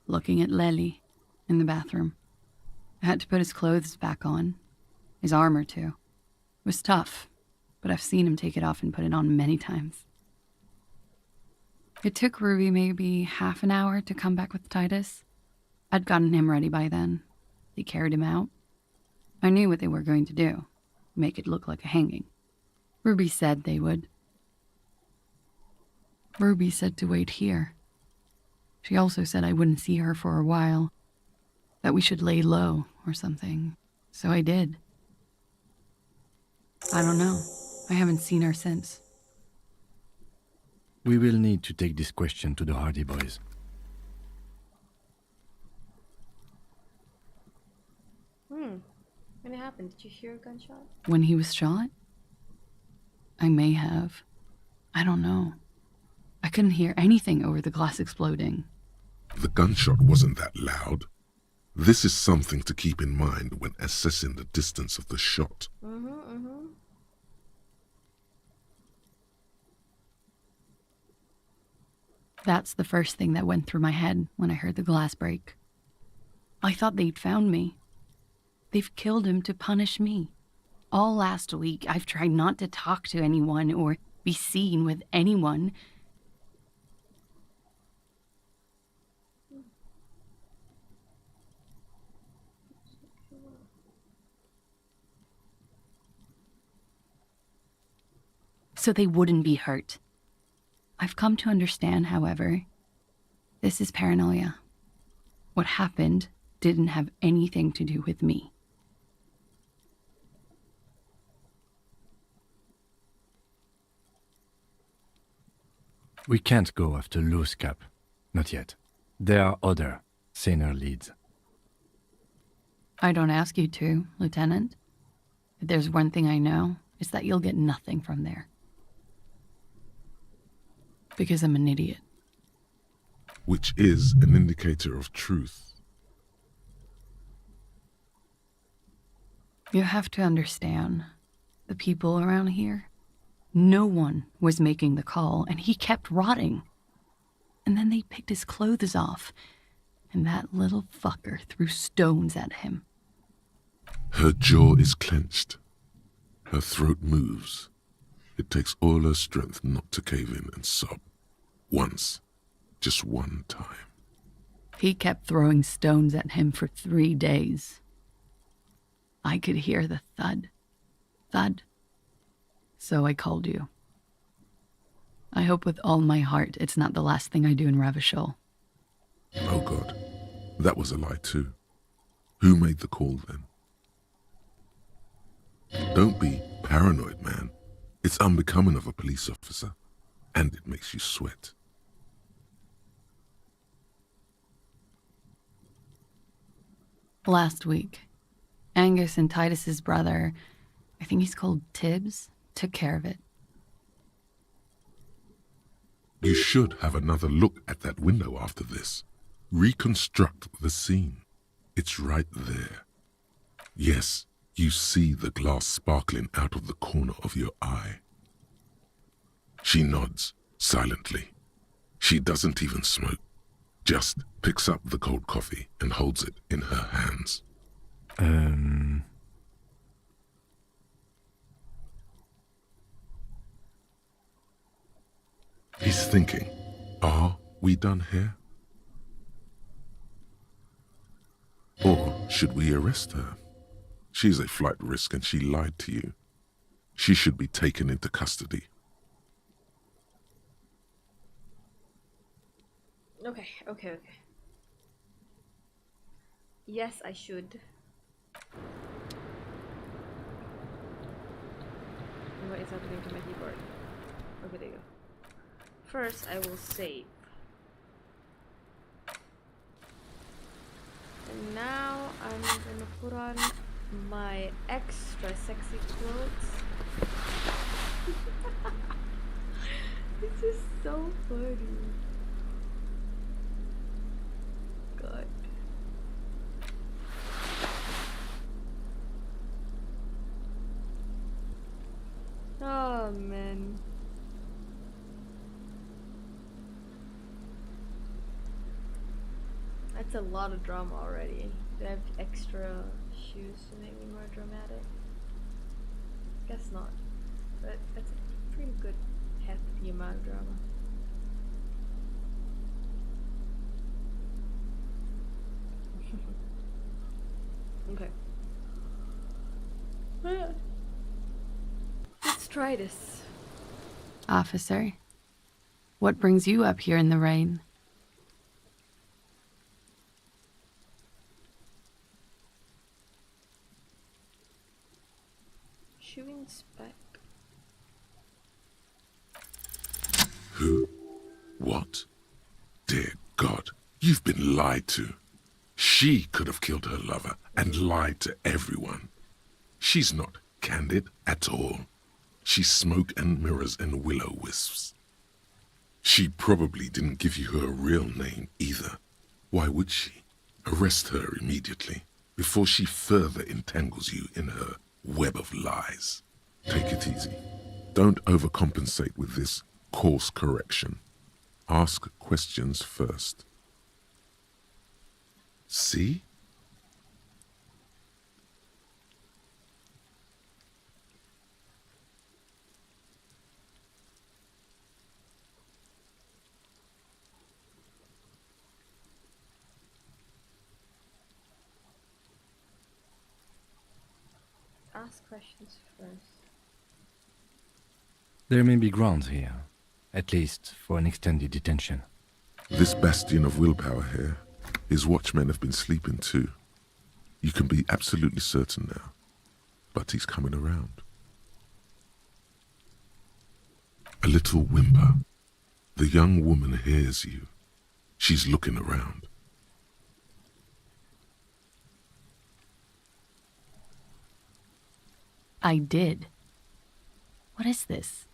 S11: looking at Lely in the bathroom. I had to put his clothes back on. His armor, too. It was tough, but I've seen him take it off and put it on many times. It took Ruby maybe half an hour to come back with Titus. I'd gotten him ready by then. They carried him out. I knew what they were going to do. Make it look like a hanging. Ruby said they would. Ruby said to wait here. She also said I wouldn't see her for a while. That we should lay low or something. So I did. I don't know. I haven't seen her since.
S4: We will need to take this question to the Hardy Boys.
S1: When it happened, did you hear a gunshot?
S11: When he was shot? I may have. I don't know. I couldn't hear anything over the glass exploding.
S2: The gunshot wasn't that loud. This is something to keep in mind when assessing the distance of the shot.
S11: That's the first thing that went through my head when I heard the glass break. I thought they'd found me. They've killed him to punish me. All last week, I've tried not to talk to anyone or be seen with anyone. So they wouldn't be hurt. I've come to understand, however, this is paranoia. What happened didn't have anything to do with me.
S4: We can't go after loose cap. Not yet. There are other, saner leads.
S11: I don't ask you to, Lieutenant. If there's one thing I know, it's that you'll get nothing from there. Because I'm an idiot.
S2: Which is an indicator of truth.
S11: You have to understand, the people around here, no one was making the call, and he kept rotting. And then they picked his clothes off, and that little fucker threw stones at him.
S2: Her jaw is clenched. Her throat moves. It takes all her strength not to cave in and sob. Once. Just one time.
S11: He kept throwing stones at him for 3 days. I could hear the thud. Thud. So I called you. I hope with all my heart it's not the last thing I do in Ravishol.
S2: Oh God. That was a lie too. Who made the call then? Don't be paranoid, man. It's unbecoming of a police officer. And it makes you sweat.
S11: Last week, Angus and Titus's brother, I think he's called Tibbs, took care of it.
S2: You should have another look at that window after this. Reconstruct the scene. It's right there. Yes, you see the glass sparkling out of the corner of your eye. She nods, silently. She doesn't even smoke. Just picks up the cold coffee and holds it in her hands. He's thinking, are we done here? Or should we arrest her? She's a flight risk and she lied to you. She should be taken into custody.
S1: Okay. Yes, I should. What is happening to my keyboard? Okay, there you go. First, I will save. And now I'm gonna put on my extra sexy clothes. This is so funny. God. Oh man. That's a lot of drama already. Do I have extra shoes to make me more dramatic? Guess not. But that's a pretty good hefty amount of drama. Okay. Let's try this.
S11: Officer, what brings you up here in the rain?
S1: Chewing speck.
S2: Who? What? Dear God, you've been lied to. She could have killed her lover and lied to everyone. She's not candid at all. She's smoke and mirrors and willow wisps. She probably didn't give you her real name either. Why would she? Arrest her immediately, before she further entangles you in her web of lies. Take it easy. Don't overcompensate with this course correction. Ask questions first. See?
S1: Ask questions first.
S4: There may be grounds here, at least for an extended detention.
S2: This bastion of willpower here, his watchmen have been sleeping too. You can be absolutely certain now, but he's coming around. A little whimper. The young woman hears you. She's looking around.
S11: I did. What is this?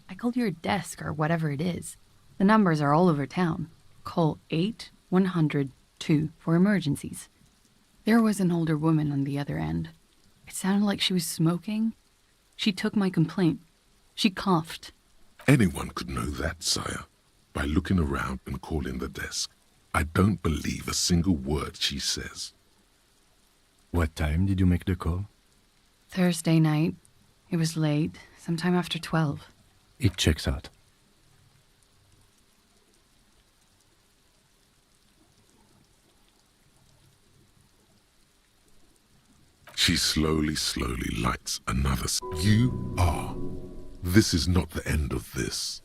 S11: I called your desk or whatever it is. The numbers are all over town. Call 8-100-2 for emergencies. There was an older woman on the other end. It sounded like she was smoking. She took my complaint. She coughed.
S2: Anyone could know that, sire, by looking around and calling the desk. I don't believe a single word she says.
S4: What time did you make the call?
S11: Thursday night. It was late, sometime after 12.
S4: It checks out.
S2: She slowly lights another. You are. This is not the end of this.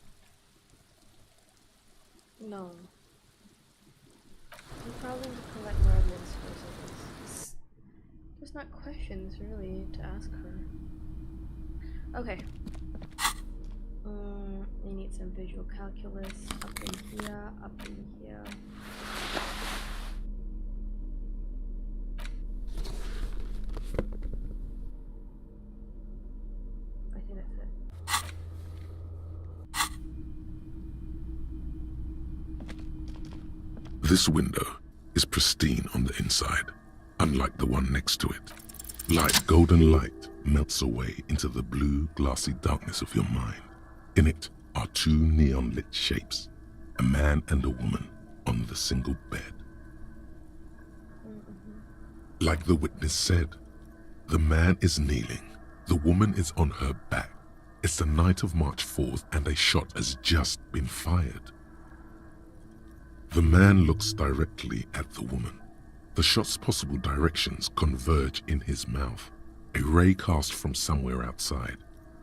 S1: No. I'm probably going to collect more evidence first. There's not questions really to ask her. Okay. We need some visual calculus up in here, up in here. I think that's it.
S2: This window is pristine on the inside, unlike the one next to it. Light golden light melts away into the blue, glassy darkness of your mind. In it are two neon-lit shapes, a man and a woman on the single bed. Like the witness said, the man is kneeling, the woman is on her back. It's the night of March 4th and a shot has just been fired. The man looks directly at the woman. The shot's possible directions converge in his mouth, a ray cast from somewhere outside,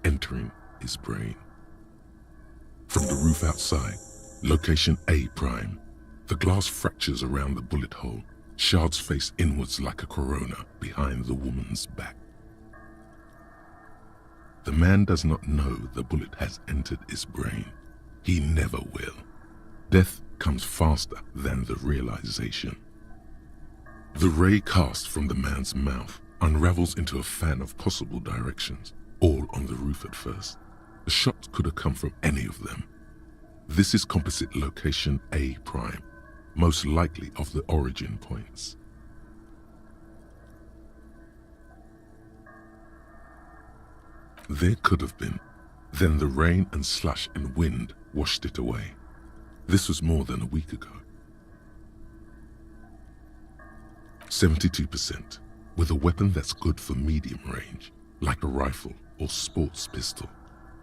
S2: entering his brain. From the roof outside, location A prime, the glass fractures around the bullet hole, shards face inwards like a corona behind the woman's back. The man does not know the bullet has entered his brain. He never will. Death comes faster than the realization. The ray cast from the man's mouth unravels into a fan of possible directions, all on the roof at first. The shot could have come from any of them. This is composite location A prime, most likely of the origin points. There could have been. Then the rain and slush and wind washed it away. This was more than a week ago. 72%, with a weapon that's good for medium range, like a rifle or sports pistol.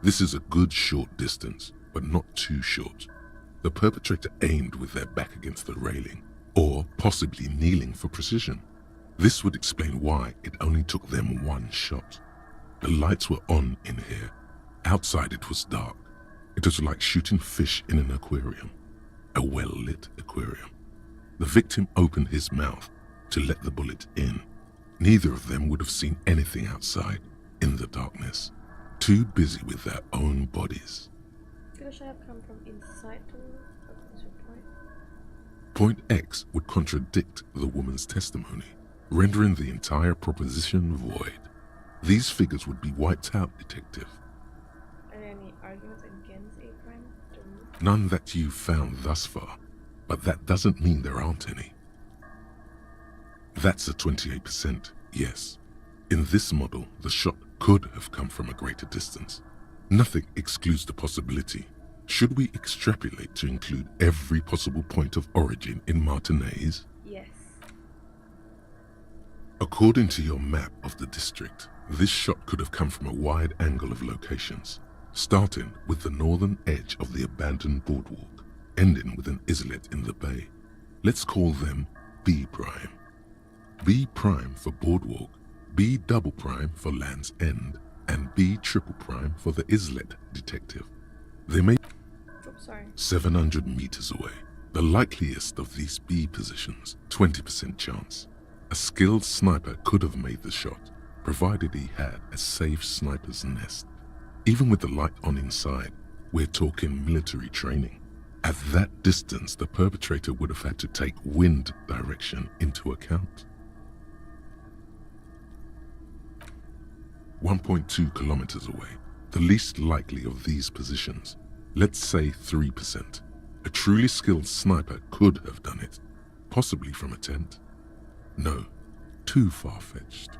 S2: This is a good short distance, but not too short. The perpetrator aimed with their back against the railing, or possibly kneeling for precision. This would explain why it only took them one shot. The lights were on in here. Outside it was dark. It was like shooting fish in an aquarium, a well-lit aquarium. The victim opened his mouth to let the bullet in. Neither of them would have seen anything outside, in the darkness, too busy with their own bodies.
S1: Could a shot have come from inside the point?
S2: Point X would contradict the woman's testimony, rendering the entire proposition void. These figures would be wiped out, Detective.
S1: Are there any arguments against A prime?
S2: None that you've found thus far, but that doesn't mean there aren't any. That's a 28%, yes. In this model, the shot could have come from a greater distance. Nothing excludes the possibility. Should we extrapolate to include every possible point of origin in Martinez?
S1: Yes.
S2: According to your map of the district, this shot could have come from a wide angle of locations, starting with the northern edge of the abandoned boardwalk, ending with an islet in the bay. Let's call them B prime. B prime for boardwalk, B double prime for Land's End, and B triple prime for the islet detective. They may be 700 meters away. The likeliest of these B positions, 20% chance. A skilled sniper could have made the shot, provided he had a safe sniper's nest. Even with the light on inside, we're talking military training. At that distance, the perpetrator would have had to take wind direction into account. 1.2 kilometers away, the least likely of these positions, let's say 3%. A truly skilled sniper could have done it, possibly from a tent. No, too far-fetched.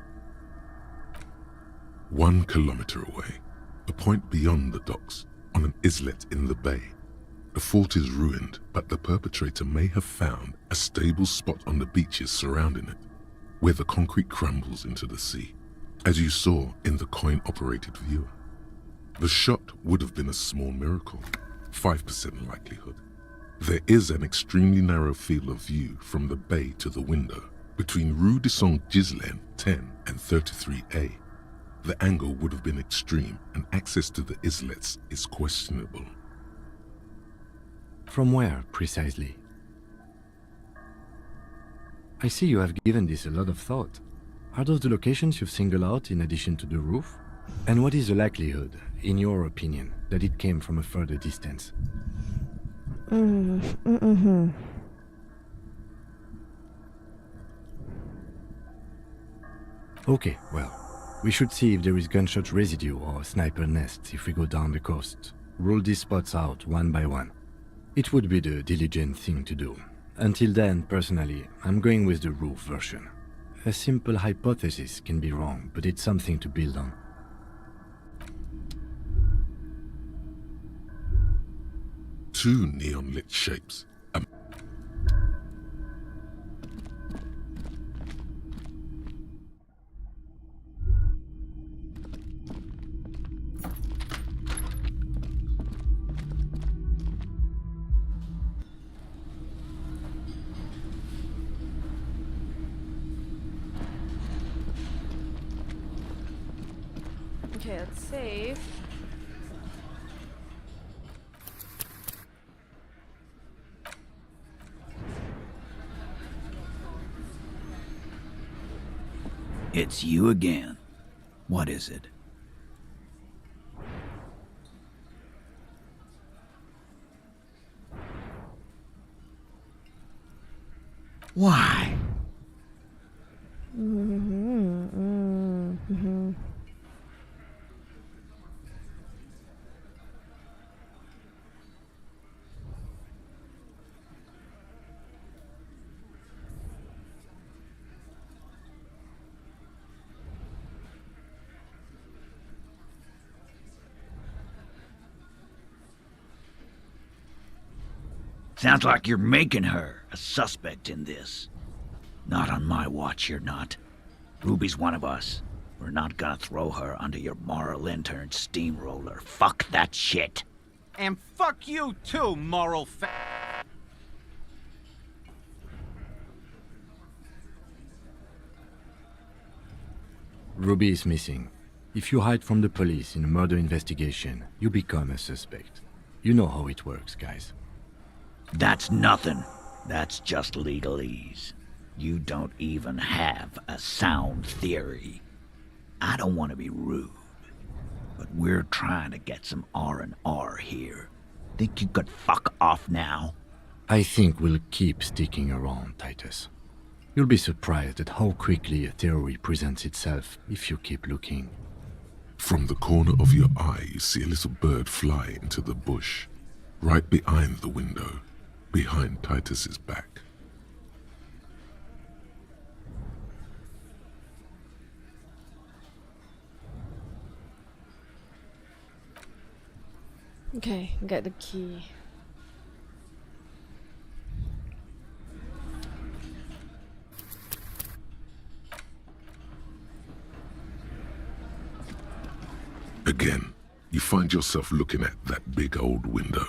S2: 1 kilometer away, a point beyond the docks, on an islet in the bay. The fort is ruined, but the perpetrator may have found a stable spot on the beaches surrounding it, where the concrete crumbles into the sea, as you saw in the coin-operated viewer. The shot would have been a small miracle, 5% likelihood. There is an extremely narrow field of view from the bay to the window, between Rue de Saint-Ghislain 10 and 33A. The angle would have been extreme, and access to the islets is questionable.
S4: From where, precisely? I see you have given this a lot of thought. Are those the locations you've singled out in addition to the roof? And what is the likelihood, in your opinion, that it came from a further distance? Okay, well, we should see if there is gunshot residue or sniper nests if we go down the coast. Rule these spots out one by one. It would be the diligent thing to do. Until then, personally, I'm going with the roof version. A simple hypothesis can be wrong, but it's something to build on.
S2: Two neon-lit shapes.
S1: Okay, let's save.
S14: It's you again. What is it? Why? Sounds like you're making her a suspect in this. Not on my watch, you're not. Ruby's one of us. We're not gonna throw her under your moral intern steamroller. Fuck that shit.
S20: And fuck you too, moral
S4: Ruby is missing. If you hide from the police in a murder investigation, you become a suspect. You know how it works, guys.
S14: That's nothing. That's just legalese. You don't even have a sound theory. I don't want to be rude, but we're trying to get some R&R here. Think you could fuck off now?
S4: I think we'll keep sticking around, Titus. You'll be surprised at how quickly a theory presents itself if you keep looking.
S2: From the corner of your eye, you see a little bird fly into the bush, right behind the window, behind Titus's back.
S1: Okay, get the key.
S2: Again, you find yourself looking at that big old window.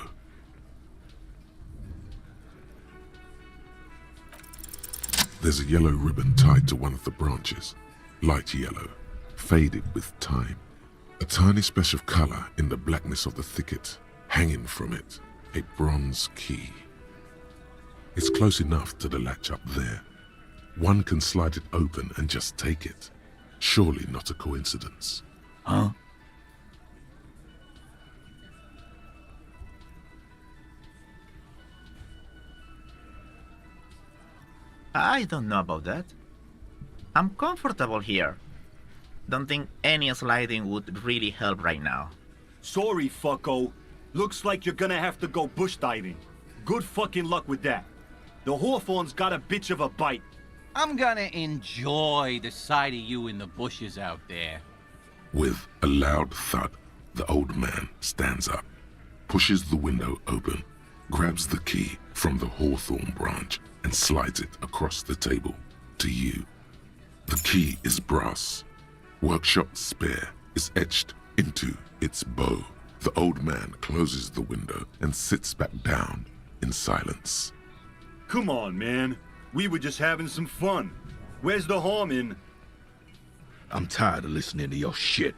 S2: There's a yellow ribbon tied to one of the branches, light yellow, faded with time. A tiny splash of color in the blackness of the thicket, hanging from it, a bronze key. It's close enough to the latch up there. One can slide it open and just take it. Surely not a coincidence.
S14: Huh?
S16: I don't know about that. I'm comfortable here. Don't think any sliding would really help right now.
S19: Sorry, fucko. Looks like you're gonna have to go bush diving. Good fucking luck with that. The Hawthorne's got a bitch of a bite.
S20: I'm gonna enjoy the sight of you in the bushes out there.
S2: With a loud thud, the old man stands up, pushes the window open, grabs the key from the hawthorn branch and slides it across the table to you. The key is brass. Workshop spare is etched into its bow. The old man closes the window and sits back down in silence.
S19: Come on, man. We were just having some fun. Where's the harm in...
S18: I'm tired of listening to your shit.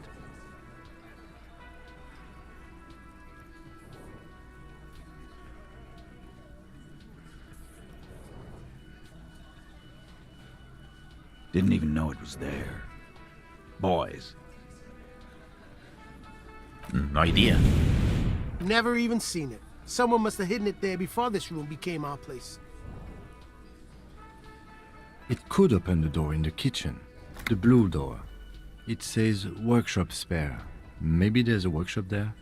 S14: Didn't even know it was there. Boys.
S16: No idea.
S7: Never even seen it. Someone must have hidden it there before this room became our place.
S4: It could open the door in the kitchen. The blue door. It says workshop spare. Maybe there's a workshop there?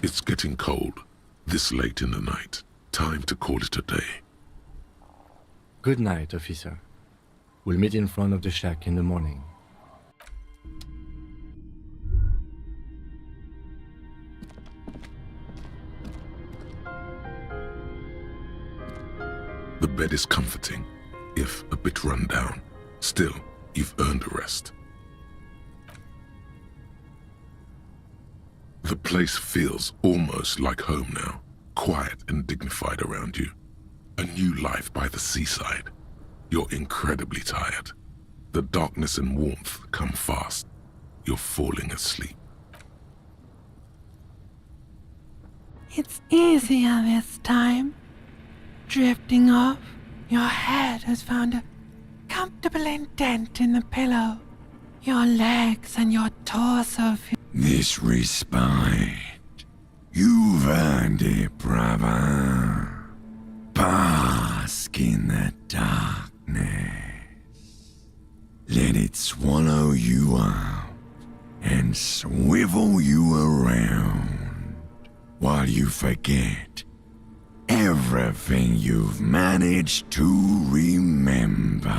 S2: It's getting cold, this late in the night. Time to call it a day.
S4: Good night, officer. We'll meet in front of the shack in the morning.
S2: The bed is comforting, if a bit run down. Still, you've earned a rest. The place feels almost like home now, quiet and dignified around you. A new life by the seaside. You're incredibly tired. The darkness and warmth come fast. You're falling asleep.
S21: It's easier this time. Drifting off, your head has found a comfortable indent in the pillow. Your legs and your torso feel...
S22: This respite, you've earned it, brother. Bask in the darkness. Let it swallow you up and swivel you around while you forget everything you've managed to remember.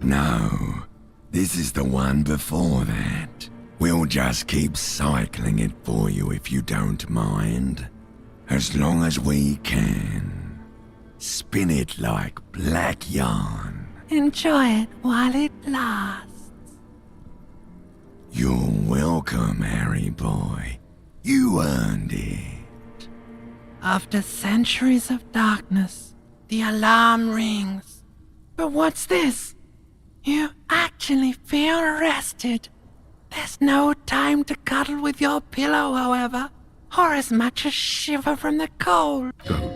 S22: No, this is the one before that. We'll just keep cycling it for you if you don't mind. As long as we can. Spin it like black yarn
S21: Enjoy it while it lasts.
S22: You're welcome, Harry boy. You earned it.
S21: After centuries of darkness, the alarm rings. But what's this? You actually feel rested. There's no time to cuddle with your pillow, however, or as much as shiver from the cold.
S2: Don't